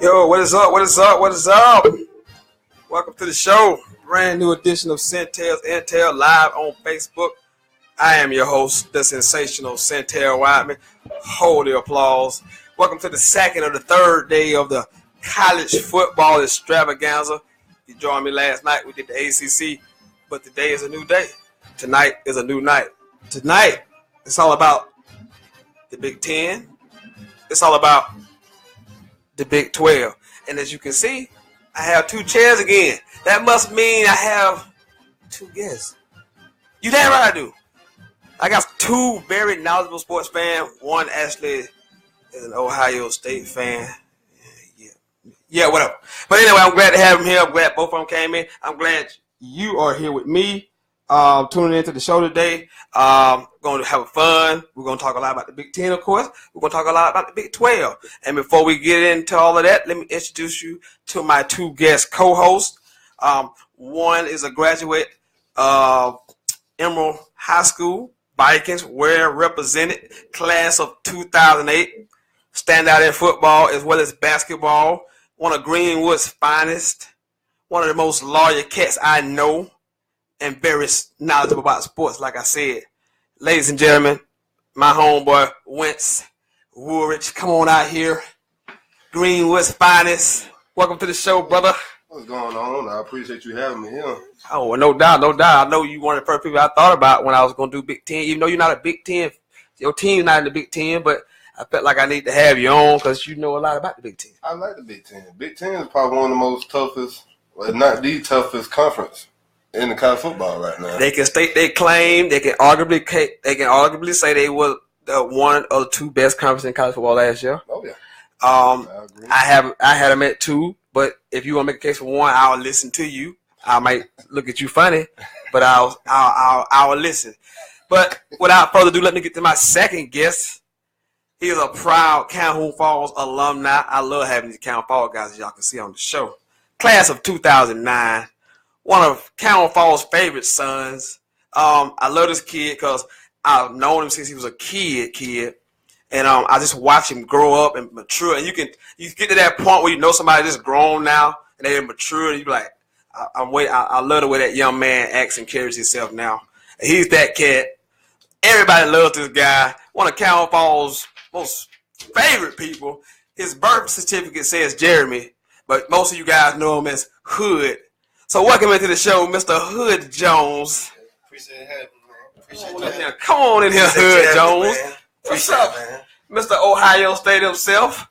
Yo, what is up? What is up? What is up? Welcome to the show. Brand new edition of Sentell's Intel live on Facebook. I am your host, the sensational Sentell Wideman. Hold the applause. Welcome to the second or the third day of the college football extravaganza. You joined me last night. We did the ACC, but today is a new day. Tonight is a new night. Tonight, it's all about the Big 10. It's all about the Big 12. And as you can see, I have two chairs again. That must mean I have two guests. You damn right I do. I got two very knowledgeable sports fans. One actually is an Ohio State fan. Yeah, whatever. But anyway, I'm glad to have him here. I'm glad both of them came in. I'm glad you are here with me, tuning into the show today. Going to have fun. We're going to talk a lot about the Big 10, of course. We're going to talk a lot about the Big 12. And before we get into all of that, let me introduce you to my two guest co-hosts. One is a graduate of Emerald High School, Vikings, where represented, class of 2008. Stand out in football as well as basketball. One of Greenwood's finest. One of the most loyal cats I know. And very knowledgeable about sports, like I said. Ladies and gentlemen, my homeboy, Wentz Woolridge, come on out here. Greenwood's finest. Welcome to the show, brother. What's going on? I appreciate you having me here. Oh, well, no doubt, no doubt. I know you one of the first people I thought about when I was going to do Big 10. Even though you're not a Big 10, your team's not in the Big 10, but I felt like I need to have you on because you know a lot about the Big 10. I like the Big 10. Big 10 is probably one of the most toughest, well, not the toughest conference in the college football right now. They can state their claim. They can arguably say they were the one of the two best conferences in college football last year. Oh yeah. I agree. I had them at two, but if you want to make a case for one, I'll listen to you. I might look at you funny, but I'll listen. But without further ado, let me get to my second guest. He is a proud Calhoun Falls alumni. I love having these Calhoun Falls guys, as y'all can see on the show. Class of 2009. One of Calhoun Falls' favorite sons. I love this kid because I've known him since he was a kid. And I just watch him grow up and mature. And you get to that point where you know somebody just grown now and they're mature. And you be like, I love the way that young man acts and carries himself now. And he's that cat. Everybody loves this guy. One of Calhoun Falls' most favorite people. His birth certificate says Jeremy, but most of you guys know him as Hood. So welcome into the show, Mr. Hood Jones. Appreciate having me, man. Come on in here, Hood Jones. What's up, man? Mr. Ohio State himself?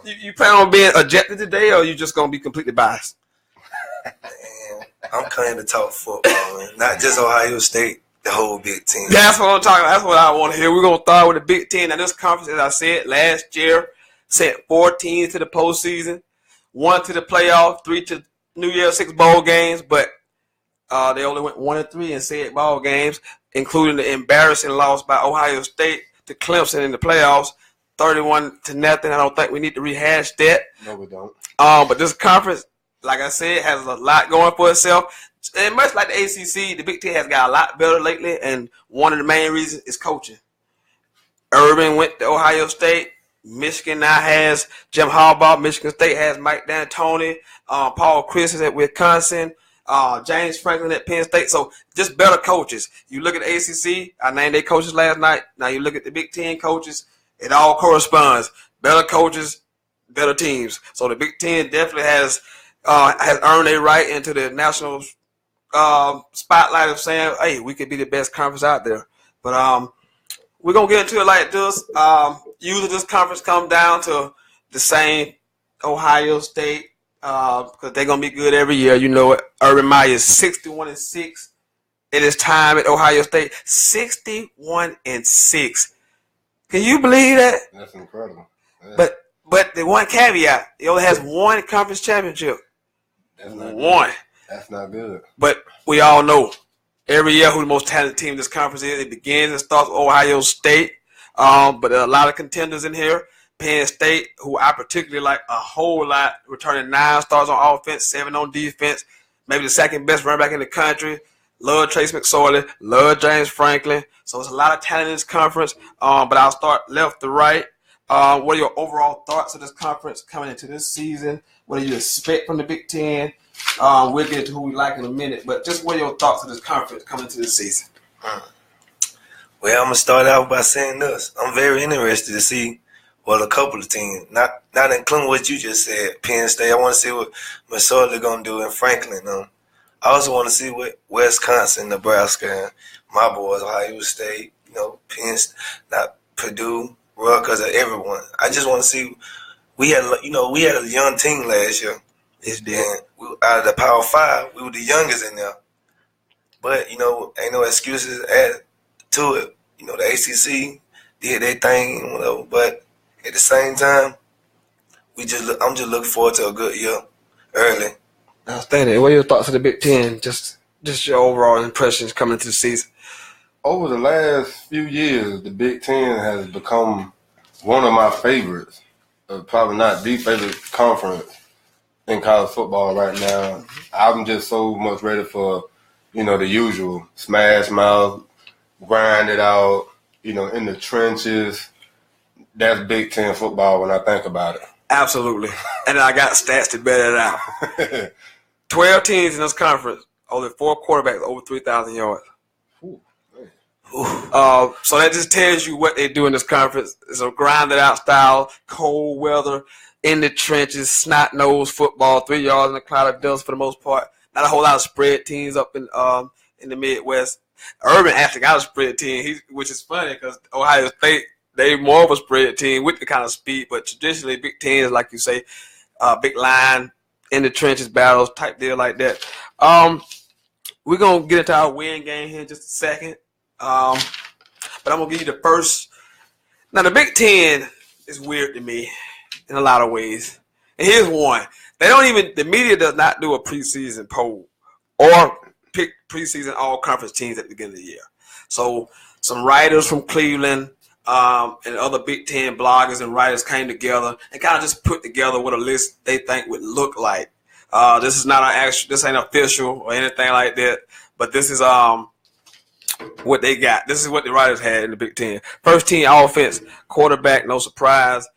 Yeah. You plan on being ejected today, or you just going to be completely biased? Man, I'm coming to talk football, man. Not just Ohio State, the whole Big 10. That's what I'm talking about. That's what I want to hear. We're going to start with the Big 10. Now, this conference, as I said, last year, sent 4 teams to the postseason, 1 to the playoff, 3 to New Year's 6 bowl games, but they only went 1-3 in said ball games, including the embarrassing loss by Ohio State to Clemson in the playoffs, 31-0. I don't think we need to rehash that. No, we don't. But this conference, like I said, has a lot going for itself. And much like the ACC, the Big 10 has got a lot better lately, and one of the main reasons is coaching. Urban went to Ohio State. Michigan now has Jim Harbaugh. Michigan State has Mike D'Antoni. Paul Chris is at Wisconsin. James Franklin at Penn State. So just better coaches. You look at the ACC. I named their coaches last night. Now you look at the Big 10 coaches. It all corresponds. Better coaches, better teams. So the Big 10 definitely has earned a right into the national spotlight of saying, hey, we could be the best conference out there. But we're going to get into it like this. Usually this conference comes down to the same Ohio State because they're going to be good every year. You know it. Urban Meyer is 61-6 in his time at Ohio State. 61-6. Can you believe that? That's incredible. Yeah. But the one caveat, he only has 1 conference championship. That's not One. Good. That's not good. But we all know every year who the most talented team in this conference is. It begins and starts with Ohio State. But there are a lot of contenders in here. Penn State, who I particularly like a whole lot, returning 9 starts on offense, 7 on defense, maybe the second best running back in the country. Love Trace McSorley, love James Franklin. So it's a lot of talent in this conference. But I'll start left to right. What are your overall thoughts of this conference coming into this season? What do you expect from the Big Ten? We'll get to who we like in a minute, but just what are your thoughts of this conference coming into this season? Well, I'm gonna start out by saying this. I'm very interested to see a couple of teams, not including what you just said, Penn State. I want to see what Minnesota gonna do in Franklin. I also want to see what Wisconsin, Nebraska, and my boys, Ohio State, Penn State, not Purdue, Rutgers, or everyone. I just want to see. We had a young team last year. Out of the Power Five, we were the youngest in there. But ain't no excuses to it. The ACC did their thing, whatever. But at the same time, I'm just looking forward to a good year early. Outstanding. What are your thoughts of the Big Ten? Just your overall impressions coming into the season. Over the last few years, the Big Ten has become one of my favorites. Probably not the favorite conference in college football right now. I'm just so much ready for, the usual smash mouth, grind it out, in the trenches. That's Big Ten football when I think about it. Absolutely. And I got stats to bear it out. 12 teams in this conference, only 4 quarterbacks over 3,000 yards. So that just tells you what they do in this conference. It's a grinded out style, cold weather, in the trenches, snot-nosed football, 3 yards in a cloud of dust for the most part. Not a whole lot of spread teams up in the Midwest. Urban actually got a spread team, which is funny because Ohio State, they more of a spread team with the kind of speed, but traditionally Big Ten is, like you say, big line, in the trenches battles type deal like that. We're going to get into our win game here in just a second. But I'm going to give you the first. Now, the Big Ten is weird to me in a lot of ways. And here's one. The media does not do a preseason poll or pick preseason all-conference teams at the beginning of the year. So some writers from Cleveland and other Big Ten bloggers and writers came together and kind of just put together what a list they think would look like. This is not this ain't official or anything like that, but this is what they got. This is what the writers had in the Big Ten. First team offense, quarterback, no surprise.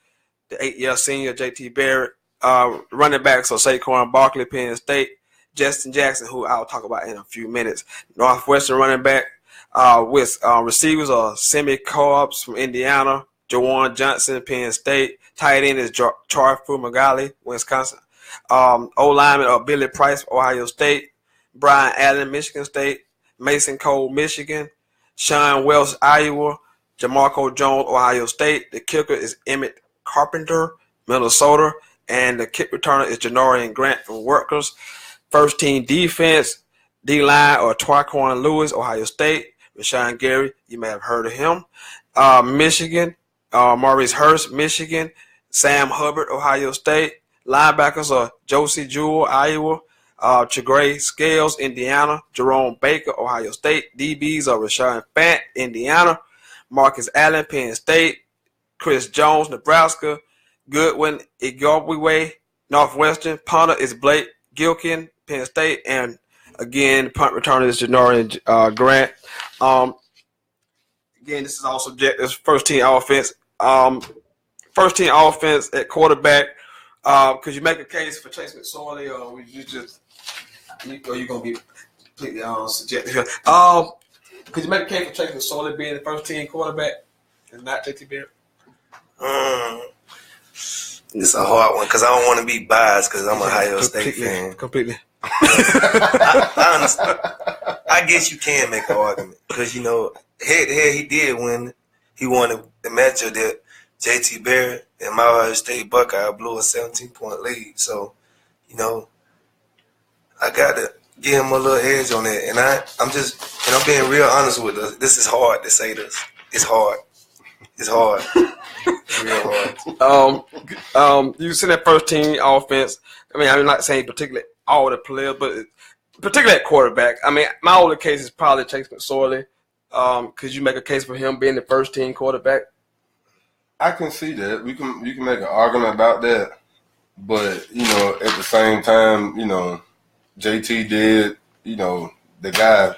The 8-year senior, J.T. Barrett. Running backs, so Saquon Barkley, Penn State. Justin Jackson, who I'll talk about in a few minutes. Northwestern running back. With receivers are Semi Cobbs from Indiana. Jawan Johnson, Penn State. Tight end is Charles Fumagalli, Wisconsin. O-lineman are Billy Price, Ohio State. Brian Allen, Michigan State. Mason Cole, Michigan. Sean Wells, Iowa. Jamarco Jones, Ohio State. The kicker is Emmett Carpenter, Minnesota. And the kick returner is Janorian Grant from Rutgers. First team defense, D-line or Twaquan Lewis, Ohio State. Rashawn Gary, you may have heard of him. Michigan, Maurice Hurst, Michigan. Sam Hubbard, Ohio State. Linebackers are Josie Jewell, Iowa. Chagray Scales, Indiana. Jerome Baker, Ohio State. DBs are Rashawn Fant, Indiana. Marcus Allen, Penn State. Chris Jones, Nebraska. Goodwin, Igobwe, Northwestern. Punter is Blake Gilkin, Penn State. And again, punt returner is Janorian Grant. Again, this is all subjective. First team offense. First team offense at quarterback. Could you make a case for Chase McSorley, or would you just, are you gonna be completely subjective here? Could you make a case for Chase McSorley being the first team quarterback and not JT Barrett? It's a hard one because I don't want to be biased because I'm a Ohio State fan. Completely. I understand. I guess you can make an argument because head to head he did when he won the matchup that JT Barrett and my Ohio State Buckeye blew a 17-point lead. So, I gotta give him a little edge on that. And I'm being real honest with us. This is hard to say this. It's hard. It's hard. It's real hard. You see that first team offense. I mean, I'm not saying particularly all the players, but particularly at quarterback. I mean, my only case is probably Chase McSorley. Could you make a case for him being the first team quarterback? I can see that. You can make an argument about that. But, at the same time, JT did, the guy,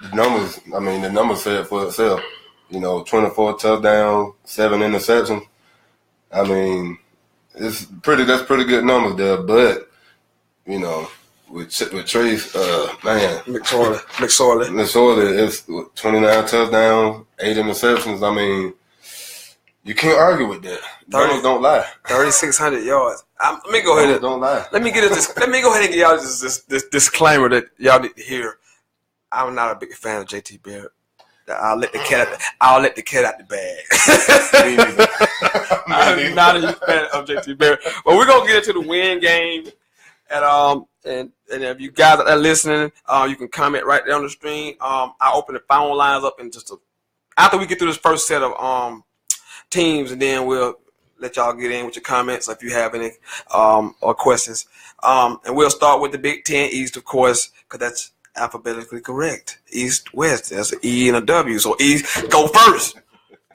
the numbers say it for itself. 24 touchdowns, 7 interceptions. I mean, that's pretty good numbers there. But you know, with Trace, man, McSorley, it's 29 touchdowns, 8 interceptions. I mean, you can't argue with that. Numbers don't lie. 3,600 yards. Let me go ahead. Don't lie. Let me go ahead and give y'all this disclaimer that y'all need to hear. I'm not a big fan of JT Barrett. I'll let the cat out the bag. I'm not a huge fan of JT Barrett. But we're gonna get into the win game, and if you guys are listening, you can comment right there on the stream. I'll open the phone lines up in after we get through this first set of teams, and then we'll let y'all get in with your comments if you have any or questions. And we'll start with the Big 10 East, of course, because that's alphabetically correct. East, West. That's an E and a W. So East, go first.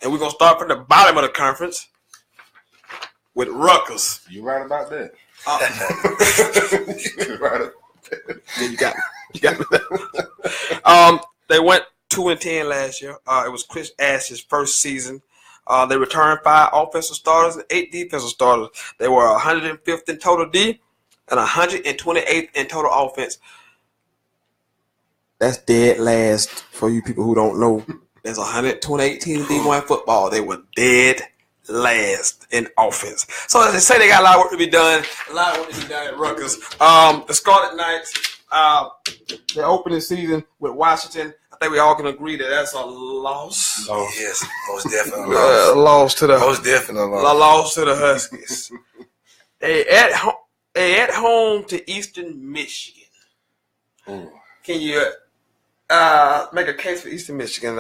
And we're going to start from the bottom of the conference with Rutgers. You right about that. You right about that. Yeah, you got me. They went 2-10 last year. It was Chris Ash's first season. They returned 5 offensive starters and 8 defensive starters. They were 105th in total D and 128th in total offense. That's dead last for you people who don't know. There's 128 teams in D1 football. They were dead last in offense. So as they say, they got a lot of work to be done. A lot of work to be done at Rutgers. The Scarlet Knights, their opening season with Washington, I think we all can agree that that's a loss. Yes, most definitely a loss to the most definitely a loss to the Huskies. They at home to Eastern Michigan. Ooh. Can you make a case for Eastern Michigan?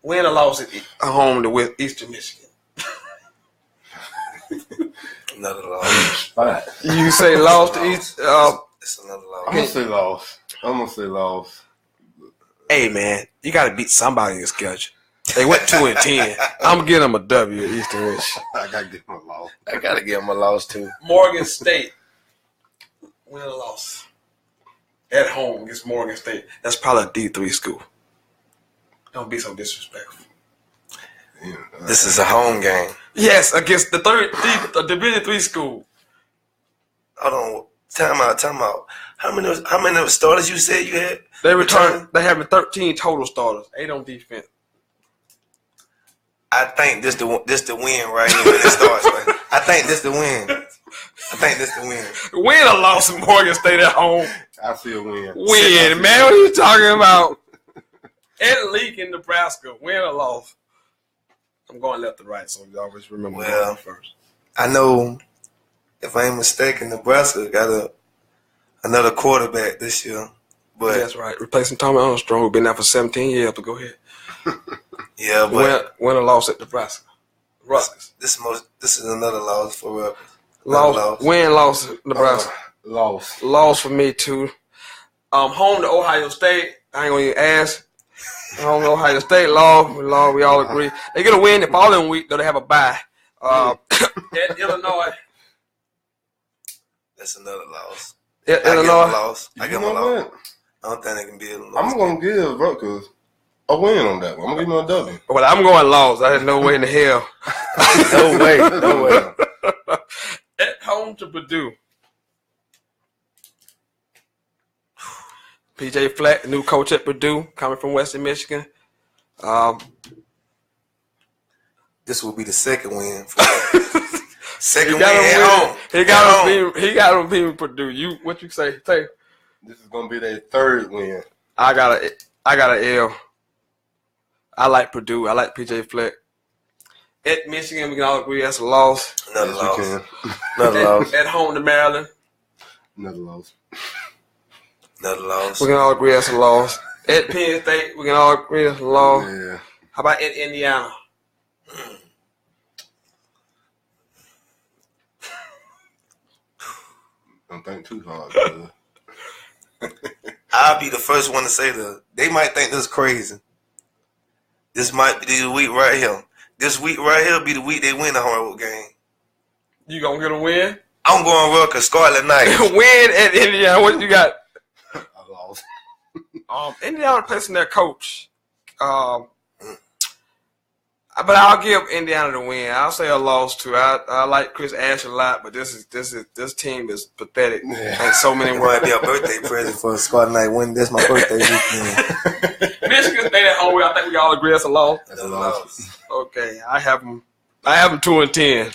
Win or loss at home to Eastern Michigan? Another loss. You say loss to East. It's another loss. I'm gonna say loss. Hey man, you got to beat somebody in your schedule. They went 2-10. I'm giving them a W at Eastern Michigan. I gotta give them a loss. I gotta give them a loss too. Morgan State, win or loss at home against Morgan State. That's probably a D3 school. Don't be so disrespectful. Yeah, this is a home game. Yes, against the Division 3 school. Hold on. Time out. How many starters you said you had? They returned. They having 13 total starters, 8 on defense. I think this the win right here when it starts, man. I think this the win. Win or loss in Morgan State at home. I see a win. Win, man. What are you talking about? Ed Leak in Nebraska. Win or loss? I'm going left to right, so you always remember going first. I know, if I ain't mistaken, Nebraska got another quarterback this year. But that's right. Replacing Tommy Armstrong, who's been there for 17 years. But go ahead. Yeah, but win or loss at Nebraska. Rutgers. This is another loss for Rutgers. Loss Nebraska. Loss for me too. Home to Ohio State. I ain't gonna even ask. Home to Ohio State. Loss. We all agree. They get a win the following week, though they have a bye. At Illinois. That's another loss. Illinois. I give them a loss. I don't think they can be Illinois. I'm gonna give Rutgers a win on that one. I'm gonna give them a W. Well, I'm going loss. I had no way in the hell. No way. At home to Purdue. PJ Fleck, new coach at Purdue, coming from Western Michigan. This will be the second win. Second win at home. He got to beat Purdue. What you say? This is gonna be their third win. I got an L. I like Purdue. I like PJ Fleck. At Michigan, we can all agree that's a loss. Another loss. At home to Maryland. Another loss. We can all agree that's a loss. At Penn State, we can all agree that's a loss. Yeah. How about at Indiana? Don't think too hard. I'll be the first one to say that. They might think this is crazy. This might be the week right here. This week right here be the week they win the home game. You gonna get a win? I'm going Rutgers, Scarlet Knights. Win at Indiana. What you got? I lost. Indiana placing their coach. I But I'll give Indiana the win. I'll say a loss too. I like Chris Ash a lot, but this team is pathetic in so many It ways. might be a birthday present for Squad Night win. That's my birthday weekend. Michigan State at home. I think we all agree it's a loss. That's a loss. Okay, I have them 2-10.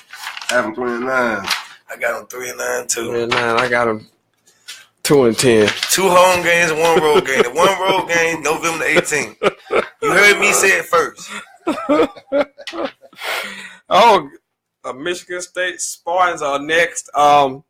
I have them 29. I got them 3-9 too. 3-9. I got them 2-10. 2 home games, 1 road game. The 1 road game, November the 18th. You heard me say it first. Michigan State Spartans are next. A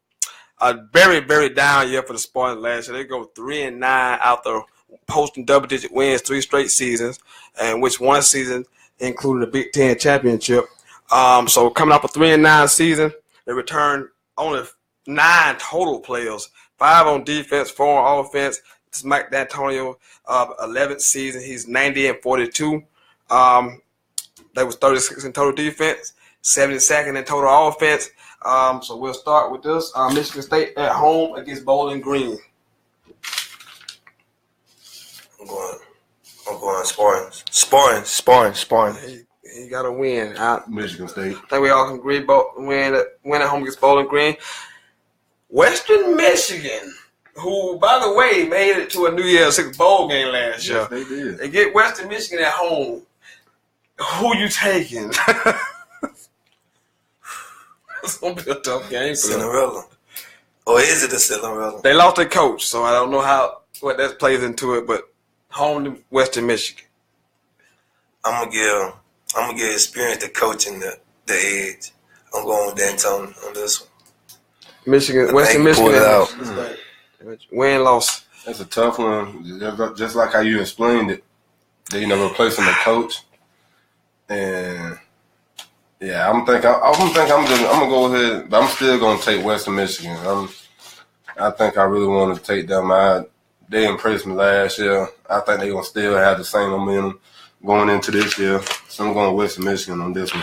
very, very down year for the Spartans last year. They go 3-9 after posting double-digit wins 3 straight seasons, and which one season included a Big 10 championship. So coming off a 3-9 season, they returned only 9 total players, 5 on defense, 4 on offense. This is Mike D'Antonio, 11th season. He's 90-42. They was 36 in total defense, 72nd in total offense. So we'll start with this. Michigan State at home against Bowling Green. I'm going Spartans. He got to win. Michigan State. I think we all can agree win at home against Bowling Green. Western Michigan, who, by the way, made it to a New Year's Six bowl game last year. Yes, they did. They get Western Michigan at home. Who you taking? It's going to be a tough game for them. Cinderella. Or is it a Cinderella? They lost their coach, so I don't know what that plays into it, but home to Western Michigan. I'm gonna give experience to coaching the edge. I'm going with D'Antoni on this one. Western Michigan. Pull it out. Win loss. That's a tough one. Just like how you explained it. They replacing the coach. And yeah, I'm gonna go ahead, but I'm still gonna take Western Michigan. I think I really want to take them. They impressed me last year. I think they're gonna still have the same momentum going into this year. So I'm going Western Michigan on this one.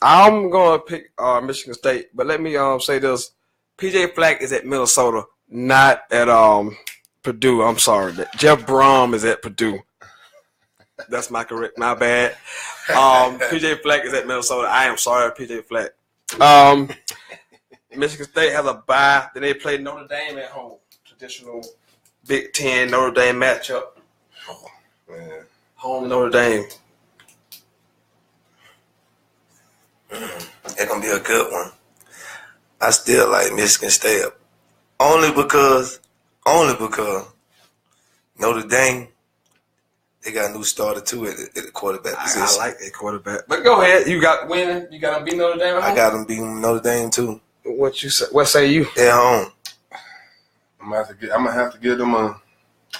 I'm gonna pick Michigan State, but let me say this: PJ Fleck is at Minnesota, not at Purdue. I'm sorry. Jeff Brom is at Purdue. That's my bad. PJ Fleck is at Minnesota. I am sorry, PJ Fleck. Michigan State has a bye. Then they play Notre Dame at home. Traditional Big 10 Notre Dame matchup. Oh, man. Home to Notre Dame. It's gonna be a good one. I still like Michigan State only because Notre Dame, they got a new starter too at the quarterback position. I like that quarterback. But go ahead. You got winning. You got to beat Notre Dame at home? I got them beating Notre Dame too. What say you? At home. I'm gonna have to give them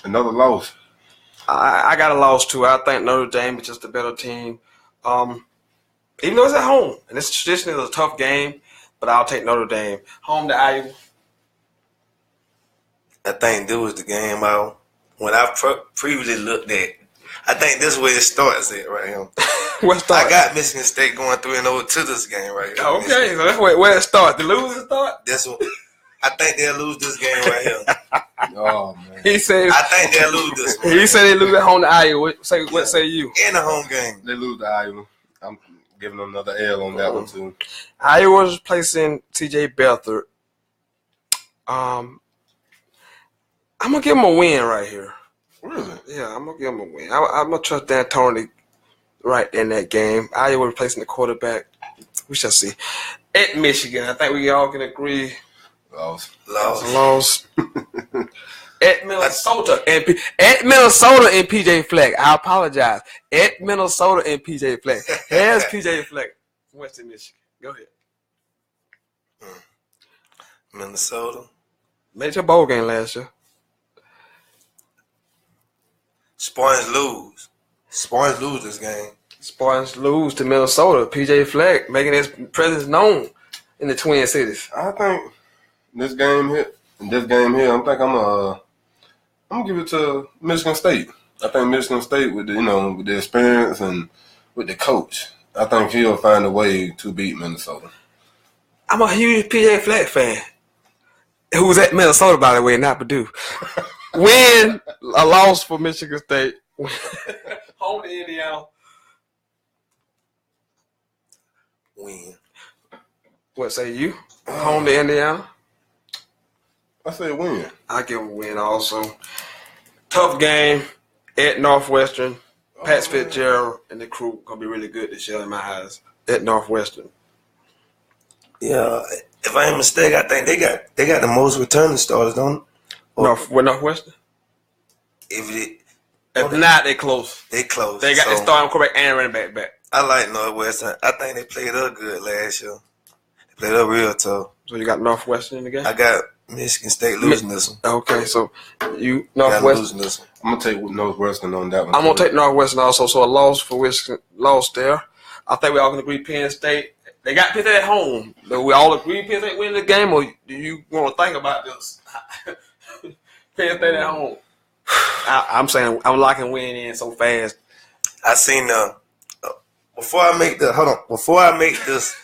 another loss. I got a loss too. I think Notre Dame is just a better team. Even though it's at home, and this traditionally is a tough game, but I'll take Notre Dame. Home to Iowa. I think this was the game when I previously looked at. I think this is where it starts at right here. What start? I got Michigan State going 3-0 to this game right here. Okay, so that's where it starts. The losers start? That's what I think they'll lose this game right here. Oh man. He said I think they'll lose this one. he said they lose at home to Iowa. What say you? In the home game. They lose to Iowa. I'm giving them another L on that one too. Iowa's placing TJ Beathard. I'm gonna give him a win right here. Really? Yeah, I'm gonna give him a win. I'm gonna trust D'Antoni right in that game. Iowa replacing the quarterback. We shall see. At Michigan, I think we all can agree. Loss. At Minnesota and PJ Fleck. I apologize. At Minnesota and PJ Fleck. Here's PJ Fleck, Western Michigan. Go ahead. Minnesota. Made your bowl game last year. Spartans lose this game. Spartans lose to Minnesota. PJ Fleck making his presence known in the Twin Cities. I think this game here, I'm gonna give it to Michigan State. I think Michigan State with the experience and with the coach, I think he'll find a way to beat Minnesota. I'm a huge PJ Fleck fan. Who's at Minnesota, by the way, not Purdue. Win, a loss for Michigan State. Home to Indiana. Win. What say you? Home to Indiana. I say win. I give them a win also. Tough game at Northwestern. Pat Fitzgerald and the crew gonna be really good this year in my eyes at Northwestern. Yeah, if I ain't mistaken, I think they got the most returning starters, don't they? With Northwestern. If not, they close. They close. They got the starting quarterback and running back. I like Northwestern. I think they played up good last year. They played up real tough. So you got Northwestern in the game? I got Michigan State losing this one. Okay, so you Northwestern losing this one. I'm gonna take Northwestern on that one. I'm gonna take Northwestern also. So a loss for Wisconsin, loss there. I think we all can agree Penn State. They got Penn State at home. Do we all agree Penn State win the game, or do you want to think about this? Penn State at home. I'm saying I'm locking win in so fast. I seen before I make this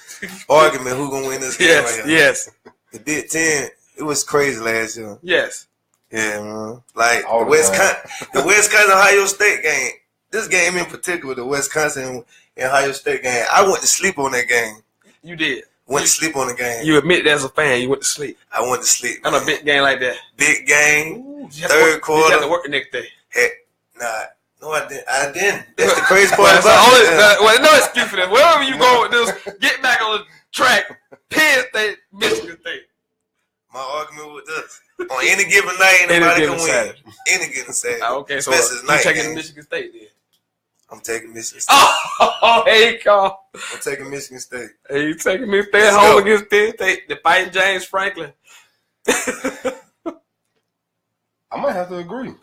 argument, who gonna win this game? Yes. The Big 10, it was crazy last year. Yes. Yeah, man. Like the Wisconsin Ohio State game. This game in particular, the Wisconsin and Ohio State game. I went to sleep on that game. You did. Went to sleep on the game. You admit that as a fan, you went to sleep. I went to sleep. On a big game like that. Big game. Ooh, third quarter. You had to work the next day. Heck, nah. No, I didn't. That's the crazy part about it. Well, no excuse for this. Wherever you go with this, get back on the track. Penn State, Michigan State. My argument with this. On any given night, anybody can win. Any given Saturday. Okay, so you're taking Michigan State then? I'm taking Michigan State. Oh, hey, Carl. I'm taking Michigan State. Hey, you taking Michigan State home against Penn State? The fighting James Franklin. I might have to agree.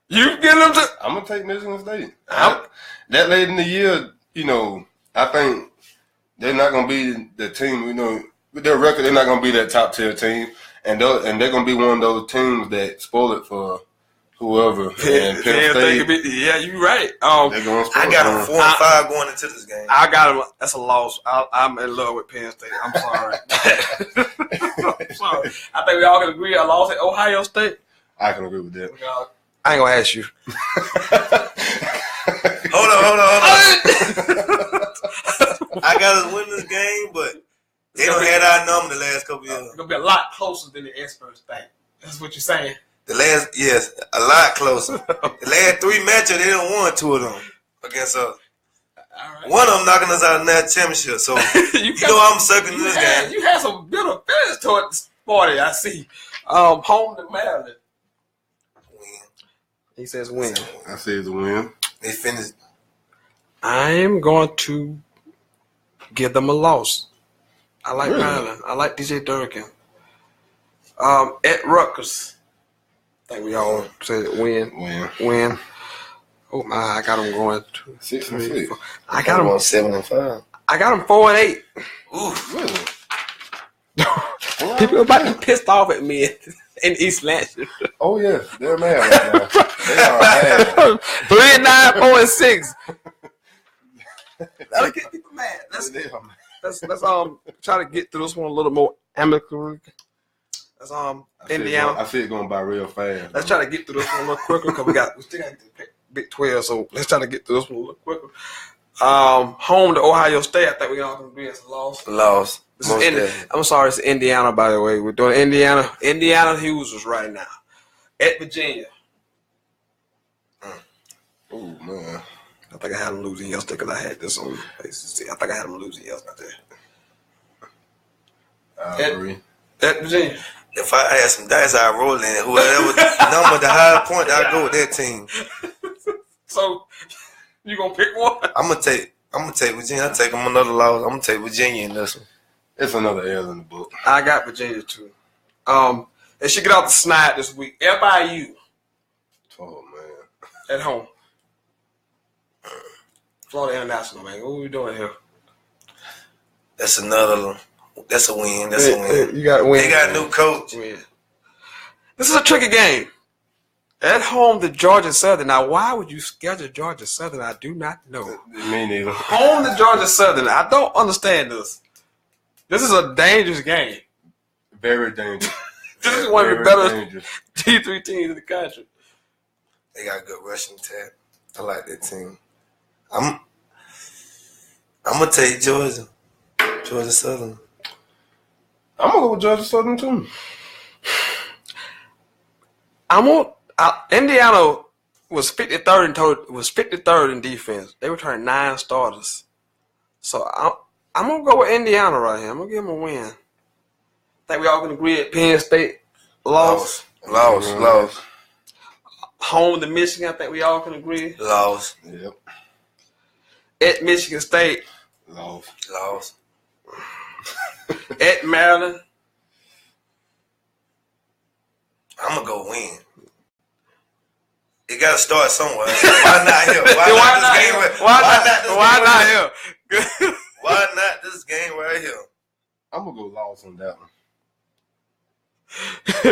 You get them to? I'm gonna take Michigan State. That late in the year, I think they're not gonna be the team. With their record, they're not gonna be that top tier team, and they're gonna be one of those teams that spoil it for whoever. And Penn State, yeah, you're right. They're gonna spoil I got them 4 and 5 going into this game. I got them. That's a loss. I'm in love with Penn State. I'm sorry. I'm sorry. I think we all can agree. A loss at Ohio State. I can agree with that. I ain't gonna ask you. Hold on. I got us win this game, but they don't have our number the last couple years. It's gonna be a lot closer than the experts think. That's what you're saying. Yes, a lot closer. The last 3 matches, they don't won 2 of them against us. Right. One of them knocking us out of that championship. So I'm circling this game. You had some bitter feelings toward the party. I see. Home to Maryland. He says win. I say it's a win. They finished. I'm going to give them a loss. I like Maryland. I like DJ Durkin. At Rutgers. I think we all said win. Oh my! I got them going 6 and 6. I got them 7 and 5. I got them 4 and 8. Ooh, really? People are about to be pissed off at me in East Lansing. Oh yeah, they're mad right now. They are mad. 3 and 9, 4 and 6. That'll get people mad. Let's try to get through this one a little more amicably. That's Indiana. I see it going by real fast. Let's try to get through this one a little quicker because we still got to get the Big 12. So let's try to get through this one a little quicker. Home to Ohio State. I think we all can agree it's a loss. Loss. I'm sorry, it's Indiana, by the way. We're doing Indiana. Indiana Hoosiers right now. At Virginia. Oh, man. I think I had them losing yesterday because I had this on ACC. I think I had them losing yesterday. I agree. At Virginia. If I had some dice, I'd roll in. Whoever number the higher point, I'd go with that team. So, you going to pick one? I'm gonna take Virginia. I'll take them another loss. I'm going to take Virginia in this one. It's another L in the book. I got Virginia, too. They should get off the snide this week. FIU. Oh, man. At home. Florida International, man. What are we doing here? That's another one. That's a win. You got to win. They got a new coach. Win. This is a tricky game. At home to Georgia Southern. Now, why would you schedule Georgia Southern? I do not know. Me neither. Home to Georgia Southern. I don't understand this. This is a dangerous game. Very dangerous. This is one of the better D3 teams in the country. They got a good rushing attack. I like that team. I'm gonna take Georgia. Georgia Southern. I'm gonna go with Georgia Southern too. Indiana was 53rd in total. Was 53rd in defense. They returned 9 starters. So I'm gonna go with Indiana right here. I'm gonna give them a win. I think we all can agree at Penn State lost. Home to Michigan. I think we all can agree. Lost. Yep. At Michigan State. Lost. At Maryland. I'm gonna go win. It gotta start somewhere. Why not here? Why not this game? Why not here? Why not this game right here? I'm gonna go lost on that one.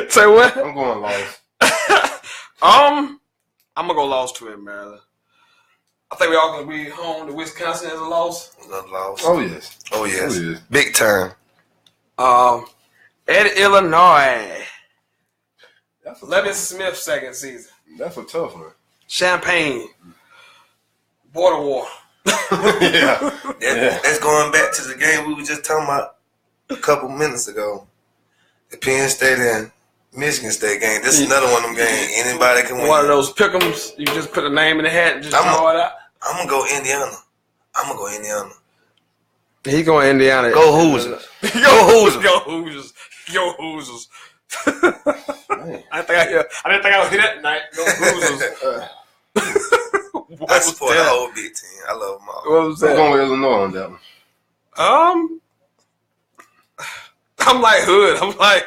Say what? I'm going lost. I'm gonna go lost to it, Maryland. I think we all gonna be home to Wisconsin as a loss. Oh yes. Big time. At Illinois. Levin Smith second season. That's a tough one. Champagne. Border war. That's going back to the game we were just talking about a couple minutes ago. The Penn State and Michigan State game. This is another one of them games. Anybody can win. One of those pick'ems. You just put a name in the hat and just draw it out. I'm gonna go Indiana. He going Indiana. Go Hoosiers. Go Hoosiers. I didn't think I would hear that tonight. Go Hoosiers. I support the whole Big 10. I love them all. What was that? I'm going with Illinois on that one. I'm like Hood. I'm like,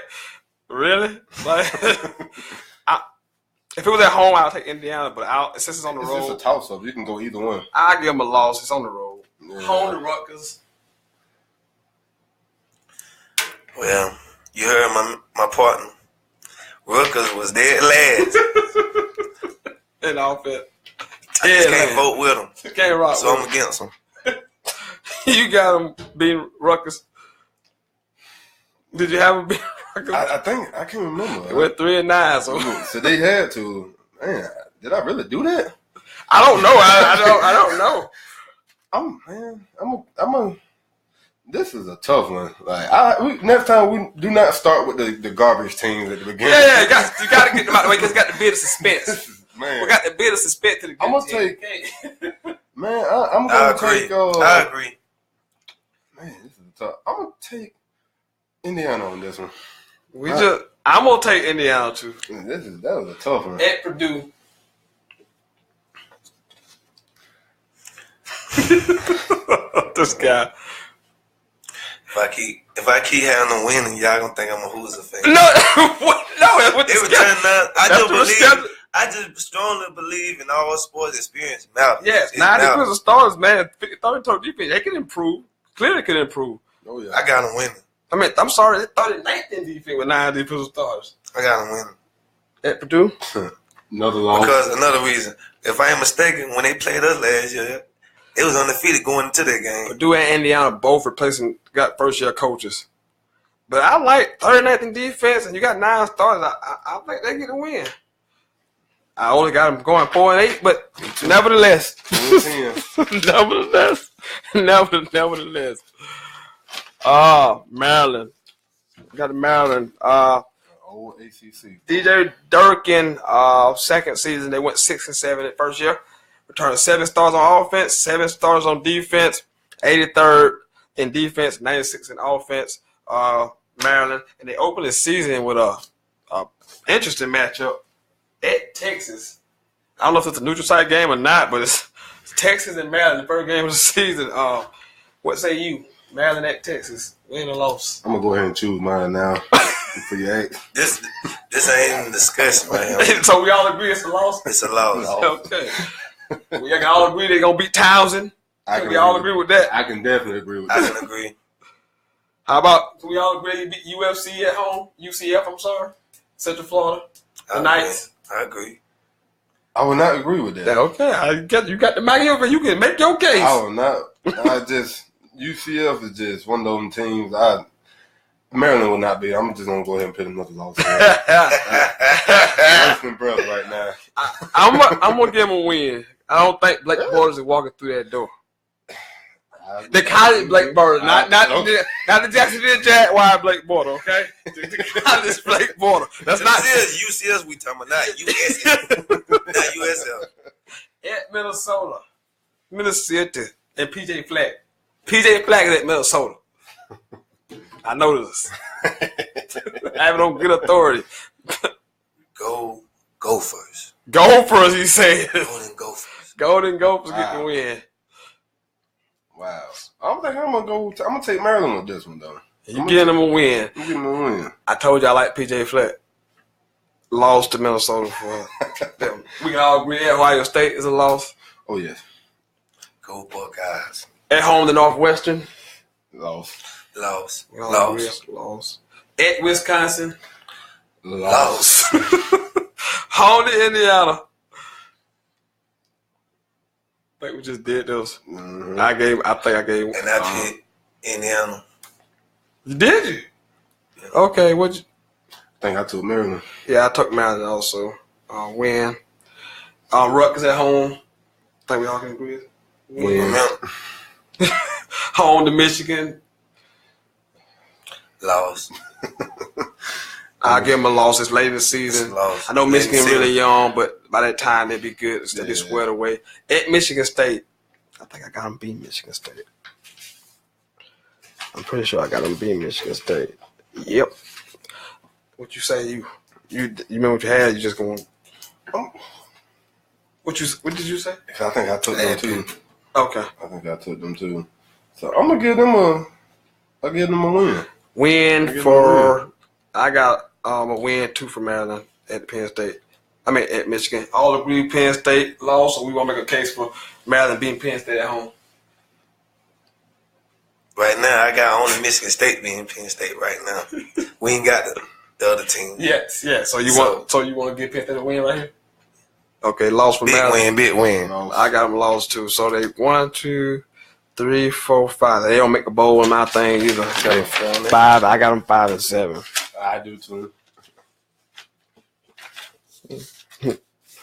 really? Like, if it was at home, I'll take Indiana. But since it's on the road, it's just a toss-up. You can go either one. I'll give them a loss. It's on the road. Yeah. Home to Rutgers. Well, you heard my partner. Rutgers was dead last. In offense. I just can't vote with them. Can't rock. So I'm against them. You got them beating Rutgers. Did you have them beating Rutgers? I think I can't remember. They went 3-9. So they had to. Man, did I really do that? I don't know. I don't know. This is a tough one. Like next time we do not start with the garbage teams at the beginning. Yeah, you got to get them out of the way because got the bit of suspense. Man, we got the bit of suspense to the game. I'm gonna take. Man, I'm gonna take. I agree. Man, this is tough. I'm gonna take Indiana on this one. I'm gonna take Indiana too. That was a tough one. At Purdue. This guy. If I keep having them winning, y'all gonna think I'm a Hoosier fan. No, that's what this guy. I just strongly believe in all sports experience matters. Yes, 90% of starters, man, 30 total defense, they can improve. Clearly can improve. Oh yeah, I got them winning. I mean, I'm sorry, they 39th in defense with 9 defensive starters. I got them winning. At Purdue? Another loss. Because another reason, if I ain't mistaken, when they played us last year, it was undefeated going into that game. Purdue and Indiana both got first-year coaches. But I like 39th in defense, and you got 9 starters. I think they get a win. I only got them going 4-8, but nevertheless. Nevertheless. Maryland. We got Maryland. Old ACC. DJ Durkin, second season, they went 6-7 at first year. Returned 7 stars on offense, 7 stars on defense, 83rd in defense, 96 in offense. Maryland, and they opened the season with a interesting matchup at Texas. I don't know if it's a neutral site game or not, but it's Texas and Maryland, the first game of the season. What say you? Maryland at Texas, win or loss? I'm gonna go ahead and choose mine now for your eight. This ain't even discussion right here. So we all agree it's a loss? It's a loss. Okay. We can all agree they're gonna beat Townsend. Can we all agree with that? I can definitely agree with that. I can agree. How about, can we all agree you beat UFC at home? UCF, I'm sorry. Central Florida. The Knights. I agree. I would not agree with that. Okay. You got the mic over. You can make your case. I will not. UCF is just one of those teams. Maryland will not be. I'm just gonna go ahead and pick another loss. I'm breath right now. I'm gonna give him a win. I don't think Blake Bortles is walking through that door. The college Blake Bortles, not the Jacksonville Jaguars Blake Bortles, okay? The college Blake Bortles. That's not UCS. We talking about not USF, not USF. At Minnesota, and PJ Flack. PJ Flack is at Minnesota. I know this. I have it on good authority. Go Gophers. Gophers, he said. Golden Gophers. Golden Gophers get the win. Wow. I'm gonna take Maryland with this one though. You getting them a win. I'm getting them a win. I told you I like PJ Flack. Lost to Minnesota for them. We can all agree Ohio State is a loss. Oh yes. Go Buckeyes. At home to Northwestern. Lost. At Wisconsin. Lost. Home to Indiana. I think we just did those. Mm-hmm. I think I gave. And I picked Indiana. Did you? Yeah. Okay, I think I took Maryland. Yeah, I took Maryland also. Win. Rutgers at home. I think we all can agree. Win. Home to Michigan. Loss. I'll give them a loss. It's late in the season. I know Michigan really young, but by that time they'll be good. They'll be squared away. At Michigan State, I think I got them beat Michigan State. I'm pretty sure I got them beat Michigan State. Yep. What you say? You remember what you had? You just going? What did you say? I think I took them too. Okay. I think I took them too. So I'm gonna give them a win. I got a win 2 for Maryland at Penn State. At Michigan. All agree Penn State lost, so we want to make a case for Maryland beating Penn State at home. Right now, I got only Michigan State beating Penn State right now. We ain't got the other team. Yes. So you want to give Penn State a win right here? Okay, loss for Maryland. Big win. I got them lost too. So they 1, 2, 3, 4, 5. They don't make a bowl in my thing either. Okay. 5. I got them 5 and 7. I do too.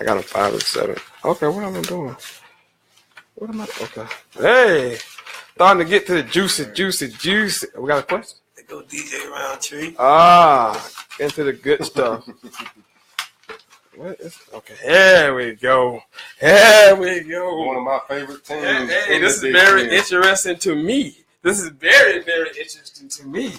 I got them 5 and 7. Okay, what am I doing? Okay. Hey, starting to get to the juicy. We got a question? They go DJ Roundtree. Into the good stuff. Okay, here we go. One of my favorite teams. Hey, this is very interesting to me. Very interesting to me.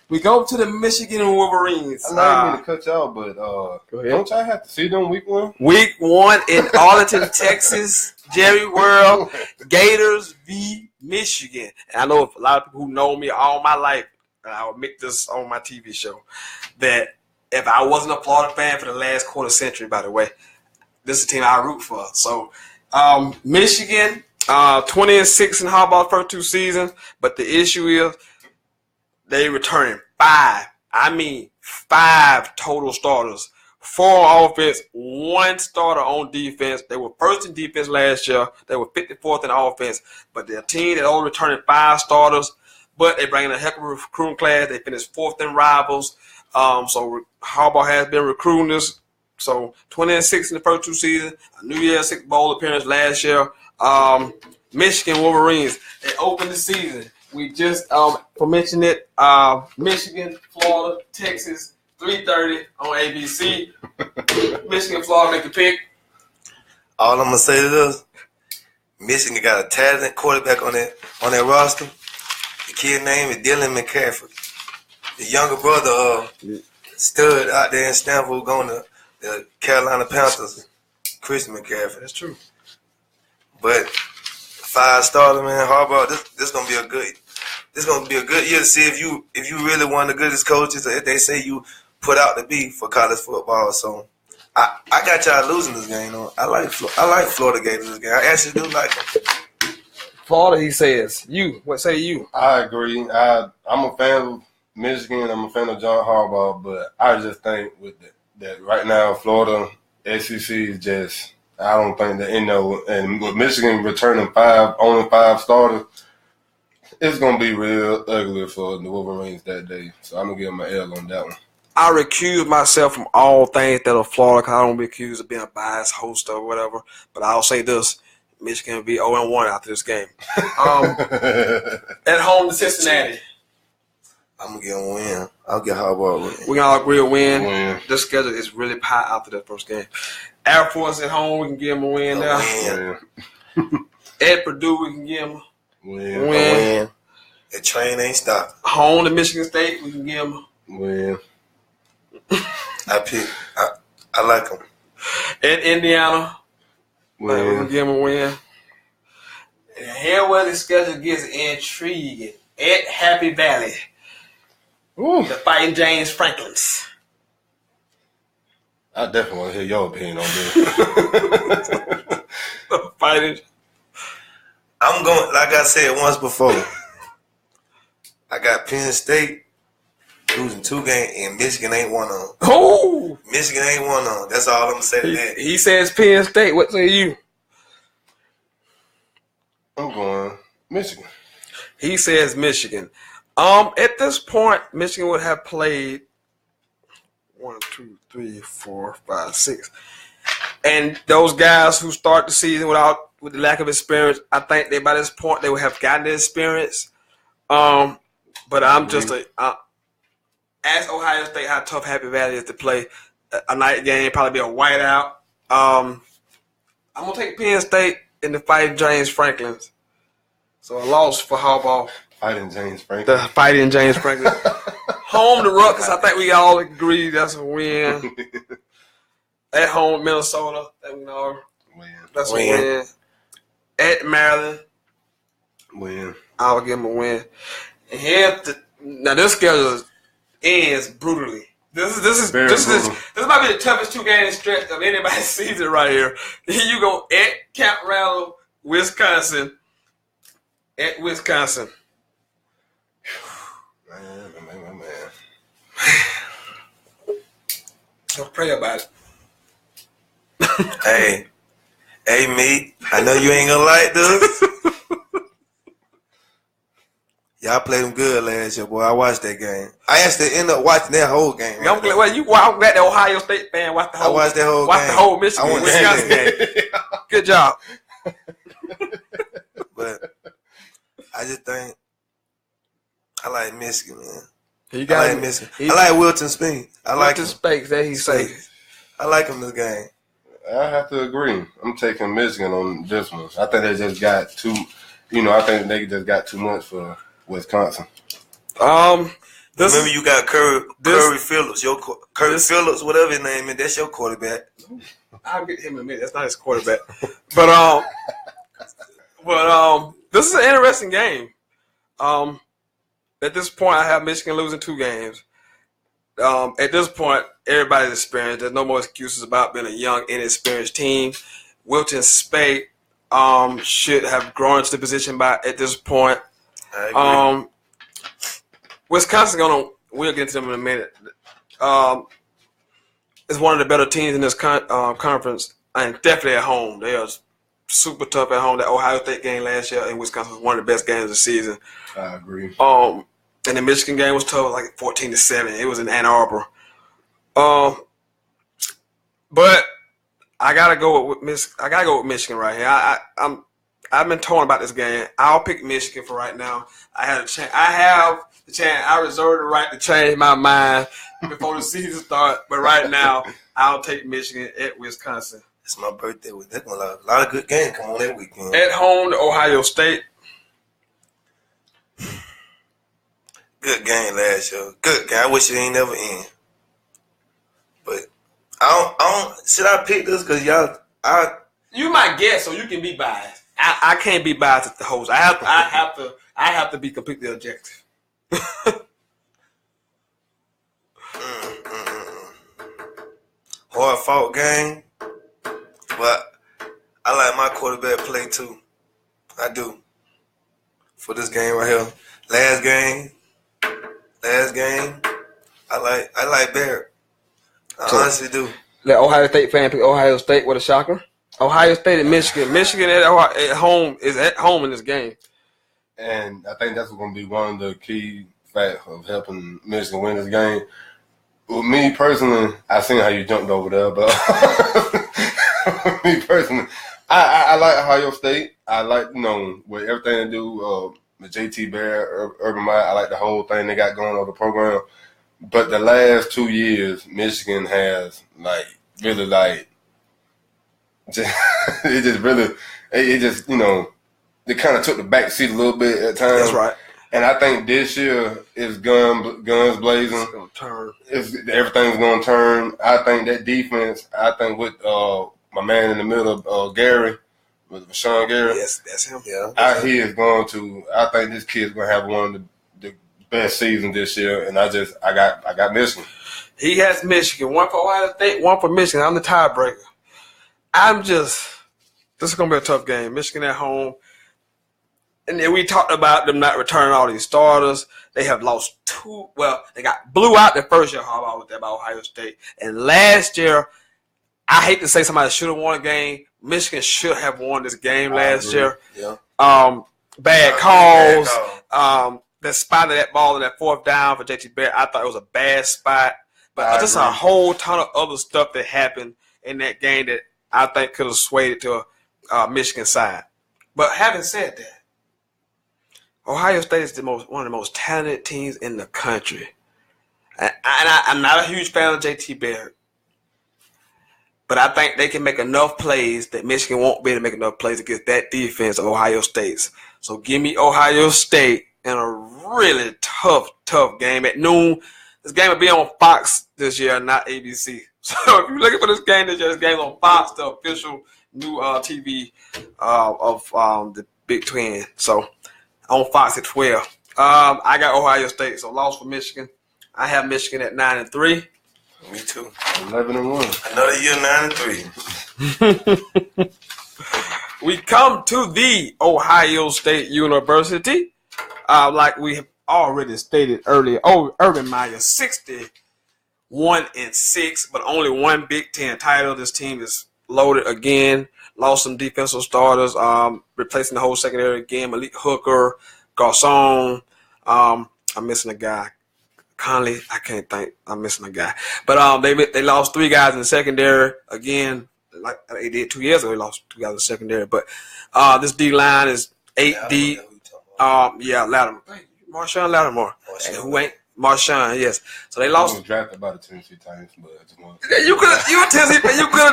We go to the Michigan Wolverines. I don't mean to cut y'all, but don't y'all have to see them week 1? Week 1 in Arlington, Texas. Jerry World, Gators v. Michigan. And I know a lot of people who know me all my life, and I will make this on my TV show, that if I wasn't a Florida fan for the last quarter century, by the way, this is the team I root for. So, Michigan, 20-6 in Harbaugh's first 2 seasons, but the issue is they returning 5 total starters. 4 on offense, 1 starter on defense. They were first in defense last year. They were 54th in offense. But they're a team that only returning 5 starters, but they bring in a heck of a recruiting class. They finished 4th in rivals. So Harbaugh has been recruiting this. So 20-6 in the first 2 seasons. A New Year's Six Bowl appearance last year. Michigan Wolverines, they opened the season. We just mentioned it. Michigan, Florida, Texas, 3:30 on ABC. Michigan, Florida, make the pick. All I'm gonna say to this: Michigan got a talented quarterback on that roster. The kid name is Dylan McCaffrey. The younger brother stood out there in Stanford going to the Carolina Panthers. Chris McCaffrey. That's true. But 5 starter, man, Harbaugh. This gonna be a good. This gonna be a good year to see if you really one of the goodest coaches that they say you put out to be for college football. So I got y'all losing this game. I like Florida Gators this game. I actually do like them. Florida, he says. What say you? I agree. I'm a fan of Michigan. I'm a fan of John Harbaugh, but I just think that right now Florida SEC is just. I don't think that and with Michigan returning only 5 starters, It's gonna be real ugly for the Wolverines that day. So I'm gonna give them an L on that one. I recuse myself from all things that are Florida because I don't be accused of being a biased host or whatever. But I'll say this: Michigan will be 0-1 after this game. At home to Cincinnati. I'm gonna get a win. I'll get Harbaugh a win. We can all agree a win. This schedule is really packed after that first game. Air Force at home, we can give them a win now. At Purdue, we can give them a win. The train ain't stopping. Home to Michigan State, we can give them a win. I like them. At Indiana, we can give them a win. And here where the schedule gets intriguing. At Happy Valley. Ooh. The Fighting James Franklins. I definitely want to hear your opinion on this. Fighting. I'm going, like I said once before, I got Penn State losing 2 games, and Michigan ain't one of them. Oh! Michigan ain't one of them. That's all I'm going to say to that. He says Penn State. What say you? I'm going Michigan. He says Michigan. At this point, Michigan would have played 1, 2, 3, 4, 5, 6. And those guys who start the season with the lack of experience, I think by this point they would have gotten the experience. But I'm just ask Ohio State how tough Happy Valley is to play. A night game, probably be a whiteout. I'm gonna take Penn State in the Fighting James Franklins. So a loss for Harbaugh. Fighting James Franklin. The Fighting James Franklin. Home to Rutgers, I think we all agree that's a win. At home, Minnesota, that we know. That's a win. At Maryland, win. I'll give them a win. And here, now this schedule ends brutally. This might be the toughest 2-game stretch of anybody's season right here. You go at Camp Randall, Wisconsin. At Wisconsin. Man. Don't pray about it. Hey, me. I know you ain't gonna like this. Y'all played them good last year, boy. I watched that game. I actually ended up watching that whole game. Right? I'm glad the Ohio State fan watched the whole. I watched that whole game. Watched the whole Michigan Wisconsin game. Good job. But I just think I like Michigan, man. I like Michigan. I like Wilton Spinks. I like Wilton Spinks that he says. I like him this game. I have to agree. I'm taking Michigan on this one. I think they just got too. I think they just got too much for Wisconsin. Remember you got Curry Phillips, Phillips, whatever his name is. That's your quarterback. I'll get him in a minute. That's not his quarterback. But this is an interesting game. At this point, I have Michigan losing 2 games. At this point, everybody's experienced. There's no more excuses about being a young, inexperienced team. Wilton Speight should have grown into the position at this point. I agree. Wisconsin we'll get to them in a minute. It's one of the better teams in this conference, and definitely at home. They are super tough at home. That Ohio State game last year in Wisconsin was one of the best games of the season. I agree. And the Michigan game was tough, like 14-7. It was in Ann Arbor. But I gotta go with Michigan right here. I've been torn about this game. I'll pick Michigan for right now. I have the chance. I reserve the right to change my mind before the season starts. But right now, I'll take Michigan at Wisconsin. It's my birthday week. There's a lot of good games come on that weekend. At home to Ohio State. Good game last year. Good game. I wish it ain't never end. But I don't. Should I pick this? Cause y'all. You might guess, so you can be biased. I can't be biased as the host. I have to be completely objective. Hard fought game, but I like my quarterback play too. I do. For this game right here, last game, I like Barrett. I honestly do. Let Ohio State fan pick Ohio State. What a shocker! Ohio State and Michigan. Michigan at home is at home in this game. And I think that's going to be one of the key facts of helping Michigan win this game. Well, me personally, I seen how you jumped over there, but me personally, I like Ohio State. I like, with everything they do, with JT Barrett, Urban Meyer, I like the whole thing they got going on the program. But the last 2 years, Michigan has, really, they kind of took the back seat a little bit at times. That's right. And I think this year is guns blazing. It's going to turn. Everything's going to turn. I think that defense, with my man in the middle, Gary, with Sean Gary. Yes, that's him. Yeah. I think this kid's going to have one of the best seasons this year. And I got Michigan. He has Michigan. One for Ohio State, one for Michigan. I'm the tiebreaker. this is going to be a tough game. Michigan at home. And then we talked about them not returning all these starters. They have lost two. Well, they got blew out the first year. How about that about Ohio State? And last year, I hate to say somebody should have won a game. Michigan should have won this game last year. Yeah. Bad calls. The spot of that ball in that fourth down for JT Barrett, I thought it was a bad spot. But just a whole ton of other stuff that happened in that game that I think could have swayed it to Michigan side. But having said that, Ohio State is one of the most talented teams in the country. And I'm not a huge fan of JT Barrett. But I think they can make enough plays that Michigan won't be able to make enough plays against that defense of Ohio State's. So give me Ohio State in a really tough game at noon. This game will be on Fox this year, not ABC. So if you're looking for this game this year, this game's on Fox, the official new TV of the Big 10. So on Fox at 12. I got Ohio State, so loss for Michigan. I have Michigan at 9-3. Me too. 11-1. Another year 9-3. We come to the Ohio State University. Like we have already stated earlier, Urban Meyer 61-6, but only one Big 10 title. This team is loaded again. Lost some defensive starters, replacing the whole secondary again. Malik Hooker, Garcon. I'm missing a guy. Conley, I can't think. I'm missing a guy. But they lost three guys in the secondary again, like they did 2 years ago. They lost two guys in the secondary. But this D line is 8 deep. Lattimore. Marshawn Lattimore. Who ain't Marshawn? Yes. So they lost. I was drafted by the Tennessee Titans, but I just want. You could have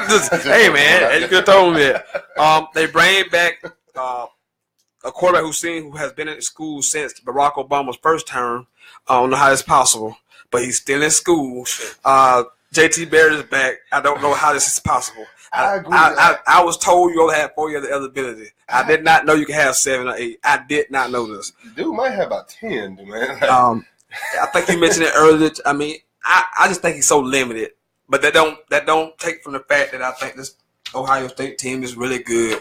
just. Hey man, you could have told me that. They bring back a quarterback who has been in school since Barack Obama's first term. I don't know how it's possible, but he's still in school. JT Barrett is back. I don't know how this is possible. I agree. I was told you only had 4 years of eligibility. I did not know you could have 7 or 8. I did not know this. Dude might have about 10, man. I think you mentioned it earlier. I mean, I just think he's so limited. But that don't take from the fact that I think this Ohio State team is really good.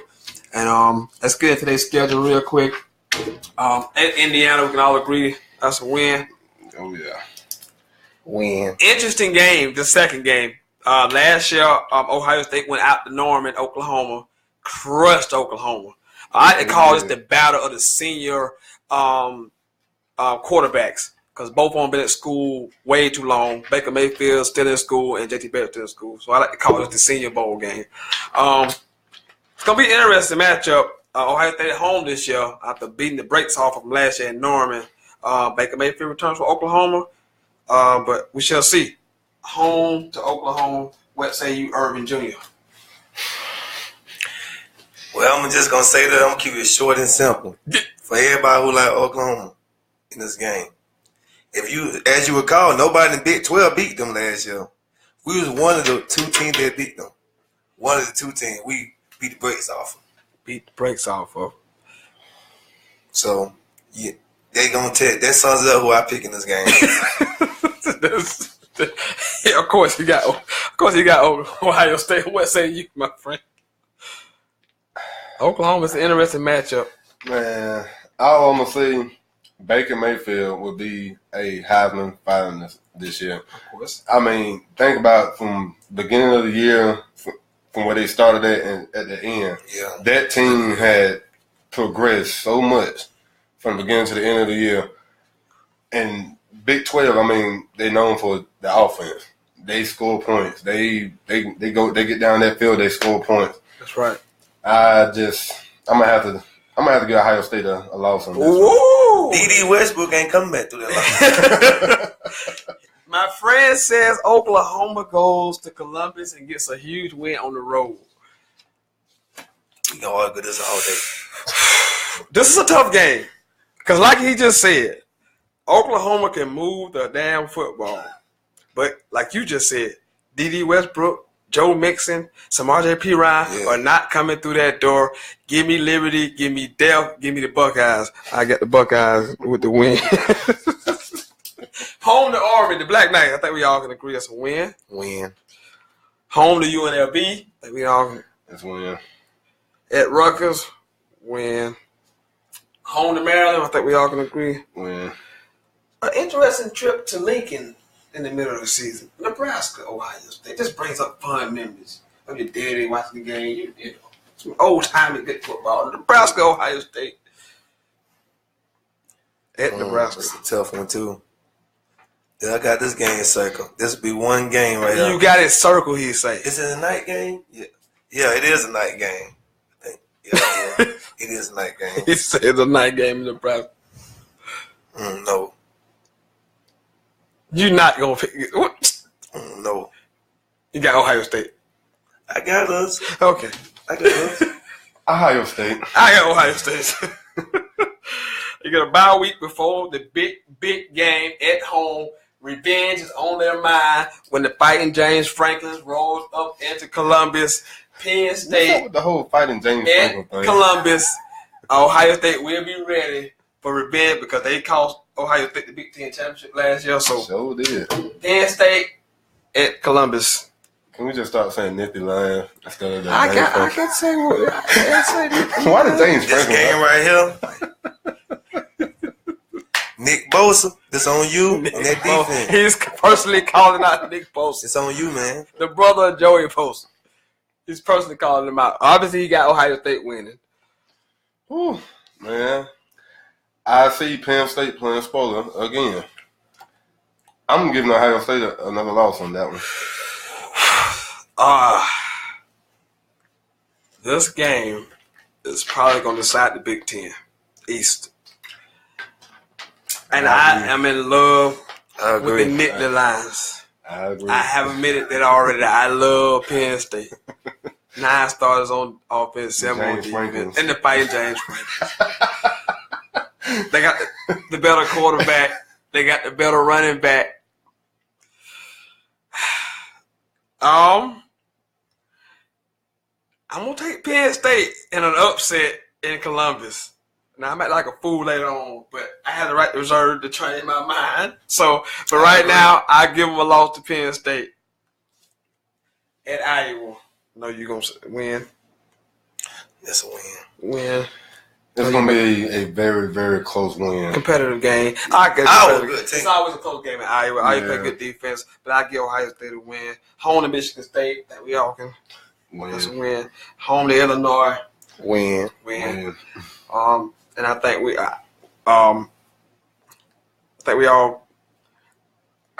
And let's get into their schedule real quick. At Indiana, we can all agree that's a win. Oh yeah, Win. Interesting game, the second game. Last year, Ohio State went out to Norman, Oklahoma, crushed Oklahoma. I call this the battle of the senior quarterbacks because both of them been at school way too long. Baker Mayfield still in school and JT Barrett still in school. So I like to call this the senior bowl game. It's going to be an interesting matchup. Ohio State at home this year after beating the brakes off of them last year in Norman. Baker Mayfield returns for Oklahoma, but we shall see. Home to Oklahoma. What say you, Irvin Jr.? Well, I'm just going to say that I'm going to keep it short and simple for everybody who like Oklahoma in this game. As you recall, nobody in the Big 12 beat them last year. We was one of the two teams that beat them. One of the two teams. We beat the brakes off them. Beat the brakes off of. So, yeah, they going to that sums up who I pick in this game. Yeah, of course you got Ohio State. What say you, my friend? Oklahoma is an interesting matchup. man. All I'm gonna say, Baker Mayfield will be a Heisman finalist this year. Of course. I mean, think about from beginning of the year, from where they started at and at the end. Yeah. That team had progressed so much from the beginning to the end of the year. And Big 12, I mean, they're known for the offense. They score points. They get down that field, they score points. That's right. I'm gonna have to give Ohio State a loss on this Ooh. one. D.D. Westbrook ain't coming back through that loss. My friend says Oklahoma goes to Columbus and gets a huge win on the road. We can argue this all day. This is a tough game. Because like he just said, Oklahoma can move the damn football. But like you just said, D.D. Westbrook, Joe Mixon, some RJ Ryan are not coming through that door. Give me Liberty, give me Death, give me the Buckeyes. I got the Buckeyes with the win. Home to Army, the Black Knights. I think we all can agree that's a win. Win. Home to UNLV. I think we all can. That's win. At Rutgers, win. Home to Maryland. I think we all can agree. Win. An interesting trip to Lincoln in the middle of the season. Nebraska, Ohio State. Just brings up fun memories of your daddy watching the game. You know, some old-timey good football. Nebraska, Ohio State. At Nebraska. It's a tough one, too. I got this game circled. This will be one game right here. You got it circled, he say. Is it a night game? Yeah, it is a night game. I think. Yeah. It is a night game. He said it's a night game in Nebraska. No. You're not going to pick what? No. You got Ohio State. I got us. Okay. I got us. Ohio State. I got Ohio State. You got a bye week before the big game at home. Revenge is on their mind when the Fighting James Franklin rolls up into Columbus. Penn State. What's up with the whole Fighting James Franklin thing? Columbus. Ohio State will be ready for revenge because they cost Ohio State the Big 10 championship last year. So Sure did. Penn State at Columbus. Can we just start saying Nippy Lion instead of that? I can say what I say. Why did James This Franklin? game right here. Nick Bosa, this on you on that defense. He's personally calling out Nick Bosa. It's on you, man. The brother of Joey Bosa. He's personally calling him out. Obviously, he got Ohio State winning. Whew, man. I see Penn State playing spoiler again. I'm giving Ohio State another loss on that one. This game is probably going to decide the Big 10 East. And I am in love with the Nittany Lions. I agree. I have admitted that already. I love Penn State. 9 starters on offense, 7 on defense, and the Fighting James Franklin. They got the better quarterback. They got the better running back. I'm gonna take Penn State in an upset in Columbus. Now I might like a fool later on, but I had the right reserve to train my mind. So, but right now I give them a loss to Penn State at Iowa. No, you're gonna win. That's a win. Win. It's going to be a very, very close win. Competitive game. It's always a close game in Iowa. Iowa play good defense, but I give Ohio State a win. Home to Michigan State, that we all can. That's a win. Home to Illinois, Win. And I think I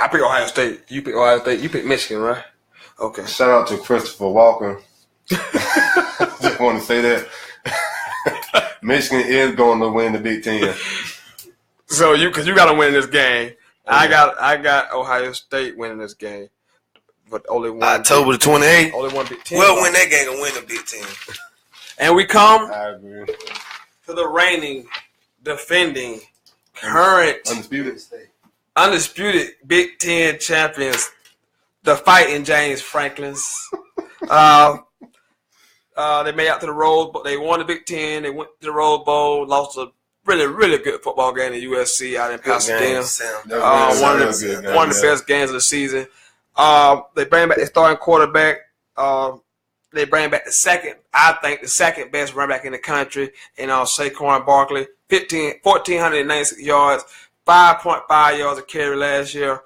pick Ohio State. You pick Ohio State. You pick Michigan, right? Okay. Shout out to Christopher Walker. Just want to say that. Michigan is going to win the Big 10. So because you got to win this game. I got Ohio State winning this game, but only one. October the 28th. Only one Big 10. Well, win that game and win the Big 10. And we come I agree. to the reigning, defending, current, undisputed Big 10 champions, the Fighting James Franklins. They made out to the Rose Bowl. They won the Big 10. They went to the Rose Bowl, lost a really, really good football game at USC out in Pasadena. One of the best games of the season. They bring back their starting quarterback. They bring back the second best running back in the country, Saquon Barkley. 1,496 yards, 5.5 yards a carry last year.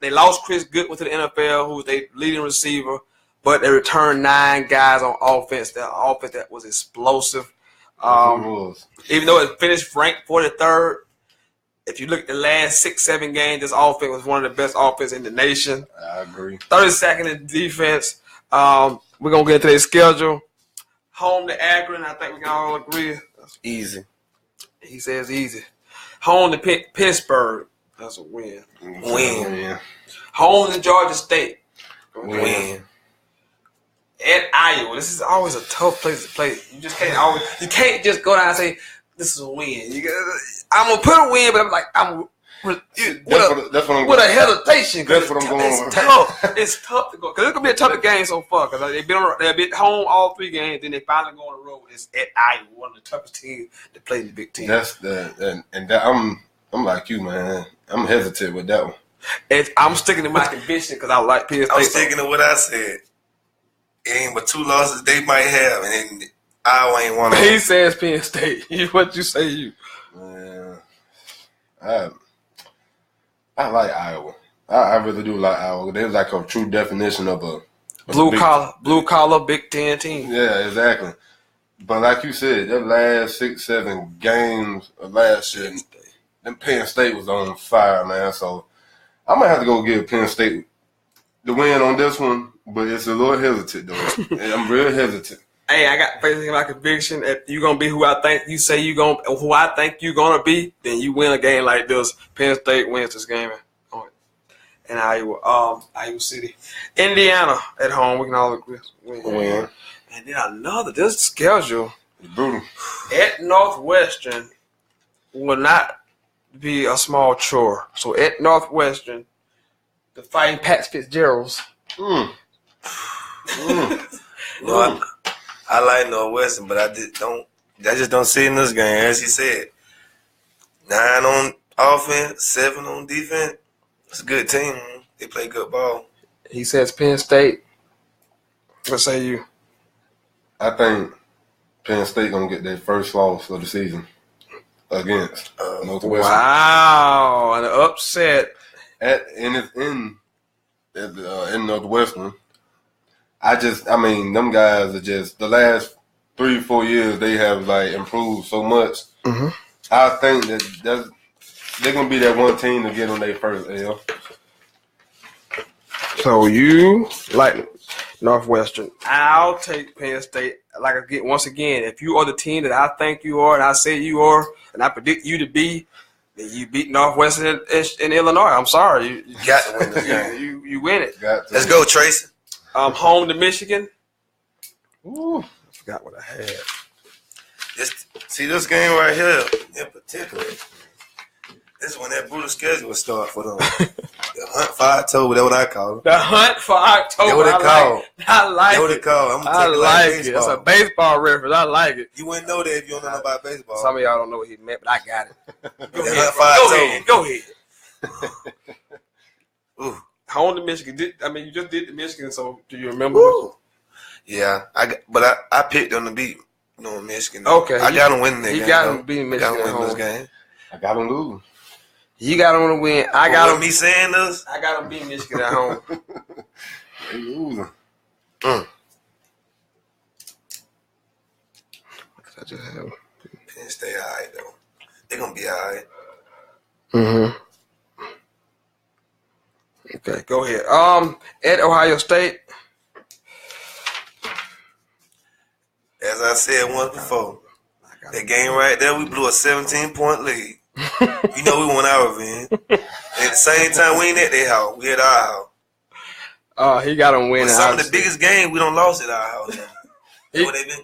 They lost Chris Goodwin to the NFL, who was their leading receiver, but they returned 9 guys on offense. That offense that was explosive. Even though it finished ranked 43rd, if you look at the last 6-7 games, this offense was one of the best offenses in the nation. I agree. 32nd in defense. We're going to get into their schedule. Home to Akron, I think we can all agree. Easy. He says easy. Home to Pittsburgh. That's a win. Win. Home to Georgia State. Win. At Iowa. This is always a tough place to play. You just can't just go down and say, this is a win. I'm going to put a win, but I'm like, with a hesitation. That's what I'm going with. It's tough to go. Because it's going to be a tough game so far. Because they've been home all 3 games. Then they finally go on the road. It's at Iowa, one of the toughest teams to play in the Big Ten. I'm like you, man. I'm hesitant with that one. I'm sticking to my conviction because I like Penn State. I'm sticking to what I said. It ain't but 2 losses they might have, and then Iowa ain't one of them. He says Penn State. What you say, you? Man, I like Iowa. I really do like Iowa. They're like a true definition of a blue collar Big Ten team. Yeah, exactly. But like you said, their last 6-7 games of last year, them Penn State was on fire, man. So I might have to go give Penn State the win on this one, but it's a little hesitant though. I'm real hesitant. Hey, I got faith in my conviction. If you're gonna be who I think you say who I think you're gonna be, then you win a game like this. Penn State wins this game, and Iowa City, Indiana at home. We can all agree win. And then this schedule brutal at Northwestern will not be a small chore. So at Northwestern, the Fighting Pat Fitzgeralds. No, I like Northwestern, but I just don't see in this game. As he said, 9 on offense, 7 on defense. It's a good team. They play good ball. He says Penn State. What say you? I think Penn State gonna get their first loss of the season against Northwestern. Wow, an upset. In Northwestern. Them guys are just the last 3-4 years they have like improved so much. Mm-hmm. I think they're gonna be that one team to get on their first L. So you like Northwestern? I'll take Penn State. Once again, if you are the team that I think you are, and I say you are, and I predict you to be, then you beat Northwestern in Illinois. I'm sorry, you got to win this game. You win it. Let's go, Tracy. Home to Michigan. Ooh, I forgot what I had. See this game right here in particular. This is when that brutal schedule will start for them. The hunt for October, that's what I call it. The hunt for October. That's what it called. I like it. That's what it called. I'm gonna take it like baseball. it. It's a baseball reference. I like it. You wouldn't know that if you don't know about baseball. Some of y'all don't know what he meant, but I got it. Go ahead. Ooh. Home to Michigan. You just did the Michigan, so do you remember? Yeah, I picked them to beat Michigan. Okay. I got them winning that game. You got them beating Michigan at home. This game. I got them losing. You got them to win. I got them. Me saying this? I got them beating Michigan at home. They losing. I just have Penn State all right, though. They're going to be all right. Mm-hmm. Okay, go ahead. At Ohio State. As I said once before, that game right there, we blew a 17-point lead. You know we won our revenge. At the same time, we ain't at their house. We at our house. He got them winning. Some of the biggest games we don't lost at our house.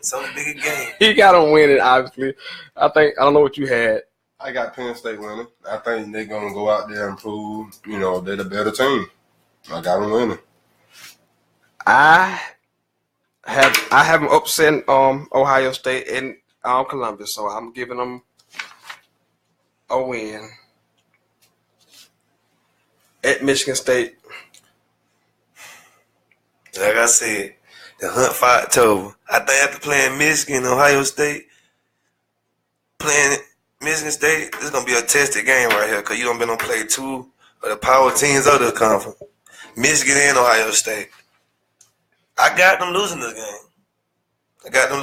Some of the biggest games. He got them winning, obviously. I don't know what you had. I got Penn State winning. I think they're going to go out there and prove, they're the better team. I got them winning. I have them upsetting Ohio State and Columbus, so I'm giving them a win. At Michigan State. Like I said, the hunt for October. I think after playing Michigan, Ohio State, playing Michigan State, this is going to be a tested game right here because you don't been on play 2 of the power teams of the conference. Michigan and Ohio State. I got them losing this game. He got them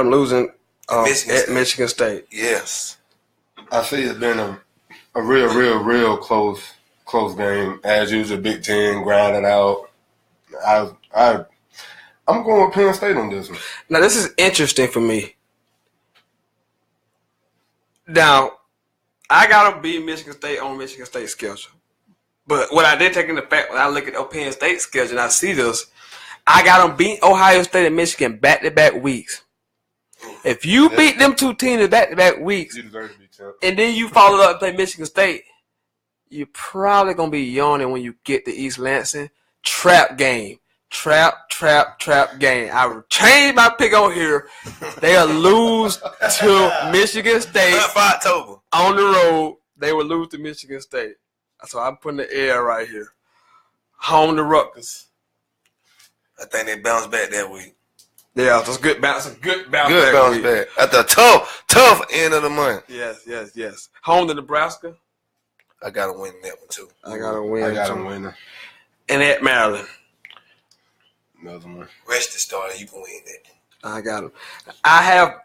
losing. at Michigan State. Yes. I see it's been a real close game. As usual, Big 10 grinding out. I'm going with Penn State on this one. Now, this is interesting for me. Now, I got to beat Michigan State on Michigan State's schedule. But what I did take into fact when I look at Penn State's schedule and I see this, I got them beat Ohio State and Michigan back-to-back weeks. If you beat them two teams in back-to-back weeks, You deserve to be champ. and then you follow up and play Michigan State, you're probably going to be yawning when you get to East Lansing. Trap game. Trap game. I will change my pick on here. They'll lose to Michigan State For October. on the road. They will lose to Michigan State. So I'm putting the air right here. Home to Rutgers. I think they bounce back that week. Yeah, that's good bounce. Good bounce. Good bounce week. back. At the tough end of the month. Yes. Home to Nebraska. I got to win that one, too. I got to win. I got him winning. And at Maryland. Another one. Rest the starter. You can win that. I got him. I have,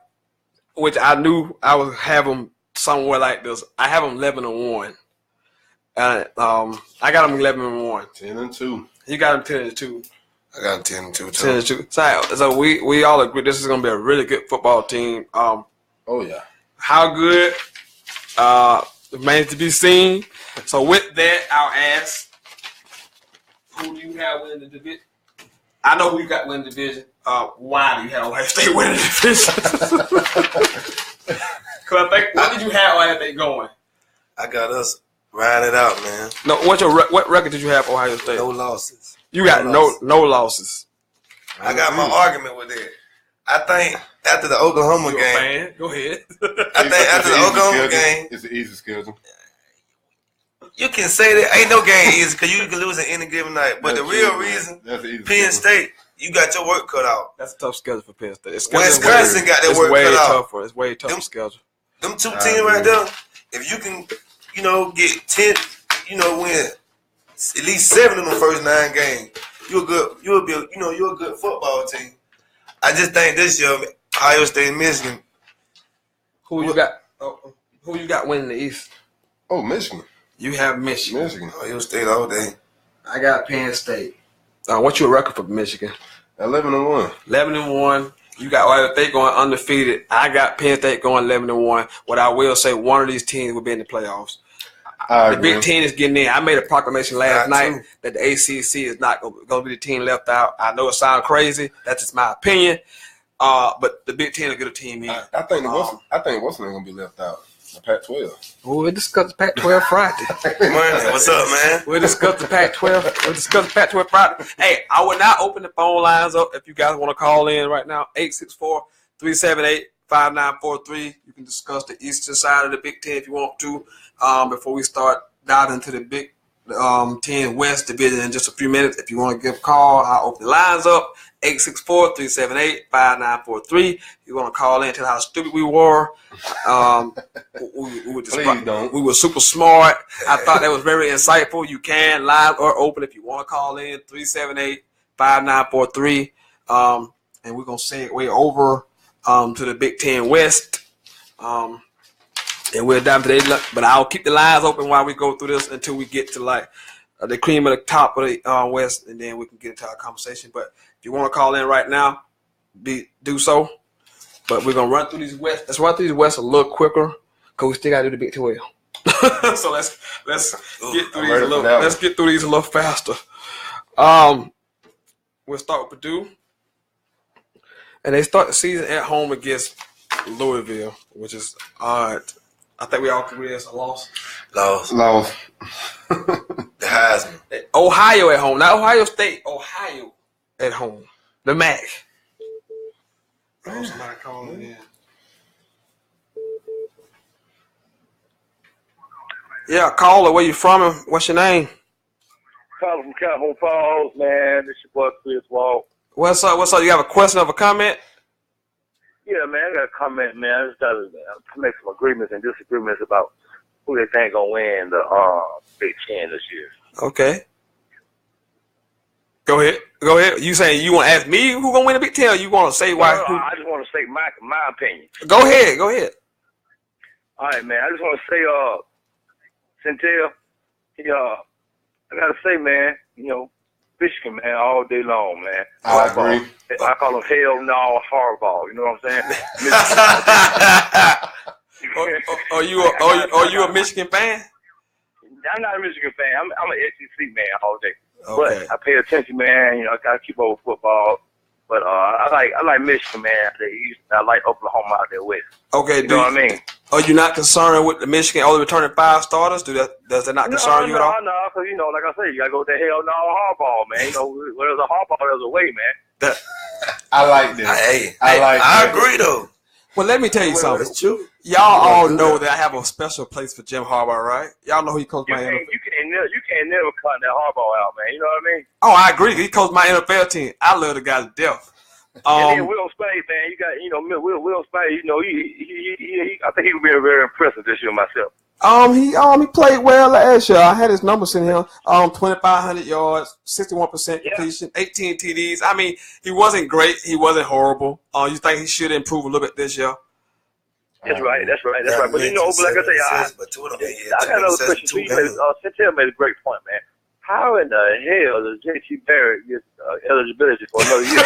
which I knew I would have them somewhere like this. I have them 11-1. I got them 11-1. 10-2. You got them 10-2. I got 10-2, too. 10-2. So we all agree this is going to be a really good football team. Oh, yeah. How good remains to be seen. So with that, I'll ask, who do you have winning the division? I know who you got winning the division. Why do you have Ohio State winning the division? Because I think, what did you have Ohio State going? I got us riding it out, man. No, what record did you have Ohio State? No losses. You got no losses. I got my argument with that. I think after the Oklahoma You a game, fan? Go ahead. I think after the Oklahoma game, It's an easy schedule. you can say that ain't no game easy because you can lose at any given night. But the real reason, That's an easy Penn schedule. State, you got your work cut out. That's a tough schedule for Penn State. Wisconsin got their It's work way cut out. tougher. It's way tougher schedule. Them two teams right there, if you can, get 10, win at least 7 of the first 9 games, you're a good football team. I just think this year, Ohio State and Michigan. Who you got? Who you got winning the East? Oh, Michigan. You have Michigan. Ohio State all day. I got Penn State. What's your record for Michigan? 11-1. 11-1. You got Ohio State going undefeated. I got Penn State going 11-1. What I will say, one of these teams will be in the playoffs. The Big 10 is getting in. I made a proclamation last night that the ACC is not going to be the team left out. I know it sounds crazy. That's just my opinion. But the Big 10 will get a team in. I think what's going to be left out? The Pac-12. We'll discuss the Pac-12 Friday. Money, what's up, man? We'll discuss the Pac-12. We'll discuss the Pac-12 Friday. Hey, I will not open the phone lines up if you guys want to call in right now. 864-378-5943. You can discuss the eastern side of the Big 10 if you want to. Before we start diving into the Big 10 West Division in just a few minutes. If you want to give a call, I'll open the lines up. 864-378-5943. You want to call in and tell how stupid we were. Please don't. We were super smart. I thought that was very insightful. You can live or open if you want to call in. 378-5943. And we're going to segue over to the Big 10 West. And we're down today, but I'll keep the lines open while we go through this until we get to the cream of the top of the West, and then we can get into our conversation. But if you want to call in right now, do so. But we're gonna run through these West. Let's run through these West a little quicker because we still gotta do the Big 12. So let's get through these a little. Let's get through these a little faster. We'll start with Purdue, and they start the season at home against Louisville, which is odd. I think we all agree it's a loss. Lost. Lost. The Heisman. Ohio at home, not Ohio State. Ohio at home. The MAC. Oh, somebody calling in. Yeah, caller, where you from and what's your name? Calling from Calhoun Falls, man. This your boy Chris Wall. What's up? You have a question or a comment? Yeah, man, I got a comment, man. I just got to make some agreements and disagreements about who they think gonna win the Big 10 this year. Okay. Go ahead. You saying you want to ask me who gonna win the Big Ten? Or you want to say why? No, I just want to say my opinion. Go ahead. All right, man. I just want to say, Sentell, I gotta say, man, Michigan, man, all day long, man. I agree. I call them hell no hardball. You know what I'm saying? Are you a Michigan fan? I'm not a Michigan fan. I'm an SEC man all day. Okay. But I pay attention, man. I gotta keep up with football. But I like Michigan, man. I like Oklahoma out there west. Okay, you know what I mean? Are you not concerned with the Michigan only returning 5 starters? Does that not concern you at all? No, because like I said, you gotta go with the hell no hardball, man. Where there's a hardball, there's a way, man. I like that. I agree though. Well, let me tell you something. It's true. Y'all all know that I have a special place for Jim Harbaugh, right? Y'all know he coached my NFL. You can't never cut that hardball out, man. You know what I mean? Oh, I agree. He coached my NFL team. I love the guy to death. And then Will Spade, man, you got Will Spade. He I think he would be very impressive this year myself. He played well last year. I had his numbers in here. 2,500 yards, 61% completion, 18 TDs. I mean, he wasn't great. He wasn't horrible. You think he should improve a little bit this year? That's right. But like I say, I got another question for you. Sentell made a great point, man. How in the hell does J.T. Barrett get eligibility for another year?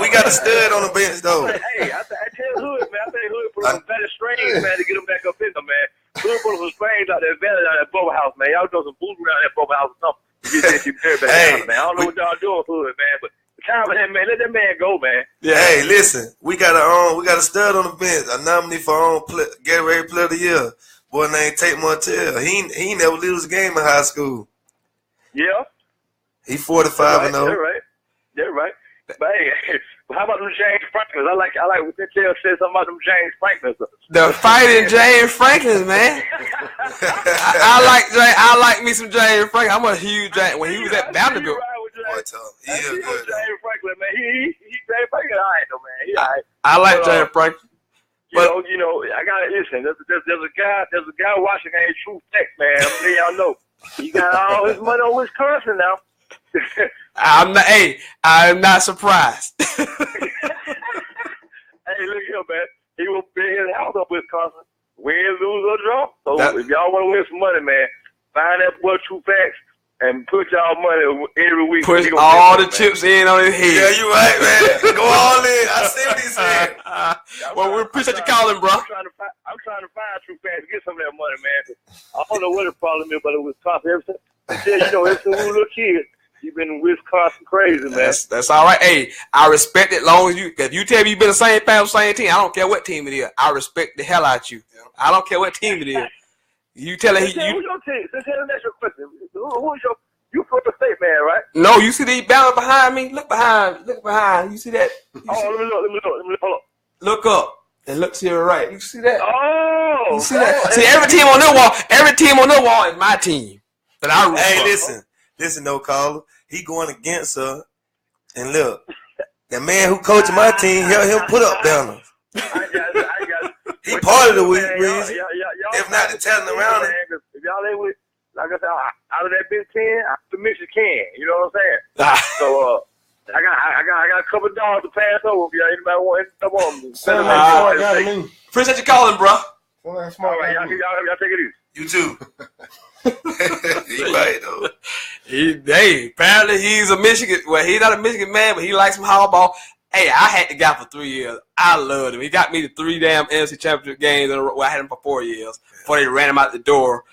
we got a stud on the bench though. Hey, I tell Hood, man. I think Hood put some better strains, man, to get him back up in there, man. Hood put some strains out there, better out that bubble house, man. Y'all doing some boots around that bubble house or something to get J.T. Barrett back out, man. I don't know what y'all doing, Hood, man, but time for him, man. Let that man go, man. Yeah. Hey, listen, we got a stud on the bench. A nominee for Gatorade Player of the Year. Boy named Tate Martell. He never lose a game in high school. Yeah. He 45 and 0. They're right. But hey, how about them James Franklins? I like what Sentell said something about them James Franklins. The fighting James Franklin, man. I like me some James Franklin. I'm a huge James. When he was at Vanderbilt. He is good. James Franklin, man. He James Franklin, all right, though, man. He all right. I like James Franklin. I gotta listen. There's a guy watching ain't True Facts, man. I'm letting y'all know. He got all his money on Wisconsin now. I'm not surprised. Hey, look here, man. He will be his house up Wisconsin. Win, lose, or draw. So if y'all want to win some money, man, find that boy True Facts and put y'all money every week. Push all the chips in on his head. Yeah, you right, man. Go all in. I see what he said. Well, we appreciate you calling, bro. I'm trying to find True Facts to get some of that money, man. I don't know what the problem is, but it was Wisconsin. Ever since we were little kids, you've been in Wisconsin crazy, man. That's all right. Hey, I respect it long as if you tell me you've been the same fan, same team, I don't care what team it is. I respect the hell out you. I don't care what team it is. You tell him who's your team? Let's answer your question. Who's you Florida State man, right? No, you see the banner behind me? Look behind. You see that? Let me look. Hold up. Look up and look to your right. You see that? Oh, you see that? See every team on the wall is my team. That I root for. Listen, no caller. He going against her, and look, the man who coached my team helped him put up banners. I got it. He part of the reason. If not the talent around it. If y'all ain't with, like I said, out of that Big 10, the Michigan can. You know what I'm saying? So I got a couple of dollars to pass over. If y'all anybody want them. Sound like smart guy to me. Appreciate you calling, bro. All right, y'all take it easy. You too. He right though. Apparently he's a Michigan. Well, he's not a Michigan man, but he likes some hardball. Hey, I had the guy for 3 years. I loved him. He got me to 3 damn NFC Championship games in a row. I had him for 4 years before they ran him out the door.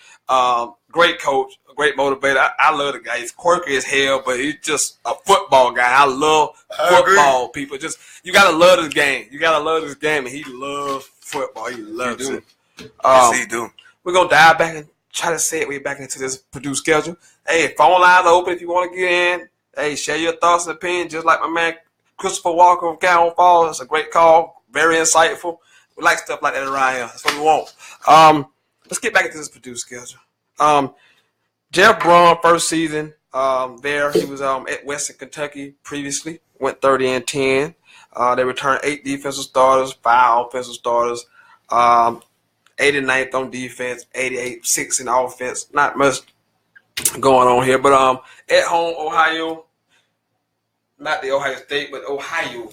Great coach, a great motivator. I love the guy. He's quirky as hell, but he's just a football guy. I love football people. Just you gotta love this game. And he loves football. He loves it. Yes, he do. We're gonna dive back and try to segue back into this Purdue schedule. Hey, phone lines are open if you want to get in. Hey, share your thoughts and opinions, just like my man Christopher Walker from Cowan Falls. It's a great call, very insightful. We like stuff like that around here. That's what we want. Let's get back into this Purdue schedule. Jeff Braun, first season there. He was at Western Kentucky previously. Went 30-10. They returned 8 defensive starters, 5 offensive starters. 89th on defense, 88, 6 in offense. Not much going on here. But at home, Ohio, not the Ohio State, but Ohio,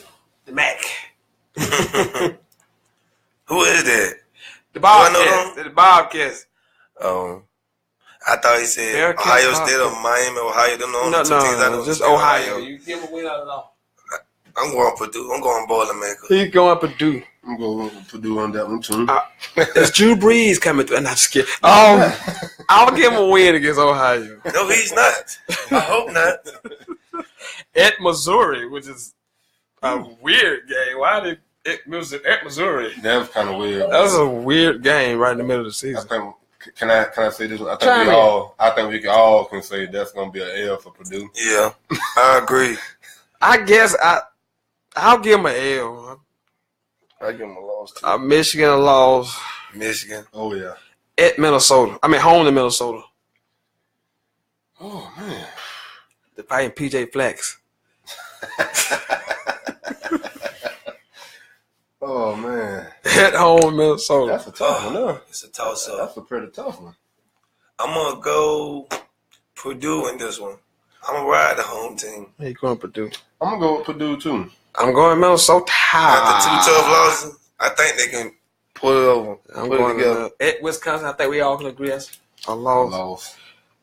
the MAC. Who is that? The Bobcats. The Bobcats. I thought he said Bearcats, Ohio State or Miami, Ohio. Them the only two teams I know. Just Ohio. You give a win out of all. I'm going Purdue. I'm going Boilermaker. He's going Purdue. I'm going Purdue on that one too. It's Drew Brees coming through. I'm not just kidding. I'll give him a win against Ohio. No, he's not. I hope not. At Missouri, which is a weird game. Why did at Missouri? That was kind of weird. That was a weird game right in the middle of the season. I think. Can I say this one? I think we all can say that's gonna be an L for Purdue. Yeah, I agree. I guess I'll give him an L. I give him a loss too. Michigan a loss. Michigan. Oh yeah. At Minnesota. Home to Minnesota. Oh man. They're fighting PJ Flex. Oh man. At home, Minnesota. That's a tough one. No. It's a toss-up. That's a pretty tough one. I'm gonna go Purdue in this one. I'm gonna ride the home team. He going Purdue. I'm gonna go with Purdue too. I'm going Minnesota. After 2 tough losses, I think they can pull it over. I'm put going it together. at Wisconsin. I think we all can agree that's a loss.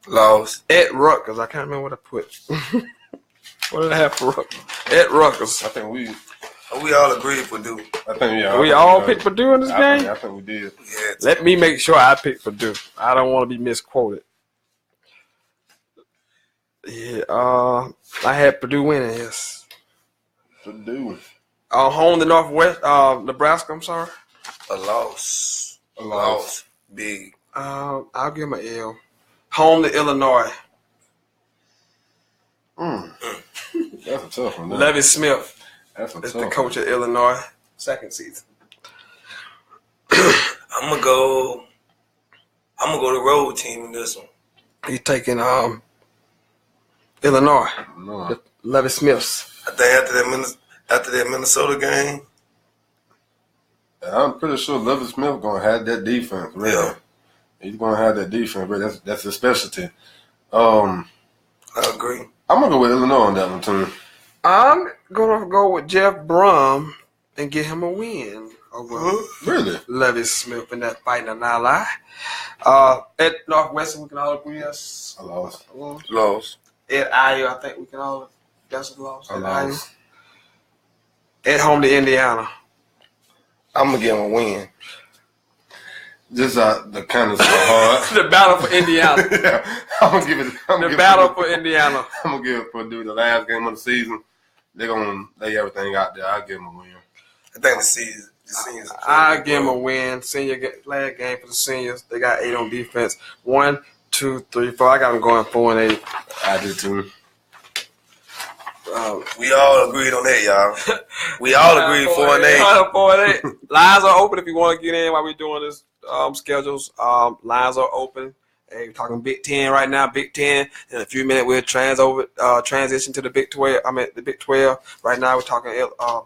Loss. At Rutgers. I can't remember what I put. What did I have for Rutgers? At Rutgers. I think we all agree Purdue. We all picked Purdue in this game? I think we did. Yeah, Let me make sure I picked Purdue. I don't want to be misquoted. Yeah, I had Purdue winning, yes. Purdue. Home to Northwest, Nebraska, I'm sorry. a loss. A loss. Big. I'll give him an L. Home to Illinois. That's a tough one. Levy Smith That's a is tough the coach at Illinois. Second season. I'm gonna go the road team in this one. He's taking Illinois. No. The Levy Smiths. I think after that Minnesota game. I'm pretty sure Levy Smith gonna have that defense. Really. Yeah. He's gonna have that defense. Really. That's his specialty. I agree. I'm gonna go with Illinois on that one too. I'm gonna go with Jeff Brum and get him a win over Really? Levy Smith in that fight in Nala. At Northwestern, we can all agree that's A loss. a loss. Loss. At IU, I think we can all that's a loss. A At loss. IU. At home to Indiana. I'm gonna give him a win. Just the kind of hard. The battle for Indiana. Yeah, I'm gonna give it. The battle for Indiana. I'm gonna give it Purdue the last game of the season. They're gonna lay everything out there. I'll give them a win. I think the seniors. I give them a win. Last game for the seniors. They got 8 on defense. 1, 2, 3, 4. I got them going 4 and 8. I do too. We all agreed on that, y'all. We all agreed 4 and 8. 4 and 8. Lines are open if you want to get in while we're doing this schedules. Lines are open. Hey, we're talking Big 10 right now. Big 10. In a few minutes, we'll transition to the Big 12. The Big 12. Right now, we're talking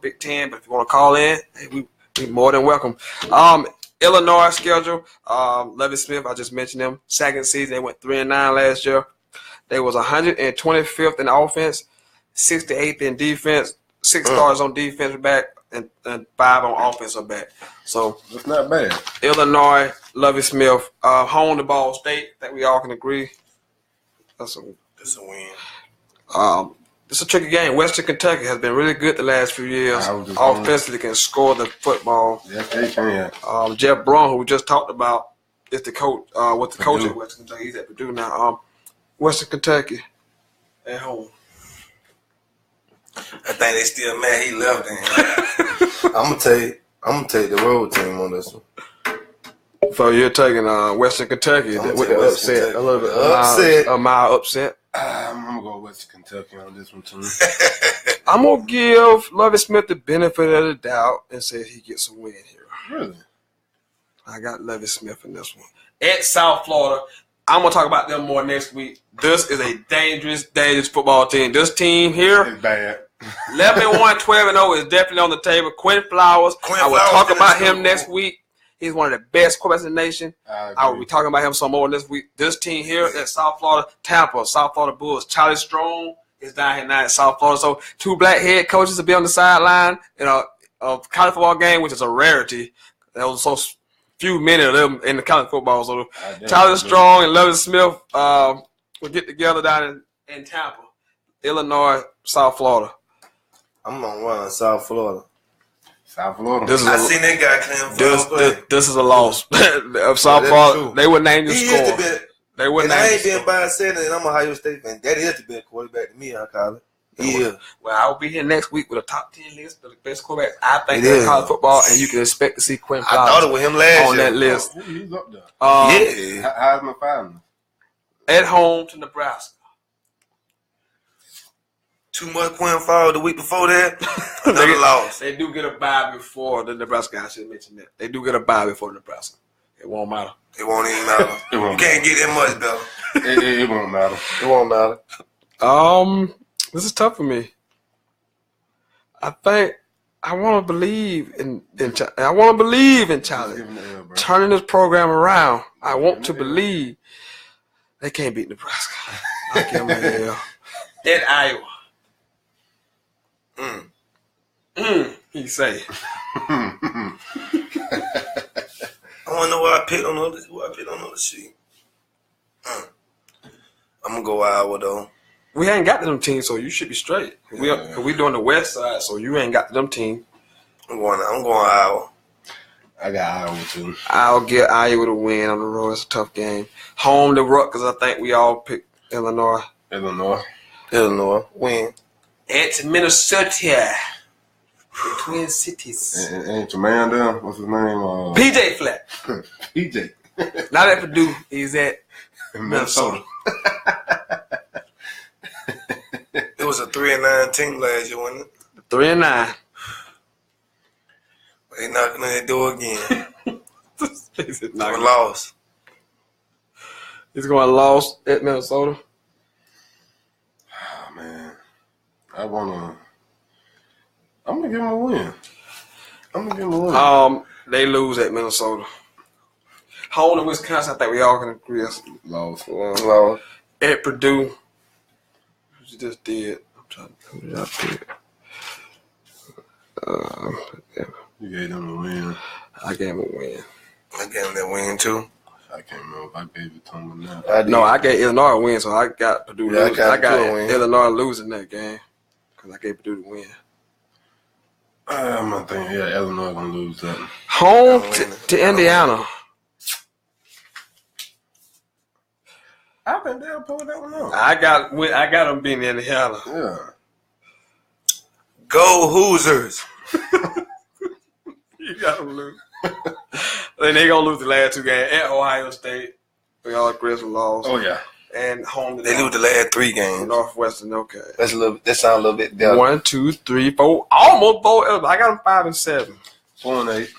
Big 10. But if you want to call in, hey, we more than welcome. Illinois schedule. Levy Smith, I just mentioned them. Second season, they went 3-9 last year. They was 125th in offense, 68th in defense. 6 stars on defense back and 5 on offense back. So It's not bad. Illinois, Lovie Smith, home to Ball State. I think we all can agree. That's a win. It's a tricky game. Western Kentucky has been really good the last few years. Offensively can score the football. Yes, they can. Jeff Braun, who we just talked about, is the coach. With the coach at Western Kentucky, he's at Purdue now. Western Kentucky at home. I think they still mad he left in. I'm gonna take the road team on this one. So you're taking Western Kentucky with the upset, a little bit a mild upset. I'm gonna go Western Kentucky on this one too. I'm gonna give Lovie Smith the benefit of the doubt and say he gets a win here. Really? I got Lovie Smith in this one. At South Florida, I'm gonna talk about them more next week. This is a dangerous football team. This team here, It's bad. 11-1, 12-0 is definitely on the table. Quinn Flowers, I will talk about him next week. He's one of the best quarterbacks in the nation. I will be talking about him some more this week. This team here at South Florida, Tampa, South Florida Bulls. Charlie Strong is down here now at South Florida. So 2 black head coaches to be on the sideline in a college football game, which is a rarity. There was so many of them in the college football. So Charlie Strong and Lovie Smith will get together down in Tampa, Illinois, South Florida. I'm on one South Florida. South Florida. I seen that guy clean. This is a loss. South Florida, they would name the score. They wouldn't. I ain't been by saying that. I'm a Ohio State fan. That is the best quarterback to me. I call it. Yeah. Well, I'll be here next week with a top 10 list of the best quarterbacks I think in college football, and you can expect to see Quinn Flowers. I thought it was him last on that list. He's up there. Yeah. How's my family? At home to Nebraska. Too much Quinn Flowers the week before that. Another loss. They do get a bye before the Nebraska. I should mention that. They do get a bye before Nebraska. It won't matter. It won't even matter. You can't get that much better. It won't matter. It won't matter. This is tough for me. I think I want to believe in Charlie turning this program around. I want to believe they can't beat Nebraska. I'll give them a L. At Iowa. He say. I want to know what I picked on the sheet. I'm gonna go Iowa though. We ain't got them teams, so you should be straight. We doing the West side, so you ain't got them teams. I'm going Iowa. I got Iowa too. I'll get Iowa to win on the road. It's a tough game. Home to Rutgers, I think we all picked Illinois. Win. At Minnesota. The Twin Cities. Ain't your man there? What's his name? PJ Flat. PJ. Not at Purdue. He's at Minnesota. It was a 3-9 team last year, wasn't it? 3-9. They knocking on their door again. He's going lost. He's going lost at Minnesota. Oh, man. I'm going to give him a win. They lose at Minnesota. Home to Wisconsin, I think we all can agree. Lost. At Purdue. You just did. I'm trying to who did I pick? You gave them a win. I gave him a win. I gave him that win too. I can't remember if I gave it to him or not. I gave Illinois a win, so I got Purdue losing. I got Illinois losing that game because I gave Purdue the win. I'm thinking, Illinois gonna lose that. Home to Indiana. I think they'll pull that one off. I got them beating Indiana. Yeah. Go Hoosiers. You got them lose. Then they gonna lose the last 2 games at Ohio State. We all agree with loss. Oh yeah. And home to they lose the last 3 games. Northwestern. Okay. That sounds a little bit better. 1, 2, 3, 4. Almost 4. I got them 5 and 7. 4 and 8.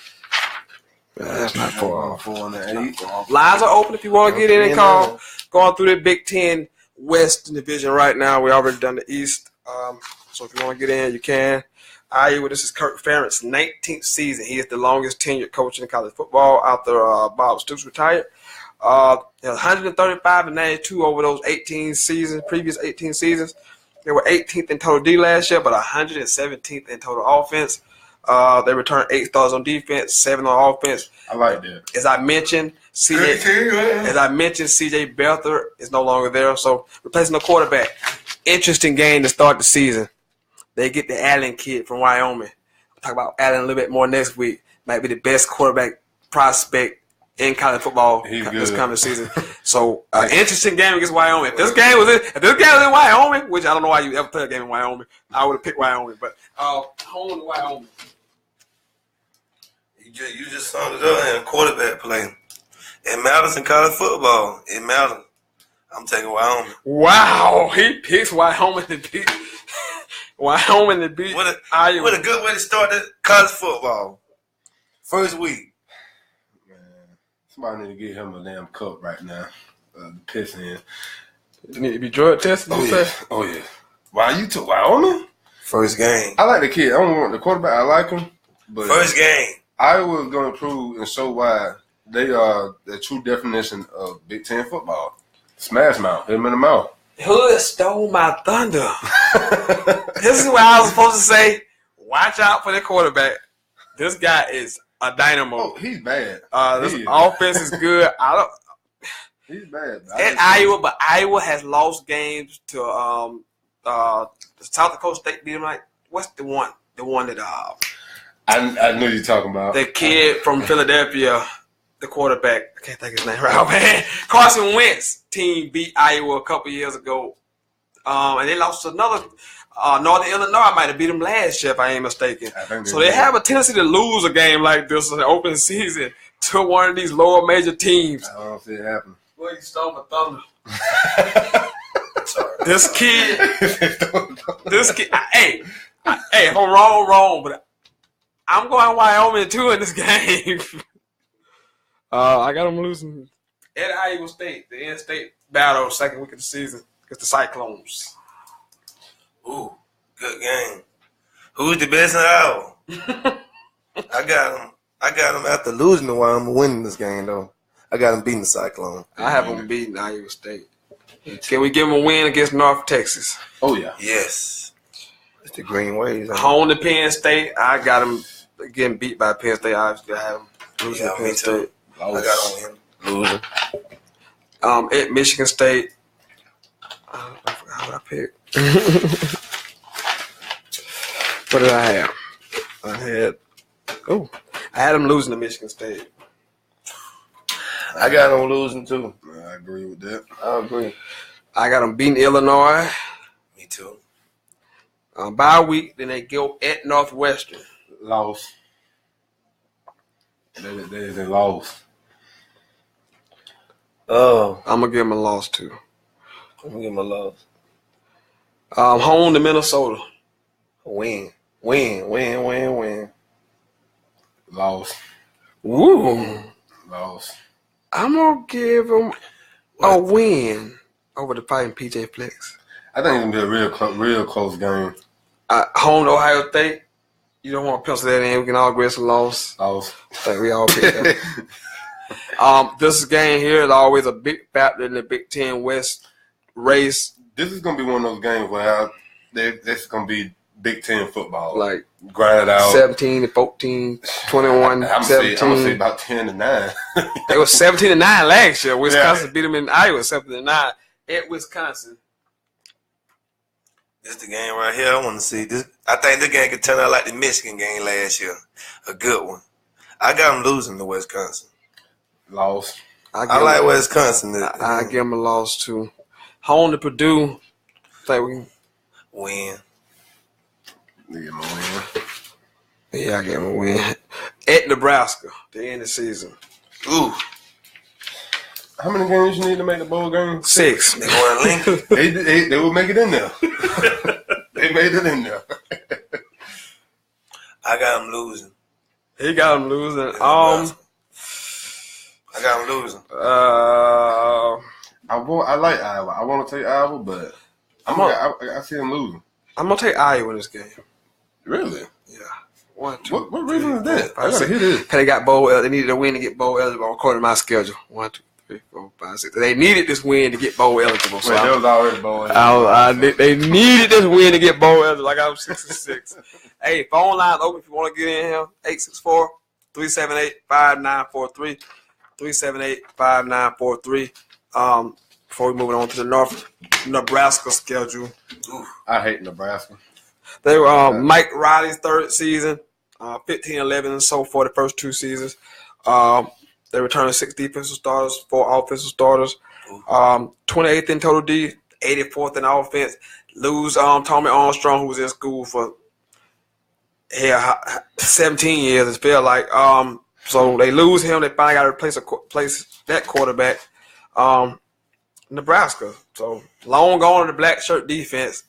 That's not 4. 4 and 8. Lines are open if you want to get in and call. Going through the Big 10 West Division right now. We already done the East. So if you want to get in, you can. Iowa, this is Kirk Ferentz' 19th season. He is the longest tenured coach in college football after Bob Stoops retired. 135 and 92 over those previous 18 seasons. They were 18th in total D last year, but 117th in total offense. They returned 8 stars on defense, 7 on offense. I like that. As I mentioned, CJ Beathard is no longer there, so replacing the quarterback. Interesting game to start the season. They get the Allen kid from Wyoming. We'll talk about Allen a little bit more next week. Might be the best quarterback prospect in college football this coming season. So, interesting game against Wyoming. If this game was in Wyoming, which I don't know why you ever play a game in Wyoming, I would have picked Wyoming. But home to Wyoming. You just summed it up in a quarterback play. It matters in college football. It matters. I'm taking Wyoming. Wow, he picks Wyoming to beat Iowa. What a good way to start the college football. First week. Man, somebody need to get him a damn cup right now. Piss in. You need to be drug tested. Oh yeah. Why you took Wyoming? First game. I like the kid. I don't want the quarterback. I like him. But first game. Iowa is going to prove and show why they are the true definition of Big 10 football. Smash mouth, hit him in the mouth. Hood stole my thunder. This is what I was supposed to say. Watch out for the quarterback. This guy is a dynamo. Oh, he's bad. This offense is good. He's bad. At Iowa, but Iowa has lost games to South Dakota State. Beat them like what's the one? The one that I knew you were talking about the kid from Philadelphia, the quarterback. I can't think of his name right, man. Carson Wentz team beat Iowa a couple years ago, and they lost to another. Northern Illinois might have beat them last year, if I ain't mistaken. So they have a tendency to lose a game like this in the open season to one of these lower major teams. I don't see it happen. Boy, you stole my thunder. Sorry. This kid. Hey, if I'm wrong, but I'm going Wyoming too in this game. I got them losing at Iowa State, the in-state battle, second week of the season against the Cyclones. Ooh, good game. Who's the best in Iowa? I got them after losing to Wyoming, winning this game though. I got them beating the Cyclone. I have them beating Iowa State. Can we give them a win against North Texas? Oh yeah. Yes. It's the Green Waves. Home to Penn State. I got them getting beat by Penn State. Obviously, I have them losing to Penn State. I got them losing. At Michigan State. I forgot what I picked. What did I have? I had them losing to Michigan State. I got them losing too. I agree with that. I agree. I got them beating Illinois. Me too. Bye week, then they go at Northwestern. Lost. They lost. Oh. I'm going to give them a loss too. I'm going to give them a loss. Home to Minnesota. Win. Lost. Woo. Lost. I'm going to give them a win over the Fighting PJ Flex. I think it's going to be a real close game. Home to Ohio State. You don't want to pencil that in. We can all agree it's a loss. Lost. I think we all pick that. This game here is always a big factor in the Big 10 West race. This is going to be one of those games where this is going to be Big 10 football. Like, grind it out. 17 to 14, 21, I'm 17. going to say about 10 to 9. It was 17 to 9 last year. Wisconsin beat them in Iowa 17 to 9 at Wisconsin. This is the game right here. I want to see this. I think this game could turn out like the Michigan game last year. A good one. I got them losing to Wisconsin. Lost. I like Wisconsin. I give them a loss too. Home to Purdue. Think we can win. Yeah, I give them a win. At Nebraska, the end of the season. Ooh. How many games you need to make the bowl game? 6. They going to Lincoln? They will make it in there. They made it in there. I got them losing. He got them losing. I got them losing. I like Iowa. I want to take Iowa, but I see them losing. I'm gonna take Iowa in this game. Really? Yeah. 1, 2. What reason is that? I gotta hear this. They got bowl. They needed a win to get bowl eligible according to my schedule. 1, 2, 3, 4, 5, 6. They needed this win to get bowl eligible. So there was already bowl eligible. They needed this win to get bowl eligible. I got them 6 and 6. Hey, phone lines open if you want to get in here. 864-378-5943. 378-5943. Before we move on to the Nebraska schedule. I hate Nebraska. They were Mike Riley's third season, 15-11 and so for the first 2 seasons. They returned 6 defensive starters, 4 offensive starters, 28th in total D, 84th in offense. Lose Tommy Armstrong, who was in school for 17 years, it felt like. So they lose him. They finally got to replace that quarterback. Nebraska. So long gone to the black shirt defense.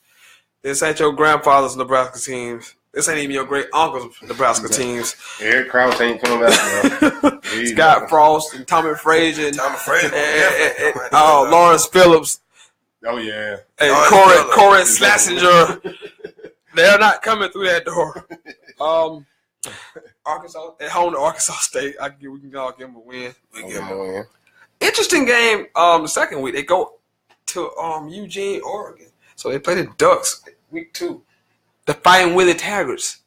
This ain't your grandfather's Nebraska teams. This ain't even your great uncle's Nebraska teams. Eric Krause ain't coming back now. Scott Frost and Tommy Frazier and Lawrence Phillips. Oh yeah. And Corey Schlesinger. They're not coming through that door. Arkansas at home to Arkansas State. We can all give them a win. We give them a win. Interesting game. The second week they go to Eugene, Oregon. So they play the Ducks week 2. The Fighting Willie Taggarts.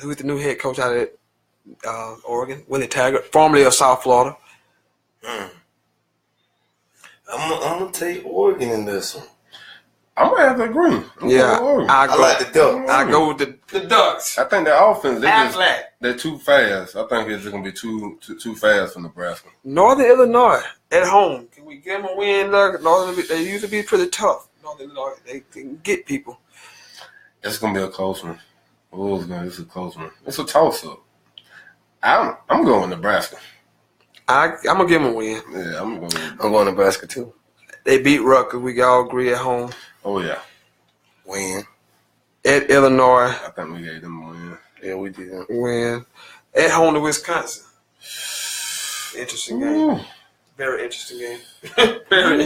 Who's the new head coach out of Oregon? Willie Taggart, formerly of South Florida. I'm gonna take Oregon in this one. I might have to agree. I like the Ducks. I go with the Ducks. I think their offense, Affleck. they're too fast. I think it's going to be too fast for Nebraska. Northern Illinois at home. Can we give them a win? Look, they usually be pretty tough. Northern Illinois, they can get people. It's going to be a close one. It's a close one. It's a toss-up. I'm going Nebraska. I'm going to give them a win. Yeah, I'm going Nebraska too. They beat Rutgers. We all agree at home. Oh, yeah. Win. At Illinois. I think we gave them a win. Yeah, we did. Win. At home to Wisconsin. Interesting game. Very interesting game. Very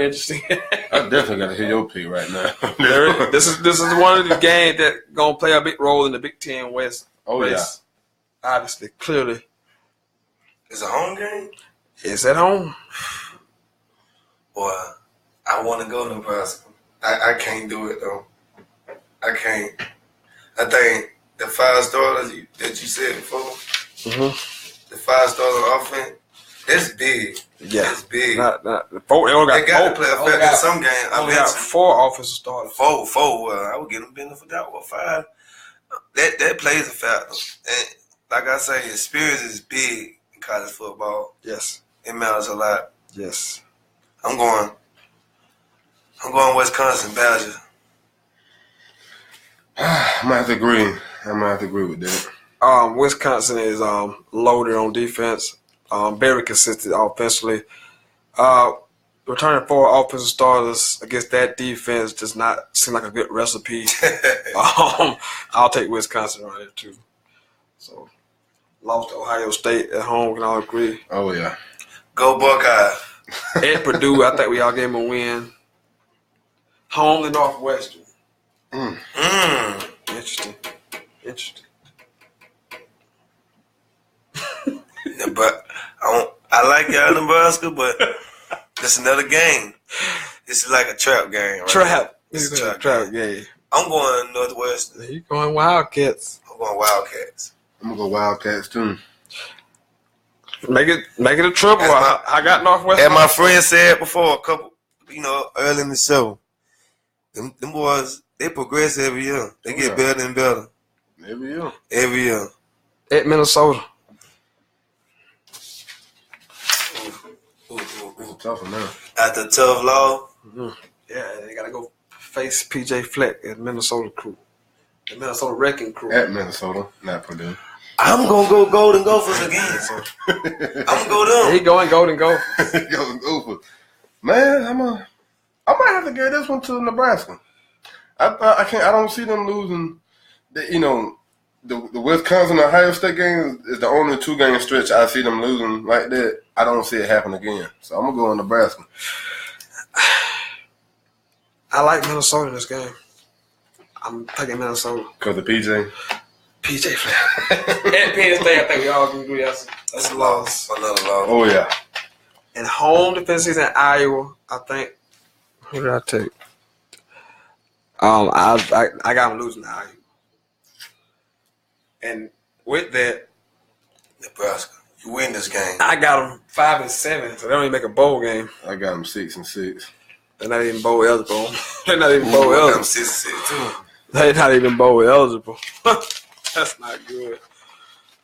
interesting. I definitely got to hear your pick right now. This is one of the games that going to play a big role in the Big 10 West race. Yeah. Obviously, clearly. It's a home game? It's at home. Boy, I want to go to Nebraska. I can't do it, though. I can't. I think the 5 starters that you said before, the 5 stars on offense, that's big. Yeah. That's big. Not four. They only got play a factor in some games. I got 4 offensive starters. 4. I would give them benefit of that. 5. That plays a factor. And like I say, experience is big in college football. Yes. It matters a lot. Yes. I'm going Wisconsin Badgers. I might have to agree with that. Wisconsin is loaded on defense, very consistent offensively. Returning 4 offensive starters against that defense does not seem like a good recipe. I'll take Wisconsin right here too. So, lost to Ohio State at home, we can all agree. Oh yeah. Go Buckeyes. At Purdue, I think we all gave them a win. Home to Northwestern. Interesting. Yeah, but I like y'all Nebraska, but it's another game. This is like a trap game. Right? Trap. It's a trap game. I'm going Northwestern. You going Wildcats? I'm going Wildcats. I'm gonna go Wildcats too. Make it a triple. I got Northwestern. And my friend said before, early in the show, them boys, they progress every year. They get better and better. Every year. At Minnesota. Tough one now. After tough law. Yeah, they gotta go face PJ Fleck at Minnesota crew. The Minnesota Wrecking Crew. At Minnesota, not Purdue. I'm gonna go Golden Gophers again. I'm gonna go them. He going Golden Gophers. Golden Gophers. Man, I might have to give this one to Nebraska. I don't see them losing. The Wisconsin Ohio State game is the only 2-game stretch I see them losing like that. I don't see it happen again. So I'm gonna go on Nebraska. I like Minnesota in this game. I'm taking Minnesota. Because of PJ? PJ Fleck. At Penn State, I think we all can agree that's a loss. Another loss. Oh, yeah. And home defense season in Iowa, I think. Who did I take? I got them losing to Iowa. And with that, Nebraska, you win this game. I got them 5-7, so they don't even make a bowl game. I got them 6-6. They're not even bowl eligible. They're not even bowl eligible. I'm 6-6 too. They're not even bowl eligible. That's not good.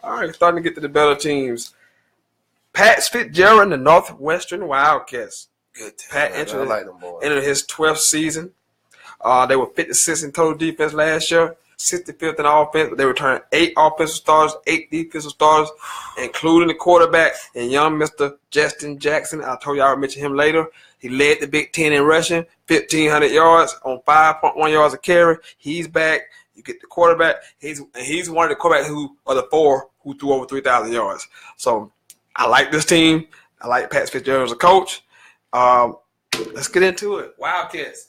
All right, starting to get to the better teams. Pat Fitzgerald and the Northwestern Wildcats. Good team. Pat entered his 12th season. They were 56 in total defense last year, 65th in offense, but they returned 8 offensive starters, 8 defensive starters, including the quarterback and young Mr. Justin Jackson. I told you I would mention him later. He led the Big 10 in rushing, 1,500 yards on 5.1 yards a carry. He's back. You get the quarterback. He's one of the quarterbacks who are the 4 who threw over 3,000 yards. So I like this team. I like Pat Fitzgerald as a coach. Let's get into it. Wildcats,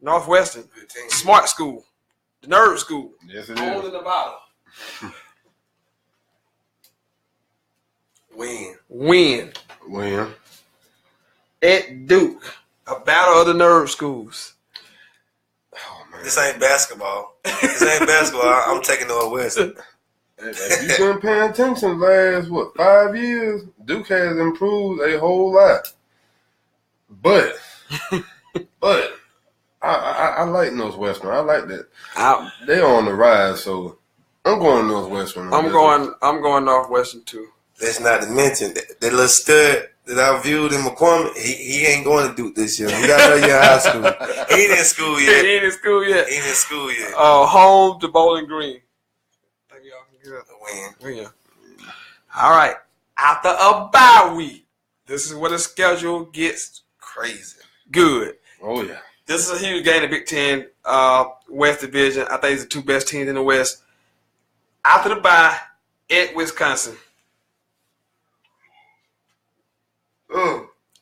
Northwestern, smart school. The Nerd School. Yes, it Home is. in Nevada. Win. At Duke. A battle of the Nerd Schools. Oh, man. This ain't basketball. I'm taking Northwestern. If you've been paying attention the last, 5 years, Duke has improved a whole lot. But I like Northwestern. I like that. They're on the rise, so I'm going Northwestern. I'm going Northwestern too. Let's not mention that little stud that I viewed in McCormick. He ain't going to Duke this year. You gotta know you're in high school. He ain't in school yet. Home to Bowling Green. Think y'all can get A win. All right. After a bye week, this is where the schedule gets crazy. Good. Oh yeah. This is a huge game in the Big 10 West Division. I think it's the two best teams in the West. After the bye, at Wisconsin.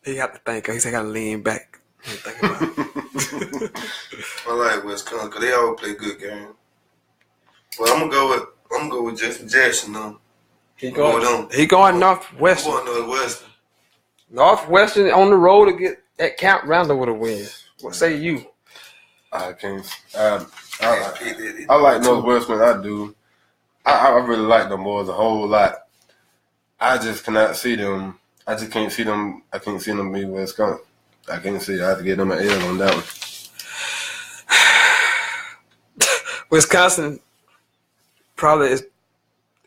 He got to think. He said, "I got to lean back." Think about it. I like Wisconsin because they always play good games. Well, I'm gonna go with Justin Jackson though. He going Northwestern. I'm going Northwestern. Northwestern on the road to get that Camp Randall with a win. What say you? I can't. I like Northwestern. I do. I really like them boys a whole lot. I just cannot see them. I just can't see them. I can't see them be Wisconsin. I can't see. I have to get them an L on that one. Wisconsin is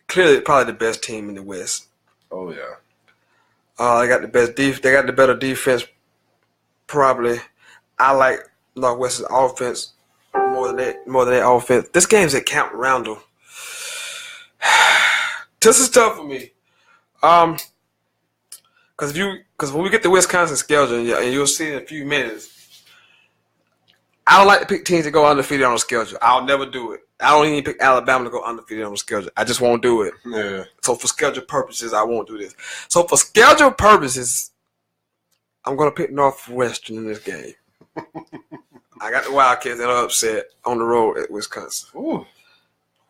clearly the best team in the West. Oh yeah. They got the best They got the better defense. Probably. I like Northwestern's offense more than their offense. This game's at Camp Randall. This is tough for me. Because when we get the Wisconsin schedule, and you'll see in a few minutes, I don't like to pick teams to go undefeated on the schedule. I'll never do it. I don't even pick Alabama to go undefeated on the schedule. I just won't do it. Yeah. So for schedule purposes, I won't do this. So for schedule purposes, I'm going to pick Northwestern in this game. I got the Wildcats that are upset on the road at Wisconsin. Ooh.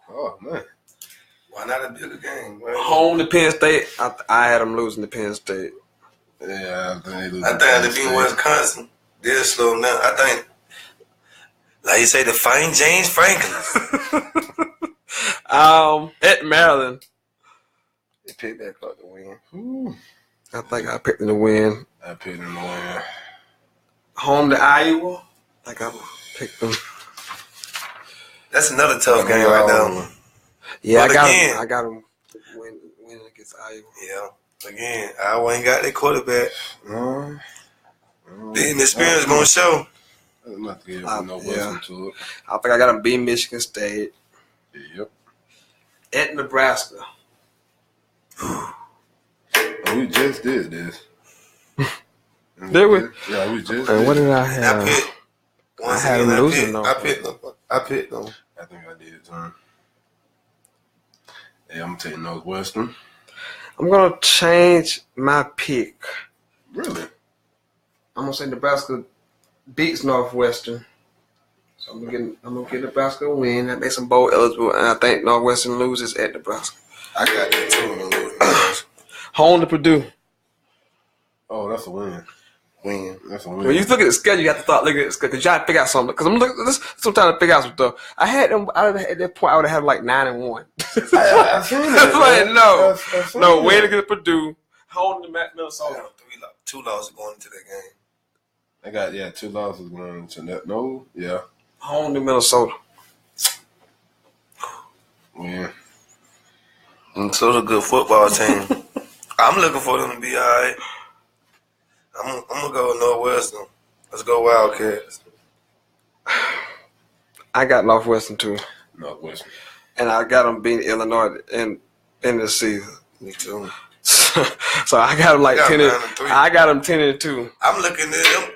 Oh, man. Why not a bigger game? Right? Home to Penn State. I had them losing to Penn State. Yeah, I think they beat Wisconsin. They'll slow them down. I think, like you say, the fighting James Franklin. At Maryland. They picked that up to win. Ooh. I think I picked them to win. I picked them to win. Home to Iowa. I think I picked them. That's another tough game right now. Yeah, I got them winning against Iowa. Yeah. Again, Iowa ain't got their quarterback. The inexperience going to show. I'm not going to give no Western to it. I think I got them beat Michigan State. Yep. At Nebraska. We just did this. Did we? Yeah, we just did. What did I have? I had them losing though. I picked them. I think I did, son. Yeah, I'm taking Northwestern. I'm going to change my pick. Really? I'm going to say Nebraska beats Northwestern. So I'm going to get Nebraska a win. That makes them bowl eligible. And I think Northwestern loses at Nebraska. I got that too. Home to Purdue. Oh, that's a win. That's a win. When you look at the schedule, you have to start looking at the schedule. You got to figure out something. Because I'm trying to figure out some stuff. I had them, at that point, I would have had like 9-1. I seen that. No, way to get Purdue. Home to Minnesota. Two losses going into that game. I got, 2 losses going into that. No, yeah. Home to Minnesota. Win. Minnesota's a good football team. I'm looking for them to be all right. I'm going to go with Northwestern. Let's go Wildcats. I got Northwestern too. Northwestern. And I got them beating Illinois in this season. Me too. So I got them like 10-3. I got them 10-2. I'm looking at them.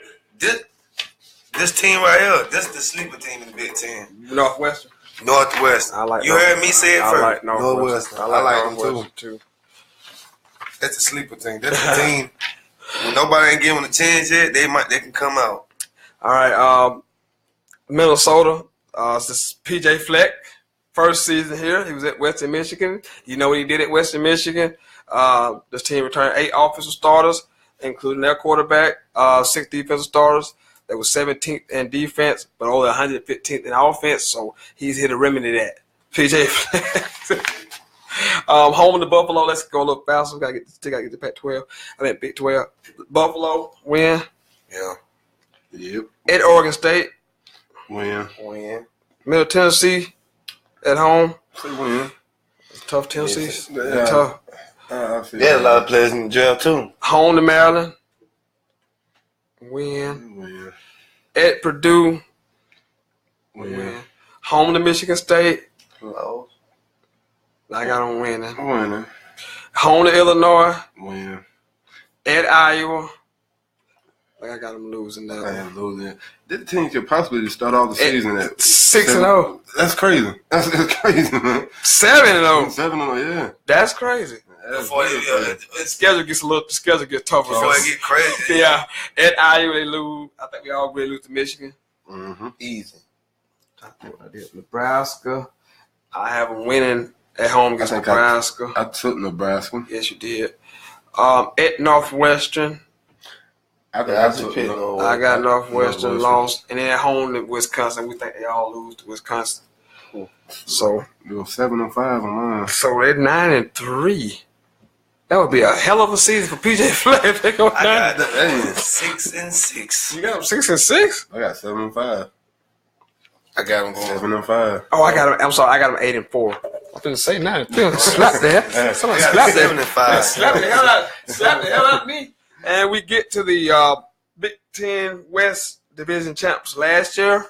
This team right here, this is the sleeper team in the Big 10. Northwestern. I like. You heard me say it first. I like Northwestern. I like them too. That's the sleeper team. That's the team. When nobody ain't giving a chance yet, they can come out. All right. Minnesota. This is PJ Fleck. First season here, he was at Western Michigan. You know what he did at Western Michigan? This team returned 8 offensive starters, including their quarterback, 6 defensive starters. They were 17th in defense, but only 115th in offense. So he's here to remedy that. PJ Fleck. Home to Buffalo. Let's go a little faster. Still got to get to Pac-12. I mean Big 12. Buffalo win. Yeah. Yep. At Oregon State. Win. Middle Tennessee. At home. Win. Tough Tennessee. Yeah. Tough. They had a lot of players in the draft too. Home to Maryland. Win. At Purdue. Win. Home to Michigan State. Close. I got them winning. Winning. Home to Illinois. Win. At Iowa. I got them losing now. I am losing. This team could possibly start off the season at 6-0. That's crazy. That's crazy, man. 7-0. 7-0, yeah. That's crazy. Before The schedule gets tougher. Before it get crazy. Yeah. At Iowa they lose. I think we all agree lose to Michigan. Mm-hmm. Easy. I think I did. Nebraska. I have them winning at home against Nebraska. I took Nebraska. Yes, you did. At Northwestern. I got Northwestern lost, and then at home to Wisconsin, we think they all lose to Wisconsin. Cool. So it was 7-5 on mine. So they're 9-3. That would be a hell of a season for PJ Fleck if they go 9. I got 6-6. You got them 6-6? I got 7-5. I got them 7-5. Oh, I got them. I'm sorry, I got them 8-4. I didn't say 9-3. Slap there. Somebody slap there. 7-5. Slap the hell out of me. And we get to the Big 10 West Division champs last year.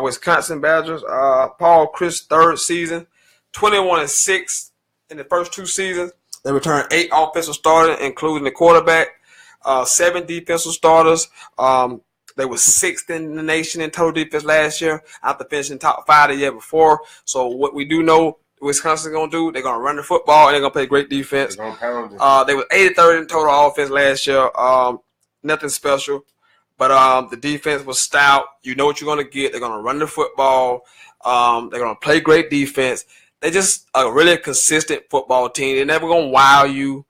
Wisconsin Badgers. Paul Chryst, 3rd season. 21-6 in the first 2 seasons. They returned 8 offensive starters, including the quarterback. 7 defensive starters. They were 6th in the nation in total defense last year, after finishing top 5 the year before. So what we do know Wisconsin's going to do, they're going to run the football, and they're going to play great defense. They're going to pound it. They were 83rd in total offense last year. Nothing special. But the defense was stout. You know what you're going to get. They're going to run the football. They're going to play great defense. They're just a really consistent football team. They're never going to wow you.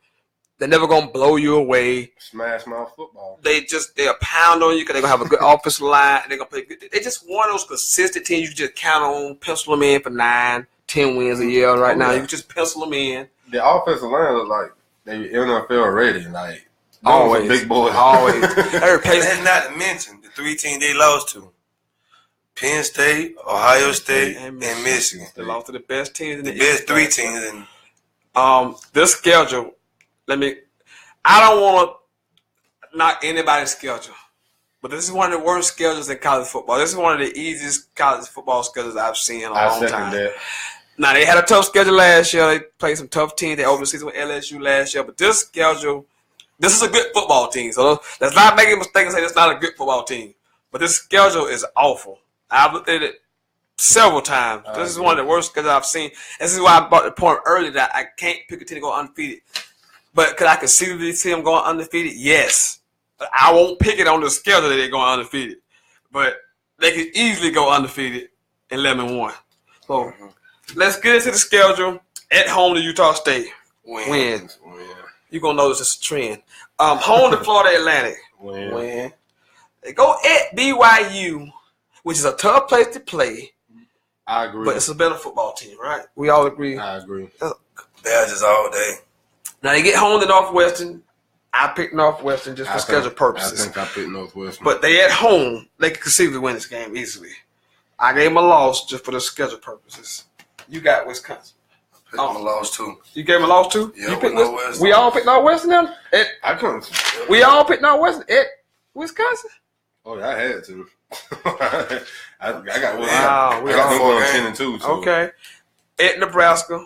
They're never going to blow you away. Smash mouth football. They'll pound on you because they're going to have a good offensive line. And they're going to play good. They're just one of those consistent teams you can just count on, pencil them in for 9, 10 wins a year right now. You can just pencil them in. The offensive line look like they NFL ready. Like, always. Big boys. Always. That's not to mention the 3 teams they lost to. Penn State, Ohio State, and Michigan. They lost to the best teams in the best 3 teams. This schedule, I don't want to knock anybody's schedule, but this is one of the worst schedules in college football. This is one of the easiest college football schedules I've seen in a long time. That. Now, they had a tough schedule last year. They played some tough teams. They opened the season with LSU last year, but this schedule, this is a good football team. So let's not make a mistake and say it's not a good football team. But this schedule is awful. I've looked at it several times. This is one of the worst schedules I've seen. This is why I brought the point earlier that I can't pick a team to go undefeated. But could I conceivably see them going undefeated? Yes. But I won't pick it on the schedule that they're going undefeated. But they could easily go undefeated 11-1. So let's get into the schedule. At home to Utah State. Win. You're going to notice it's a trend. Home to Florida Atlantic. Win. They go at BYU, which is a tough place to play. I agree. But it's a better football team, right? We all agree. I agree. Badgers all day. Now, they get home to Northwestern. I picked Northwestern just for schedule purposes. I think I picked Northwestern. But they at home, they can conceivably win this game easily. I gave them a loss just for the schedule purposes. You got Wisconsin. Picked them a loss too. You gave them a loss too? Yeah, you picked Northwestern. We all picked Northwestern then? I couldn't. We all picked Northwestern at Wisconsin? Oh, I had to. I got one. Wow, I got them 10-2. So. Okay. At Nebraska.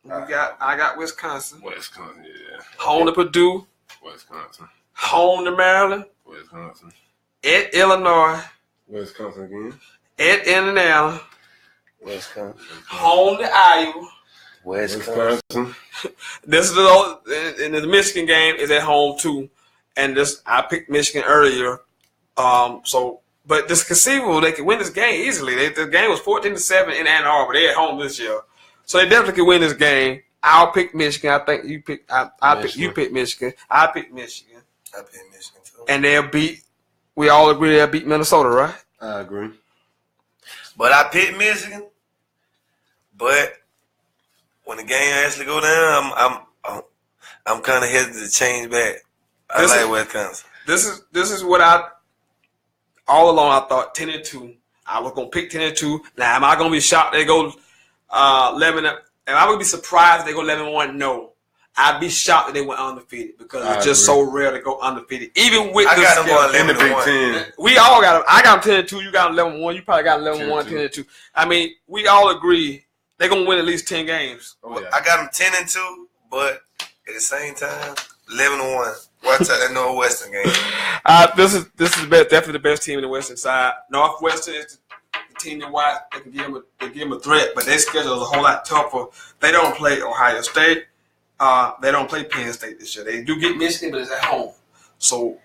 I got Wisconsin. Wisconsin, yeah. Home to Purdue. Wisconsin. Home to Maryland. Wisconsin. At Illinois. Wisconsin again. At Indiana. Wisconsin. Home to Iowa. Wisconsin. This is the Michigan game is at home too, and I picked Michigan earlier. So But it's conceivable they could win this game easily. The game was 14-7 in Ann Arbor. They're at home this year, so they definitely could win this game. I'll pick Michigan. I think you pick. You pick Michigan. I pick Michigan. I pick Michigan too. And they'll beat. We all agree they'll beat Minnesota, right? I agree. But I picked Michigan. But when the game actually go down, I'm kind of hesitant to change back. I like Wisconsin. This is what I all along I thought 10-2. I was gonna pick 10-2. Now am I gonna be shocked they go 11? Am I gonna be surprised if they go 11-1? No. I'd be shocked that they went undefeated because it's just so rare to go undefeated. Even with I got them going in the Big 11-1. Ten. We all got them. I got them 10-2. You got 11-1. You probably got 11-1, 10-2. I mean, we all agree they're gonna win at least 10 games. Oh, yeah. I got them 10-2, but at the same time, 11-1. Watch out that Northwestern game. This is definitely the best team in the Western side. Northwestern is the team that watch. They can give them a threat, but their schedule is a whole lot tougher. They don't play Ohio State. They don't play Penn State this year. They do get Michigan, but it's at home. So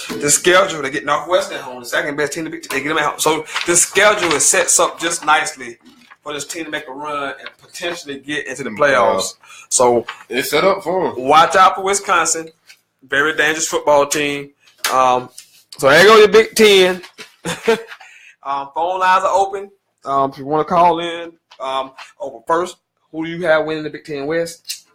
the schedule, they get Northwestern at home, the second best team to beat. They get them at home. So the schedule is sets up just nicely for this team to make a run and potentially get into the playoffs. So it's set up for them. Watch out for Wisconsin. Very dangerous football team. So there you go, your Big 10. Phone lines are open. If you want to call in. But first, who do you have winning the Big 10 West?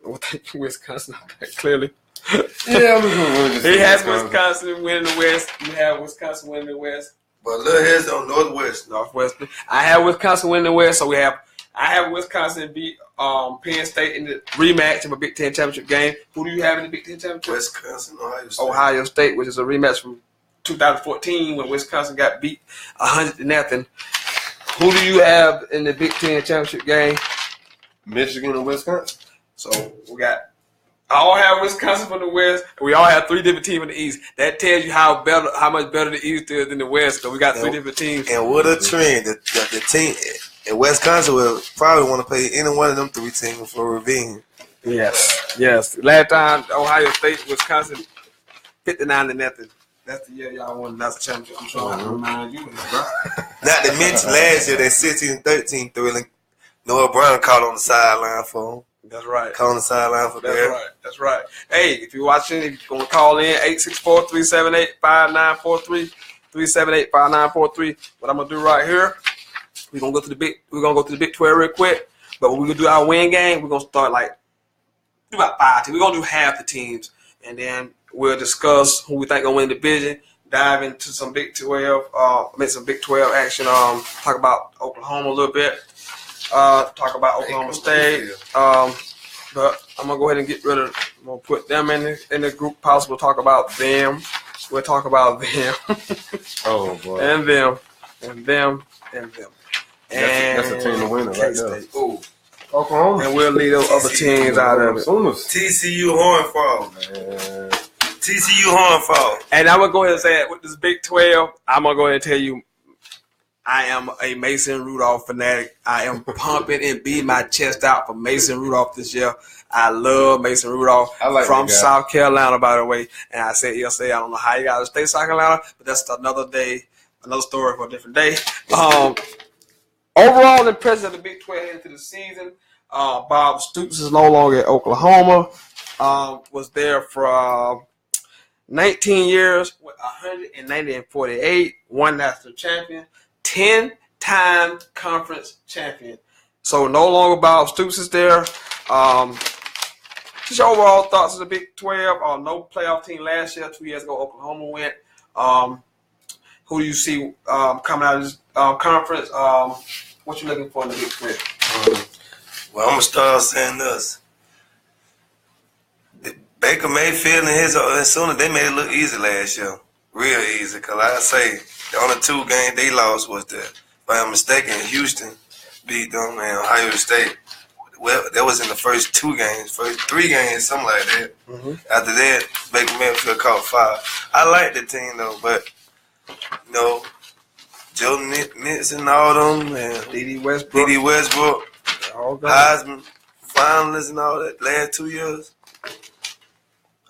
Wisconsin, clearly. Yeah, I'm going to He has Wisconsin winning the West. You have Wisconsin winning the West. But little heads on Northwestern. I have Wisconsin winning the West, so I have Wisconsin beat Penn State in the rematch of a Big Ten championship game. Who do you have in the Big Ten championship? Wisconsin, Ohio State. Ohio State, which is a rematch from 2014 when Wisconsin got beat 100-0. Who do you have in the Big Ten championship game? Michigan and Wisconsin. So I all have Wisconsin from the West, and we all have three different teams in the East. That tells you how much better the East is than the West. So we got three different teams. And what a trend! The team in Wisconsin will probably want to play any one of them three teams for revenge. Yes. Last time Ohio State, Wisconsin, 59-0. That's the year y'all won the national championship. I'm sure I can remind you of that, bro. Not to mention last year that 16-13 thrilling. Noah Brown caught on the sideline for him. That's right. Caught on the sideline for That's right. Hey, if you're watching, if you're going to call in, 864-378-5943, 378-5943. What I'm going to do right here, we're going to go to the Big 12 real quick. But when we do our win game, we're going to start do about 5 teams. We're going to do half the teams. And then we'll discuss who we think going to win the division, dive into some Big 12, make some Big 12 action, talk about Oklahoma a little bit. Talk about Oklahoma State, but I'm gonna go ahead and get rid of. I'm gonna put them in the group. Possible talk about them. We'll talk about them. Oh boy. And them. That's a team to win it right there. Ooh. Oklahoma. And we'll leave those other teams out of it. TCU Hornfall. TCU Hornfall. And I'm gonna go ahead and say that with this Big 12, I'm gonna go ahead and tell you, I am a Mason Rudolph fanatic. I am pumping and beating my chest out for Mason Rudolph this year. I love Mason Rudolph from South Carolina, by the way. And I said yesterday, I don't know how you got to stay South Carolina, but that's another day, another story for a different day. Overall impression of the Big 12 heading into the season. Bob Stoops is no longer at Oklahoma. Was there for 19 years with 190-48, one national champion. 10-time conference champion. So no longer Bob Stoops is there. Just your overall thoughts of the Big 12. No playoff team last year. 2 years ago, Oklahoma went. Who do you see coming out of this conference? What you looking for in the Big 12? Well, I'm going to start off saying this. Baker Mayfield and his Sooner, they made it look easy last year. Real easy. Because like I say, the only 2 games they lost was if I'm mistaken, Houston beat them and Ohio State. Well, that was in the first 2 games, first 3 games, something like that. Mm-hmm. After that, Baker Mayfield caught 5. I like the team though, but Joe Mixon and all them, and D.D. Westbrook, Heisman finalists and all that last 2 years.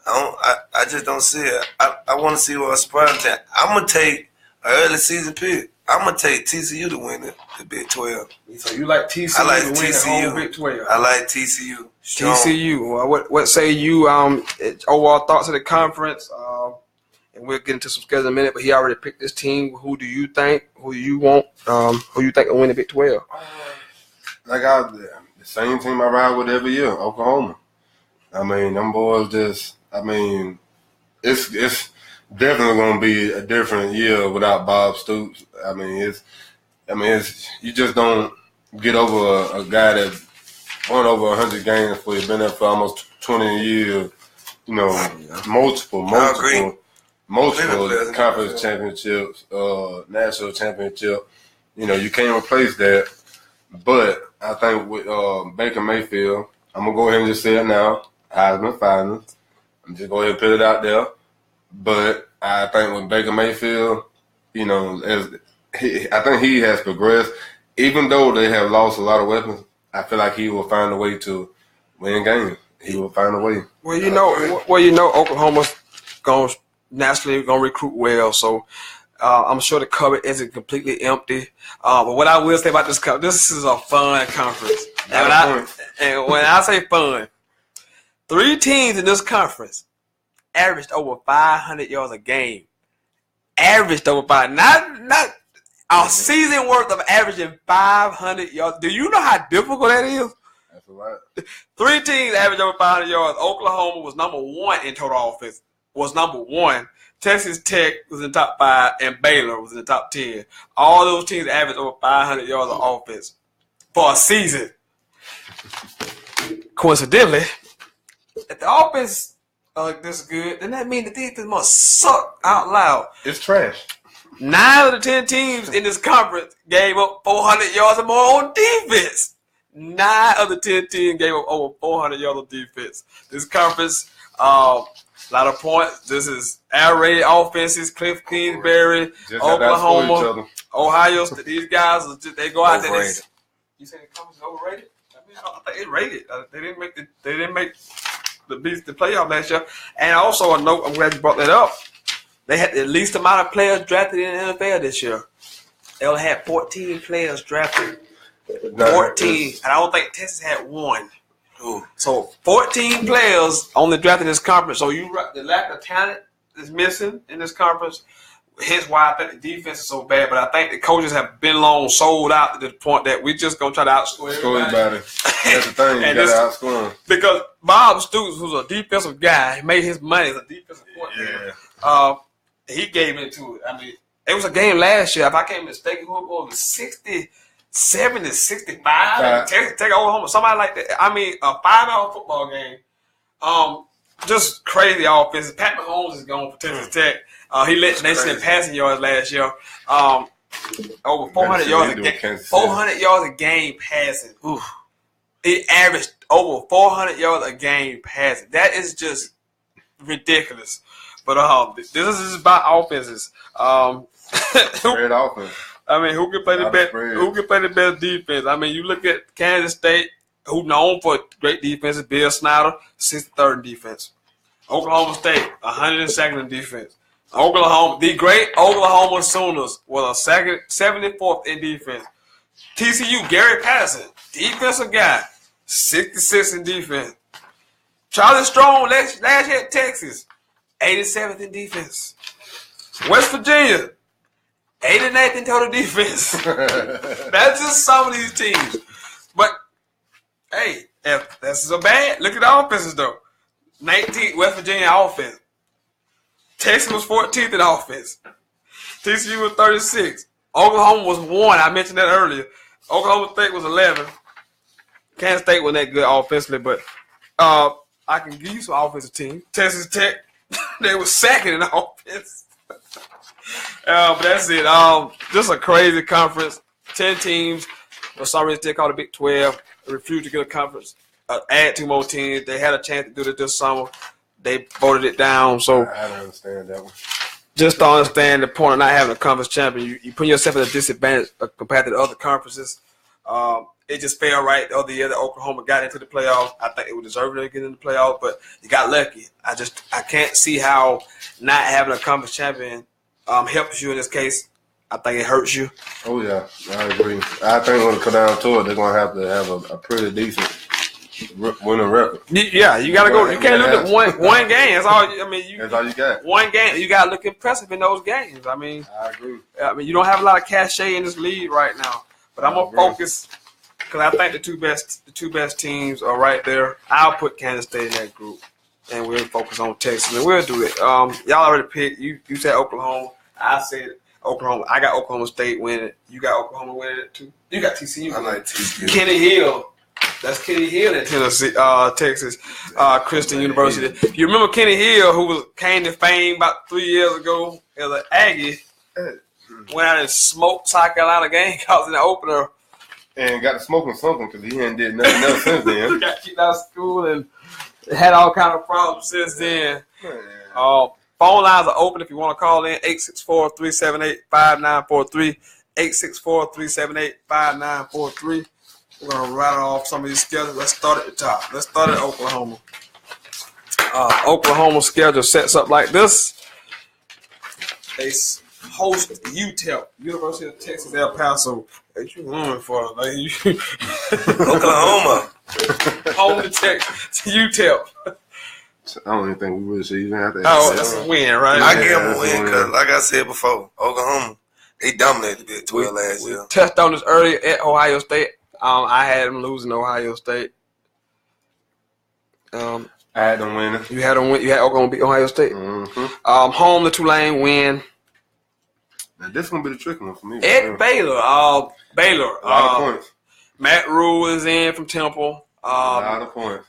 I just don't see it. I want to see what a surprise team. I'm gonna take early season pick. I'm gonna take TCU to win the Big 12. So you like TCU I like to win TCU. the whole Big 12? I like TCU. Strong. TCU. Well, what say you? Overall thoughts of the conference? And we'll get into some schedules in a minute. But he already picked this team. Who do you think? Who you want? Who you think will win the Big 12? The same team I ride with every year, Oklahoma. I mean, them boys just. I mean, it's definitely gonna be a different year without Bob Stoops. I mean, it's you just don't get over a guy that won over 100 games for you, been there for almost 20 years. You know, multiple conference championships, national championship. You know, you can't replace that. But I think with Baker Mayfield, I'm gonna go ahead and just say it now. Heisman finals. I'm just go ahead and put it out there. But I think with Baker Mayfield, you know, I think he has progressed. Even though they have lost a lot of weapons, I feel like he will find a way to win games. He will find a way. Well, you know, Oklahoma's naturally gonna recruit well, so I'm sure the cupboard isn't completely empty. But what I will say about this cupboard, this is a fun conference. And when I say fun, 3 teams in this conference averaged over 500 yards a game. Averaged over 500, not a season worth of averaging 500 yards. Do you know how difficult that is? That's a lot. 3 teams averaged over 500 yards. Oklahoma was number 1 in total offense. Was number 1. Texas Tech was in the top 5, and Baylor was in the top 10. All those teams averaged over 500 yards of offense for a season. Coincidentally, if the offense this good, then that means the defense must suck out loud. It's trash. 9 of the 10 teams in this conference gave up 400 yards or more on defense. 9 of the 10 teams gave up over 400 yards on defense. This conference, a lot of points. This is air-rated offenses. Cliff Kingsbury, Oklahoma, Ohio. These guys, they go out there. You say the conference is overrated? I mean, I think it's rated. They didn't make the playoff last year. And also a note, I'm glad you brought that up. They had the least amount of players drafted in the NFL this year. They only had 14 players drafted. 14. And I don't think Texas had 1. Ooh. So 14 players only drafted in this conference. So the lack of talent is missing in this conference. Hence why I think the defense is so bad. But I think the coaches have been long sold out to the point that we just gonna try to outscore everybody. That's the thing. You gotta outscore them. Because Bob Stoops, who's a defensive guy, he made his money as a defensive coordinator. Yeah. He gave into it. I mean, it was a game last year. If I can't mistake, it was 67 to 65. Take Oklahoma, somebody like that. I mean, a 5-hour football game. Just crazy offense. Pat Mahomes is going for Texas Tech. He led the nation in passing yards last year. Over 400 yards a game. 400 yards a game passing. Ooh. He averaged over 400 yards a game passing. That is just ridiculous. But this is about offenses. Great offense. I mean, who can play the best? Who can play the best defense? I mean, you look at Kansas State, who known for great defense. Bill Snyder, 63rd in defense. Oklahoma State, 102nd in defense. The great Oklahoma Sooners was a 74th in defense. TCU, Gary Patterson, defensive guy, 66th in defense. Charlie Strong, last year at Texas, 87th in defense. West Virginia, 89th in total defense. That's just some of these teams. But, hey, if that's so bad, look at the offenses, though. 19th West Virginia offense. Texas was 14th in offense. TCU was 36. Oklahoma was 1. I mentioned that earlier. Oklahoma State was 11. Kansas State wasn't that good offensively, but I can give you some offensive team. Texas Tech, they were 2nd in offense. But that's it. Just a crazy conference. 10 teams. For some reason, they called it Big 12. They refused to get a conference. Add 2 more teams. They had a chance to do it this summer. They voted it down. So I don't understand that one. Just to understand the point of not having a conference champion, you put yourself at a disadvantage compared to the other conferences. It just felt right the other year that Oklahoma got into the playoffs. I think it would deserve to get in the playoffs, but you got lucky. I can't see how not having a conference champion helps you in this case. I think it hurts you. Oh yeah, I agree. I think when it comes down to it, they're gonna have to have a pretty decent winning record. Yeah, you gotta go. You can't lose it one game. That's all. I mean, that's all you got. One game. You gotta look impressive in those games. I mean, I agree. I mean, you don't have a lot of cachet in this league right now. But I'm gonna focus because I think the two best teams are right there. I'll put Kansas State in that group, and we'll focus on Texas, and we'll do it. Y'all already picked. You said Oklahoma. I said Oklahoma. I got Oklahoma State winning it. You got Oklahoma winning it too. You got TCU. I like TCU. Kenny Hill. That's Kenny Hill at Tennessee, Texas Christian University. You remember Kenny Hill, who came to fame about 3 years ago as an Aggie, went out and smoked South Carolina Gamecocks in the opener. And got to smoking something because he ain't did nothing else since then. Got kicked out of school and had all kind of problems since then. Phone lines are open if you want to call in, 864-378-5943, 864-378-5943. We're going to rattle off some of these schedules. Let's start at the top. Let's start at Oklahoma. Oklahoma's schedule sets up like this. They host UTEP, University of Texas El Paso. What you going for? Oklahoma. Home to Texas, to UTEP. I don't even think we really should even have to. Oh, that's a win, right? I give them a win because, like I said before, Oklahoma, they dominated Big 12 last year. We touched on this earlier at Ohio State. I had them losing to Ohio State. I had them winning. You had them win. You had Oklahoma beat Ohio State. Mm-hmm. Home to Tulane win. Now this is gonna be the tricky one for me. At Baylor. Baylor. A lot of points. Matt Rule is in from Temple. A lot of points.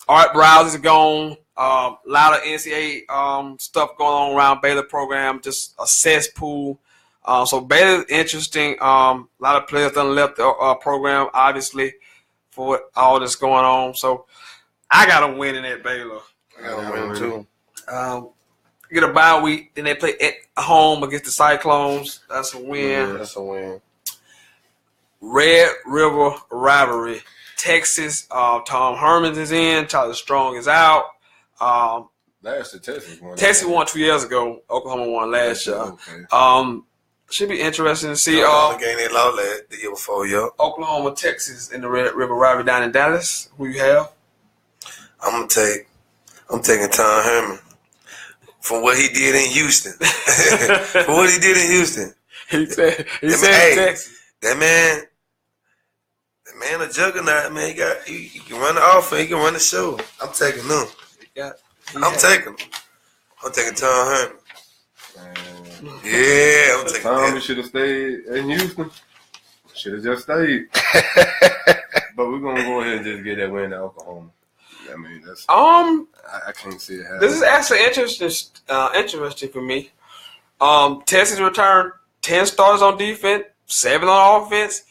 Art Browse is gone. A lot of NCAA stuff going on around Baylor program. Just a cesspool. So Baylor's interesting. A lot of players done left the program, obviously, for all this going on. So I got them winning at Baylor. I got them winning too. Get a bye week, then they play at home against the Cyclones. That's a win. That's a win. Red River rivalry. Texas, Tom Herman is in. Charlie Strong is out. Last year Texas won. Texas won 2 years ago. Oklahoma won last year. Okay. Should be interesting to see. The game they lost the year before, Oklahoma, Texas in the Red River rivalry down in Dallas. Who you have? I'm taking Tom Herman for what he did in Houston. For what he did in Houston. He said Texas. That man a juggernaut, man. He can run the offense, he can run the show. I'm taking him. I'm taking Tom Herman. Yeah, I'm taking Tom should have stayed in Houston. Should have just stayed. But we're gonna go ahead and just get that win to Oklahoma. I mean, that's I can't see it happening. This is actually interesting for me. Texas returned 10 starters on defense, 7 on offense.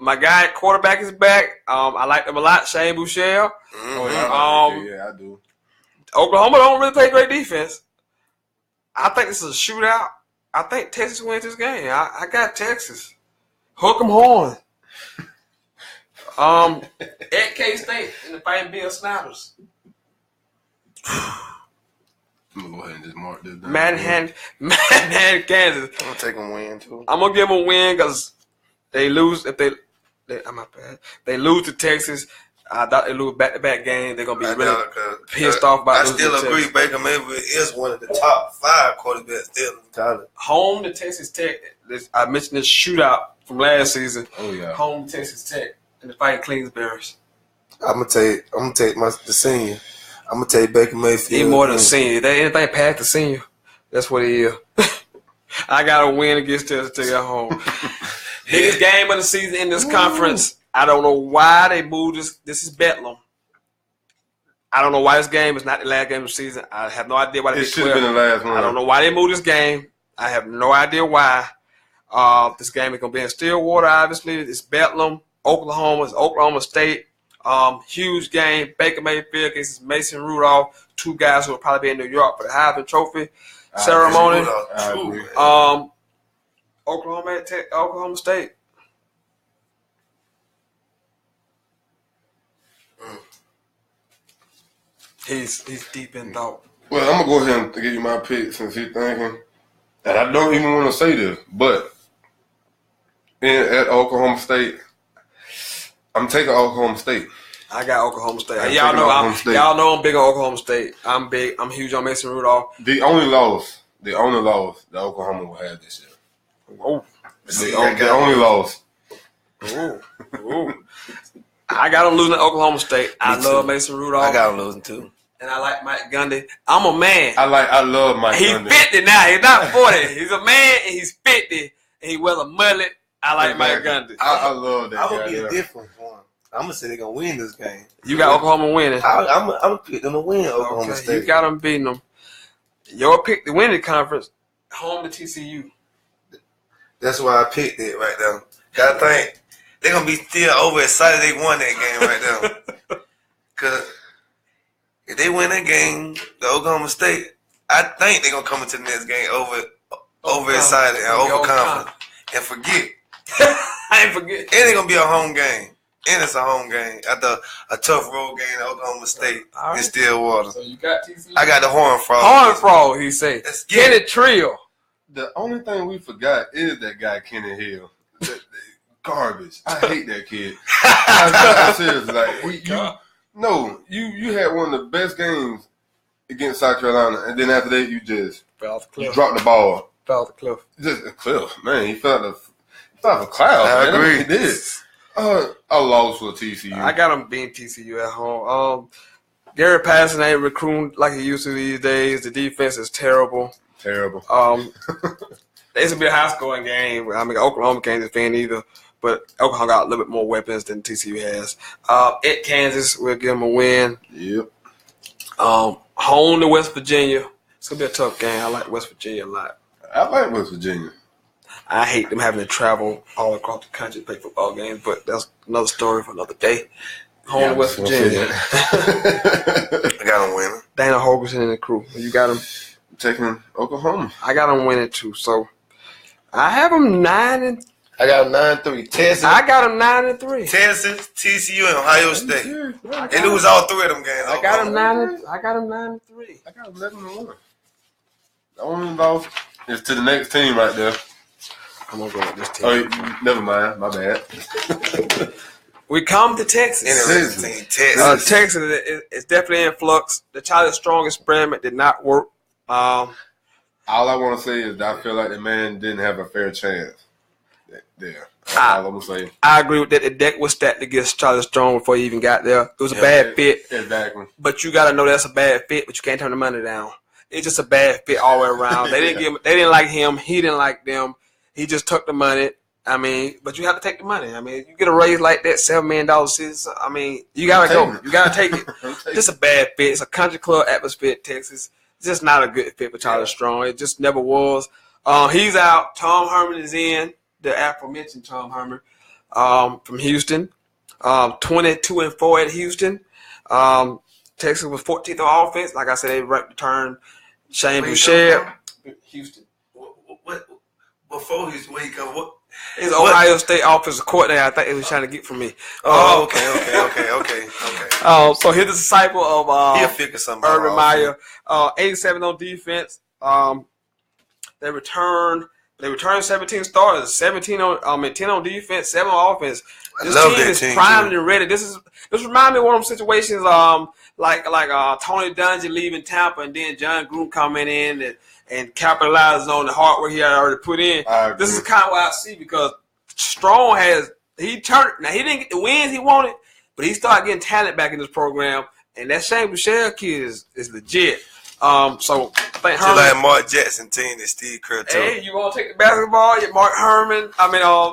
My guy at quarterback is back. I like them a lot, Shane Bouchel. Mm-hmm. Yeah, I do. Oklahoma don't really play great defense. I think this is a shootout. I think Texas wins this game. I got Texas. Hook 'em horn. At K-State in the fighting Bill Snipers. I'm going to go ahead and just mark this down. Manhattan, Kansas. I'm going to take them win, too. I'm going to give them a win because they lose. If they lose to Texas, I thought they lose back-to-back games. They're going to be really pissed off about losing to Texas. I still agree Baker Mayfield is one of the top 5 quarterbacks still in college. Home to Texas Tech. I mentioned this shootout from last season. Oh, yeah. Home to Texas Tech in the fighting Kingsbury's. I'm gonna take the senior. I'm gonna take Baker Mayfield. He more than a senior. If anything past the senior, that's what he is. I got to win against Texas Tech at home. Biggest game of the season in this conference. I don't know why they moved this. This is Bedlam. I don't know why this game is not the last game of the season. I have no idea why they should have been the last one. I don't know why they moved this game. I have no idea why. This game is going to be in Stillwater, obviously. It's Bedlam. Oklahoma is Oklahoma State. Huge game. Baker Mayfield against Mason Rudolph. 2 guys who will probably be in New York for the Heisman Trophy ceremony. Oklahoma State. He's deep in thought. Well, I'm gonna go ahead and give you my pick since you're thinking, and I don't even want to say this, but at Oklahoma State, I'm taking Oklahoma State. I got Oklahoma State. Y'all know I'm big on Oklahoma State. I'm big. I'm huge on Mason Rudolph. The only loss that Oklahoma will have this year. Oh, the only loss. Ooh. I got them losing to Oklahoma State. I love Mason Rudolph. I got them losing too. And I like Mike Gundy. I'm a man. I love Mike Gundy. He's 50 now. He's not 40. He's a man and he's 50 and he wears a mullet. I like Mike Gundy. I love that. I'm gonna be a different one. I'm gonna say they're gonna win this game. You got Oklahoma winning. I'm gonna pick them to win Oklahoma State. You got them beating them. Your pick to win the conference. Home to TCU. That's why I picked it right there. I think they're gonna be still overexcited they won that game right there. Cause if they win that game, the Oklahoma State, I think they're gonna come into the next game overexcited and overconfident and forget. I ain't forget. And it's gonna be a home game. And it's a home game after a tough road game at Oklahoma State in Stillwater. So you got TCU? I got the Horned Frog. Horned Frog, he said. Get it Trill. The only thing we forgot is that guy Kenny Hill. Garbage. I hate that kid. I'm serious. Like you had one of the best games against South Carolina, and then after that you just dropped the ball. Fell off the cliff. Just a cliff, man. He fell off a cloud. I agree. He did. I lost for TCU. I got him beating TCU at home. Gary Patterson ain't recruiting like he used to these days. The defense is terrible. Terrible. It's gonna be a high scoring game. I mean, Oklahoma can't defend either, but Oklahoma got a little bit more weapons than TCU has. At Kansas, we'll give them a win. Yep. Home to West Virginia. It's gonna be a tough game. I like West Virginia a lot. I like West Virginia. I hate them having to travel all across the country to play football games, but that's another story for another day. Home to West Virginia. I got them winning. Dana Holgerson and the crew. You got them taking Oklahoma. I got them winning too. So I have them 9-3. I got them 9-3. Texas. I got them 9-3. Texas, TCU, and Ohio State. They lose all three of them games. I got them 9-3. I got them 9-3. I got 11-1. The only loss is to the next team right there. I'm gonna go with this team. Oh, never mind. My bad. We come to Texas. Texas is definitely in flux. The Charlie Strong experiment did not work. All I want to say is that I feel like the man didn't have a fair chance there. That's all I'm going to say. I agree with that. The deck was stacked against Charlie Strong before he even got there. It was a bad fit. Exactly. But you got to know that's a bad fit, but you can't turn the money down. It's just a bad fit all the way around. They didn't like him. He didn't like them. He just took the money. I mean, but you have to take the money. I mean, you get a raise like that, $7 million season. I mean, you got to go. You got to take it. Just a bad fit. It's a country club atmosphere in Texas. It's just not a good fit for Charlie Strong. It just never was. He's out. Tom Herman is in. The aforementioned Tom Herman from Houston. 22-4 at Houston. Texas was 14th on offense. Like I said, they returned Shane Boucher. Houston. What? Before his wake up, what? His Ohio State offensive coordinator, I think he was trying to get from me. Oh, okay. So he's the disciple of he'll figure something Urban Meyer. 87 on defense. They returned 17 starters, 10 on defense, 7 on offense. This team is primed and ready. This reminds me of one of them situations like Tony Dungy leaving Tampa and then John Gruden coming in and capitalizing on the hard work he had already put in. This is kind of what I see because Strong he didn't get the wins he wanted, but he started getting talent back in this program, and that Shane Boucher kid is legit. So I think Herman, like Mark Jackson team and Steve Kerr too. Hey, you want to take the basketball? Mark Herman,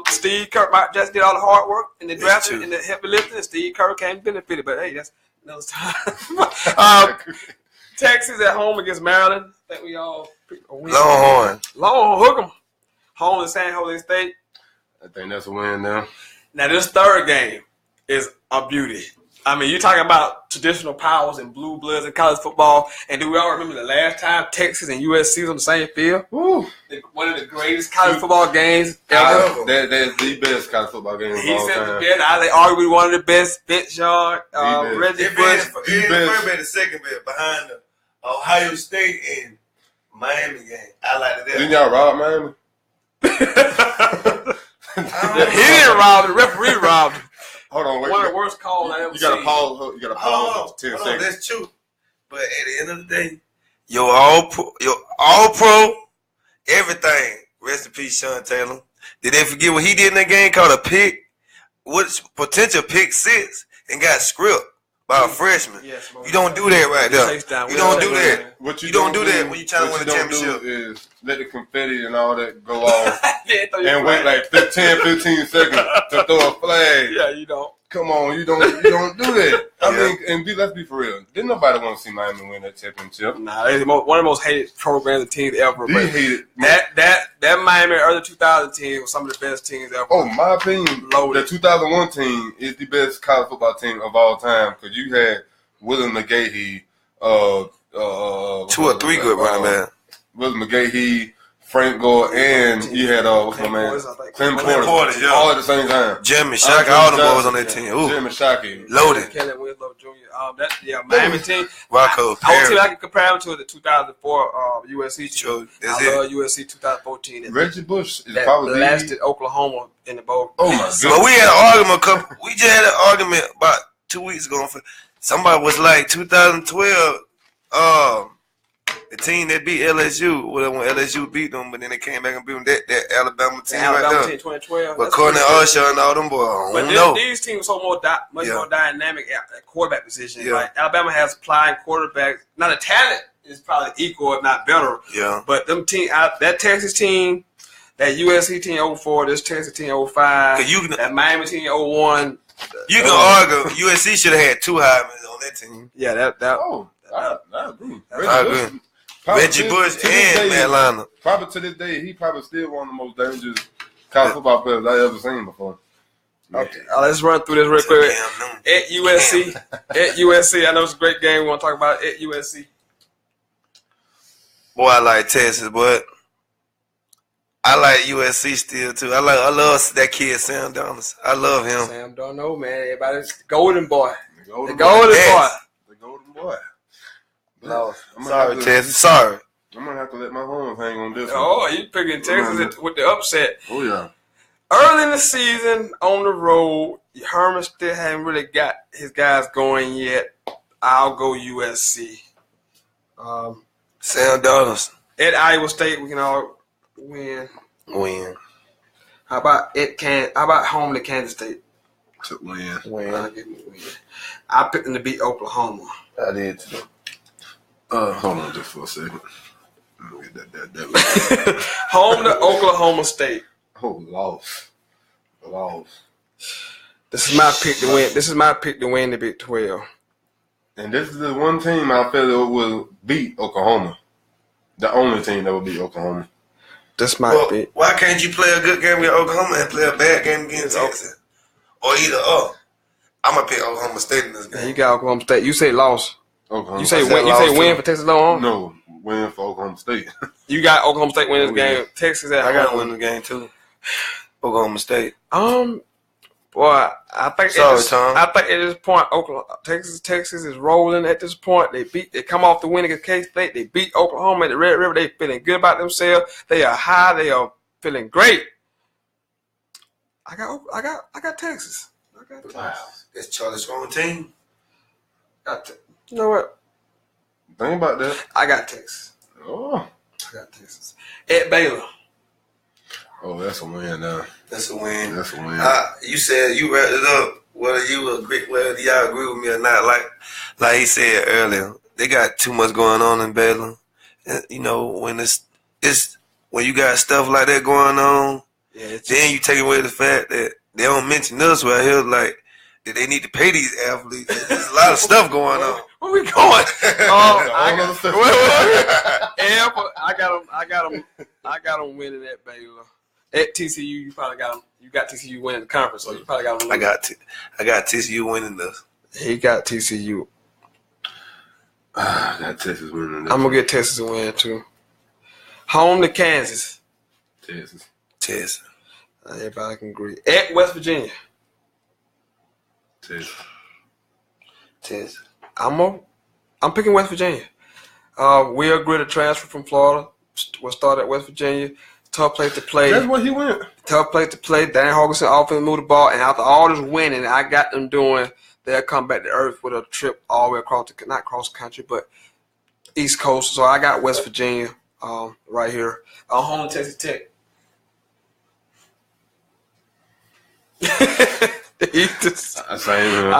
Steve Kerr. Mark Jackson did all the hard work in the draft and the heavy lifting, and Steve Kerr came benefited. But hey, that's another time. Texas at home against Maryland. I think we all win. Longhorn, hook 'em. Home to San Jose State. I think that's a win now. Now this third game is a beauty. I mean, you're talking about traditional powers and blue bloods in college football. And do we all remember the last time Texas and USC was on the same field? Woo. One of the greatest college football games ever. That's the best college football game of all time. They arguably one of the best. Vince Yard, Reggie Bush. The first bet, the second bet behind Ohio State and Miami game. I like that. Didn't y'all rob Miami? He didn't rob the referee robbed him. Hold on, wait. One of the worst calls I ever You seen. gotta pause. You gotta pause for 10 seconds. That's true. But at the end of the day, your all pro, everything. Rest in peace, Sean Taylor. Did they forget what he did in that game called a pick? What's potential pick six and got script by a freshman? Yes, you don't do that right there. You don't do that. What You don't do that when you trying to win a championship. Is let the confetti and all that go off and wait like 15 seconds to throw a flag. Yeah, you don't. Come on, you don't do that. I mean, and let's be for real. Didn't nobody want to see Miami win that championship? Nah, it's one of the most hated programs and teams ever. He hated that Miami early 2000 team was some of the best teams ever. Oh, my opinion, the 2001 team is the best college football team of all time because you had Willie McGahee, 2 or 3 good running man. Willie McGahee, Frank Gore, and you had what's my man? Clint Porter, yeah. all at the same time. Jimmy Shockey, all the boys on that team. Ooh. Jimmy Shockey, loaded. Kelly Winslow Jr. Miami team. Rocco. Whole team I can compare them to the 2004 USC team. Sure. I love USC 2014. Reggie Bush is that probably blasted Oklahoma in the bowl. Oh my goodness. But we had an argument. We just had an argument about 2 weeks ago. Somebody was like 2012. The team that beat LSU, when LSU beat them, but then they came back and beat them. That Alabama team Alabama right team there. 2012. But Courtney Usher and all them boys, but these teams are much more dynamic at quarterback position. Yeah. Like Alabama has applying quarterbacks. Now the talent is probably equal, if not better. Yeah. But them team, that Texas team, that USC team 04, this Texas team 05, that Miami team 01. You can argue USC should have had 2 Heisman on that team. Yeah, that. I agree. I agree. Reggie Bush and Atlanta. Probably to this day, he probably still one of the most dangerous college football players I ever seen before. Okay, let's run through this real quick. At USC, I know it's a great game. We want to talk about at USC. Boy, I like Texas, but I like USC still too. I love that kid Sam Darnold. I love him. Sam Darnold, man. Everybody's golden boy. The golden boy. No, sorry, Texas. Sorry. I'm gonna have to let my horns hang on this one. Oh, you picking Texas with the upset. Oh yeah. Early in the season, on the road, Herman still hadn't really got his guys going yet. I'll go USC. Sam Darnold. At Iowa State, we can all win. How about home to Kansas State? To win. I picked them to beat Oklahoma. I did too. Hold on just for a second. Let me get that. Home to Oklahoma State. Oh, lost. This is my pick to win. This is my pick to win the Big 12. And this is the one team I feel that will beat Oklahoma. The only team that will beat Oklahoma. This might be. Why can't you play a good game against Oklahoma and play a bad game against Texas? Or either or. I'm gonna pick Oklahoma State in this game. Yeah, you got Oklahoma State. You say loss. Oklahoma. You say win. You say win for Texas alone? No, win for Oklahoma State. You got Oklahoma State winning this game. Texas at home. I got to win the game too. Oklahoma State. Boy, I think Tom. I think at this point, Texas is rolling. At this point, they come off the win against K-State. They beat Oklahoma at the Red River. They feeling good about themselves. They are high. They are feeling great. I got Texas. Wow, that's Charlie Strong team. You know what? Think about that. I got Texas. Oh, I got Texas. At Baylor. Oh, that's a win now. That's a win. You said you wrapped it up. Whether y'all agree with me or not, like he said earlier, they got too much going on in Baylor. And, you know, when it's when you got stuff like that going on, then you take away the fact that they don't mention us right here, like that they need to pay these athletes. There's a lot of stuff going on. Where we going? I got them winning at Baylor. At TCU, you probably got them. You got TCU winning the conference, so you probably got them. I got TCU winning this. He got TCU. I got Texas winning this. I'm gonna get Texas to win too. Home to Kansas. Texas. Everybody can agree. At West Virginia. Texas. Texas. I'm picking West Virginia. Will Gritter transfer from Florida. Was started at West Virginia. Tough place to play. That's where he went. Tough place to play. Dan Hogerson offense moved the ball, and after all this winning, I got them doing. They'll come back to earth with a trip all the way across not cross country, but East Coast. So I got West Virginia right here. Home to Texas Tech. I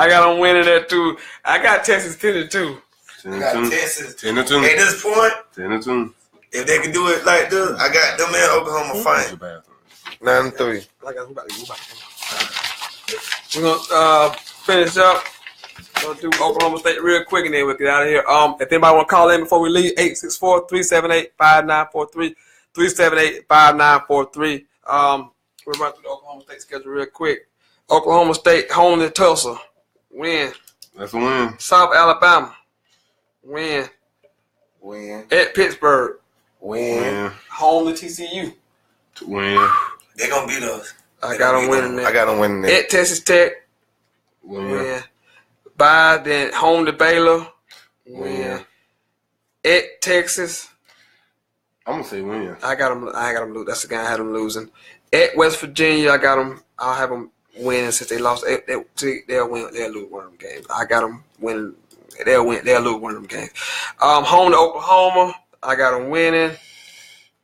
got them winning that too. I got Texas 10-2. I got Texas 10-2. At this point, 10-2. if they can do it like this, I got them in Oklahoma fighting. 9-3. We're gonna finish up. Gonna do Oklahoma State real quick and then we'll get out of here. If anybody want to call in before we leave, 864-378-5943. 378-5943. We're running through the Oklahoma State schedule real quick. Oklahoma State home to Tulsa. Win. That's a win. South Alabama. Win. At Pittsburgh. Win. Home to TCU. Win. They're going to beat us. I got them winning there. I got them winning there. At Texas Tech. Win. Bye. Then home to Baylor. Win. At Texas. I'm going to say win. I got them lose. That's the guy I had them losing. At West Virginia, I'll have them winning since they lost. They'll win. They'll lose one of them games. I got them winning. They'll win. They'll lose one of them games. Home to Oklahoma, I got them winning.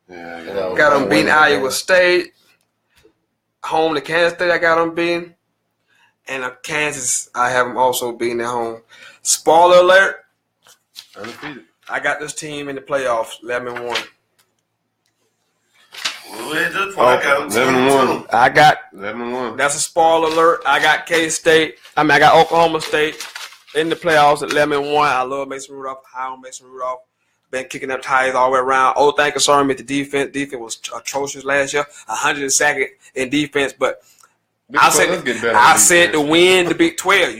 Yeah, got them beating Iowa State. Home to Kansas State, I got them beating. And Kansas, I have them also beating at home. Spoiler alert. Undefeated. I got this team in the playoffs, 11-1. 11-1. I got 11-1. That's a spoiler alert. I got K-State. I got Oklahoma State in the playoffs at 11-1. I love Mason Rudolph. High on Mason Rudolph. Been kicking up tires all the way around. Old thing concerned me with the defense. Defense was atrocious last year. 102nd in defense, but I said to win the Big 12.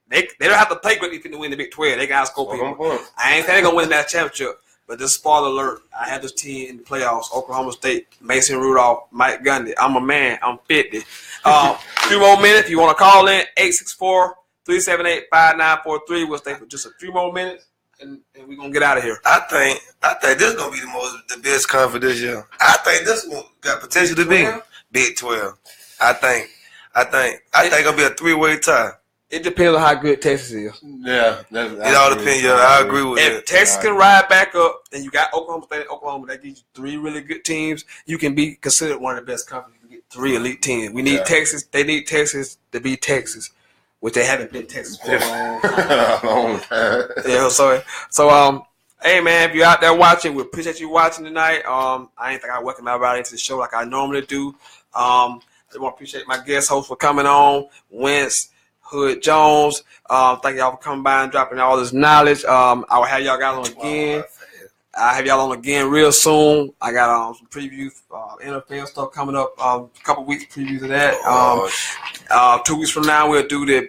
They don't have to play great defense to win the Big 12. They can outscore people. I ain't saying they're gonna win that championship. But this spoiler alert, I had this team in the playoffs. Oklahoma State, Mason Rudolph, Mike Gundy. I'm a man. I'm 50. A few more minutes. If you want to call in, 864-378-5943. We'll stay for just a few more minutes, and we're going to get out of here. I think this is going to be the best conference this year. I think this one got potential to be Big 12. I think it's going to be a three-way tie. It depends on how good Texas is. Yeah. It all depends. Yeah, I agree with that. If Texas can ride back up, and you got Oklahoma State and Oklahoma, that gives you three really good teams, you can be considered one of the best conferences. You can get three elite teams. We need Texas. They need Texas to be Texas, which they haven't been Texas for a long time. Hey, man, if you're out there watching, we appreciate you watching tonight. I ain't think I welcome everybody into the show like I normally do. I want to appreciate my guest host for coming on, Wentz Hood Jones. Thank y'all for coming by and dropping all this knowledge. I will have y'all guys on again. I'll have y'all on again real soon. I got some previews, NFL stuff coming up. A couple weeks previews of that. 2 weeks from now, we'll do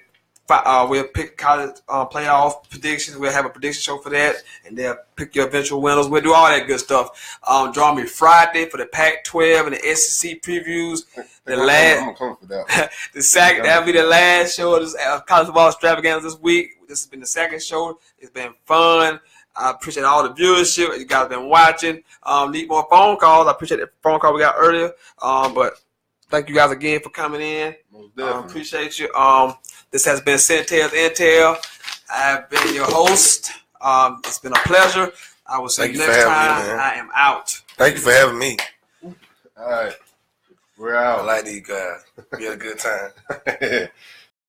we'll pick college playoff predictions. We'll have a prediction show for that, and they'll pick your eventual winners. We'll do all that good stuff. Join me Friday for the Pac-12 and the SEC previews. I'm gonna come for that. That'll be the last show of this college football extravaganza this week. This has been the second show. It's been fun. I appreciate all the viewership you guys have been watching. Need more phone calls. I appreciate the phone call we got earlier. But thank you guys again for coming in. Appreciate you. This has been Sentell's Intel. I've been your host. It's been a pleasure. I will see you next time. I am out. Thank you for having me. All right. We're out. I like these guys. We had a good time.